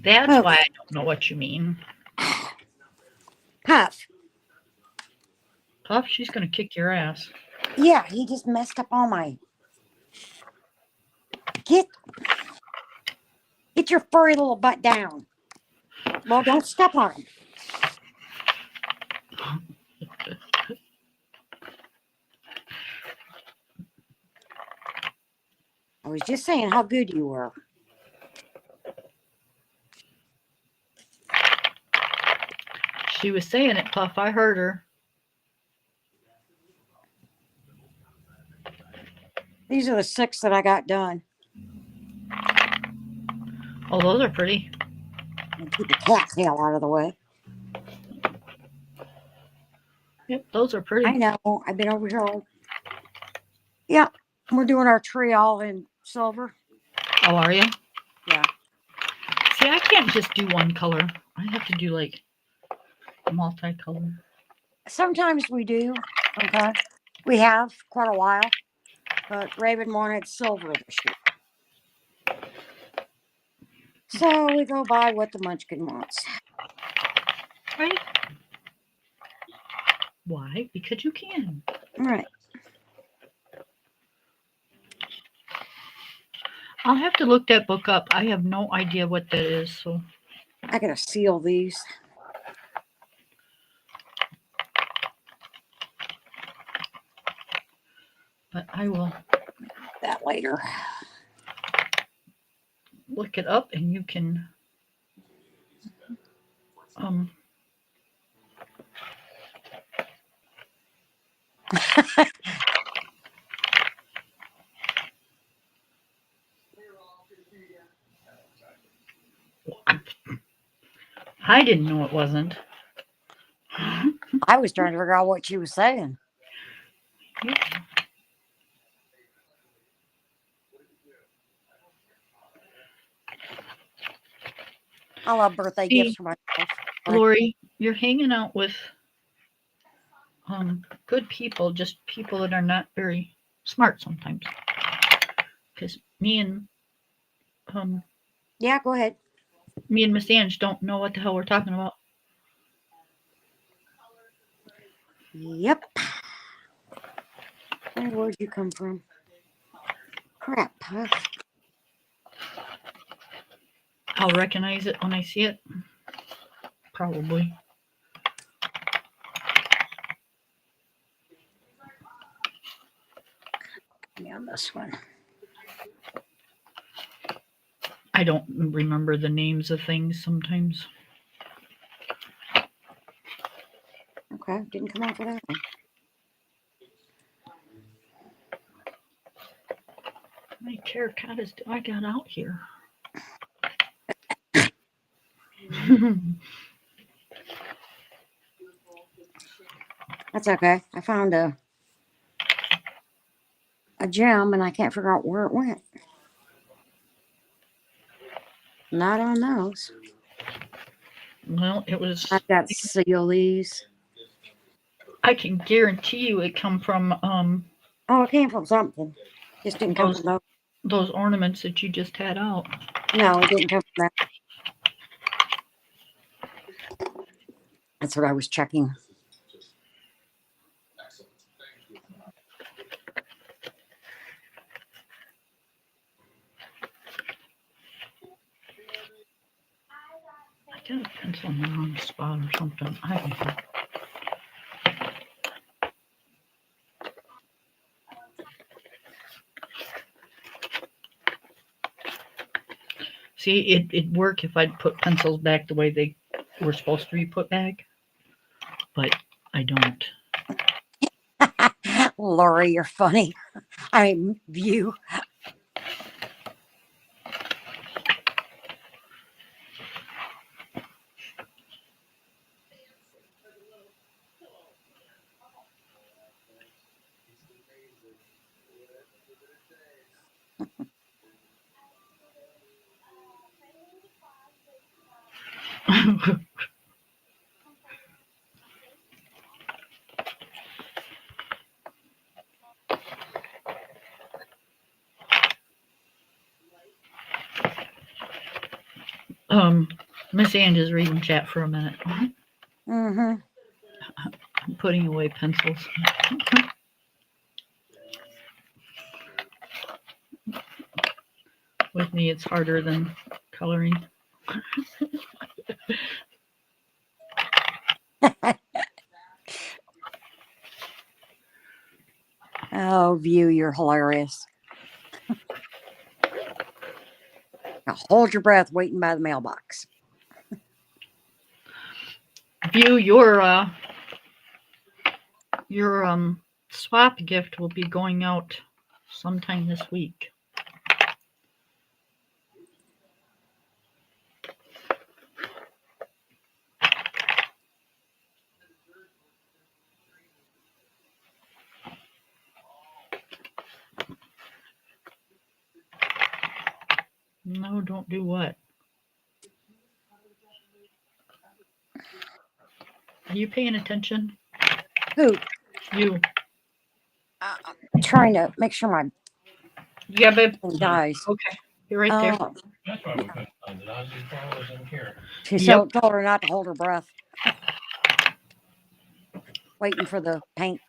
that's Oh, why I don't know what you mean. Puff. Puff, she's going to kick your ass. Yeah, he just messed up all my. Get your furry little butt down. Well, don't step on him. I was just saying how good you were. She was saying it, Puff. I heard her. These are the 6 that I got done. Oh, those are pretty. And keep the cat tail out of the way. Yep, those are pretty. I know. I've been over here. Yeah, we're doing our tree all in silver. Oh, are you? Yeah. See, I can't just do one color. I have to do like multicolor. Sometimes we do. Okay. We have quite a while. But Raven wanted silver this year. So we go by what the munchkin wants. Right? Why? Because you can. All right. I'll have to look that book up. I have no idea what that is, so. I gotta seal these. But I will That later. look it up and you can um I didn't know it wasn't. I was trying to figure out what she was saying. I love birthday See, gifts for myself. Lori, you're hanging out with good people, just people that are not very smart sometimes. Because um Yeah, go ahead. me and Miss Ange don't know what the hell we're talking about. Yep. Hey, where'd you come from? Crap, Puff. I'll recognize it when I see it. Probably. Yeah, this one. I don't remember the names of things sometimes. Okay, didn't come off of that one. How many terracottas do I got out here? That's okay. I found a gem and I can't figure out where it went. Not on those. Well, it was. I've got to seal these. I can guarantee you it come from Oh, it came from something. Just didn't come from those. those ornaments that you just had out. No, it didn't come from that. That's what I was checking. I got a pencil in the wrong spot or something. I don't know. See, it'd work if I'd put pencils back the way they were supposed to be put back, but I don't. Lori, you're funny. I mean, you. Miss Ange is reading chat for a minute. Mm-hmm. I'm putting away pencils. With me, it's harder than coloring. Oh, View, you're hilarious. Now hold your breath waiting by the mailbox. View your swap gift will be going out sometime this week. No, don't do what? Are you paying attention? Who? You. I'm trying to make sure my Yeah, babe. thing dies. Okay. You're right there. That's why we couldn't find it. Ozzy's car was in here. She Yep. told her not to hold her breath. Waiting for the paint.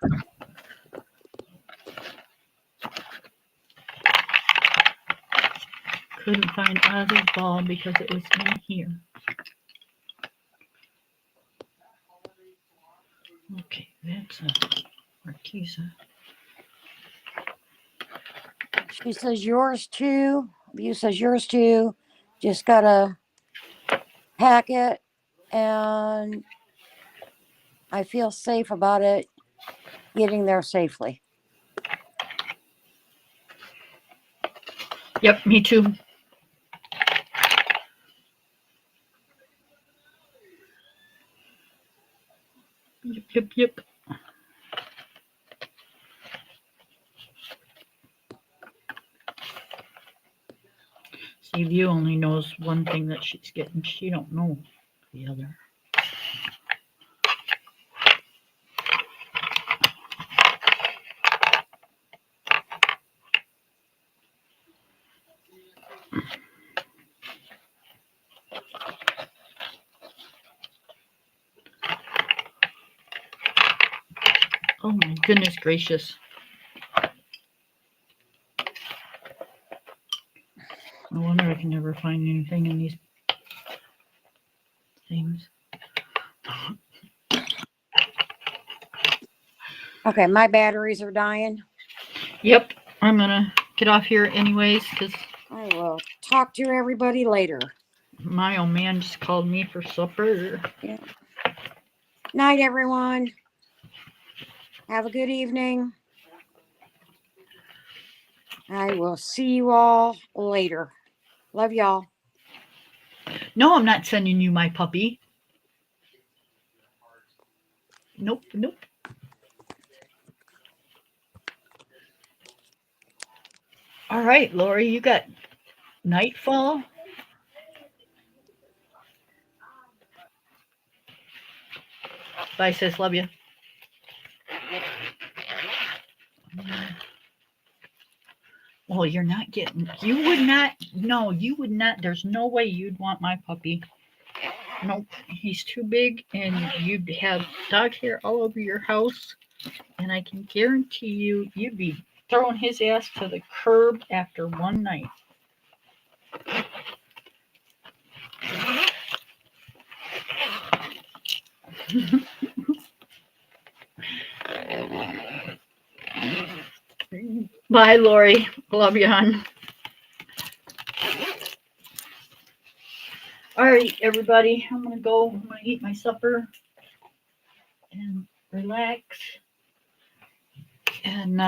Couldn't find Ozzy's ball because it was in here. Okay, that's a Marquesa. She says yours too. You says yours too. Just gotta pack it, and I feel safe about it getting there safely. Yep, me too. Yep. See, View only knows one thing that she's getting. She don't know the other. Oh my goodness gracious. I wonder if I can never find anything in these things. Okay, my batteries are dying. Yep, I'm gonna get off here anyways because I will talk to everybody later. my old man just called me for supper. Yeah. Night, everyone. Have a good evening. I will see you all later. Love y'all. No, I'm not sending you my puppy. Nope. All right, Lori, you got Nightfall. Bye, sis. Love you. Well, you're not getting. You would not. No, you would not. There's no way you'd want my puppy. Nope. He's too big, and you'd have dog hair all over your house. And I can guarantee you'd be throwing his ass to the curb after one night. Bye, Lori. Love you, hon. All right, everybody. I'm gonna go. I'm gonna eat my supper and relax. And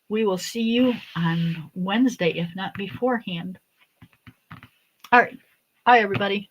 we will see you on Wednesday, if not beforehand. All right. Bye, everybody.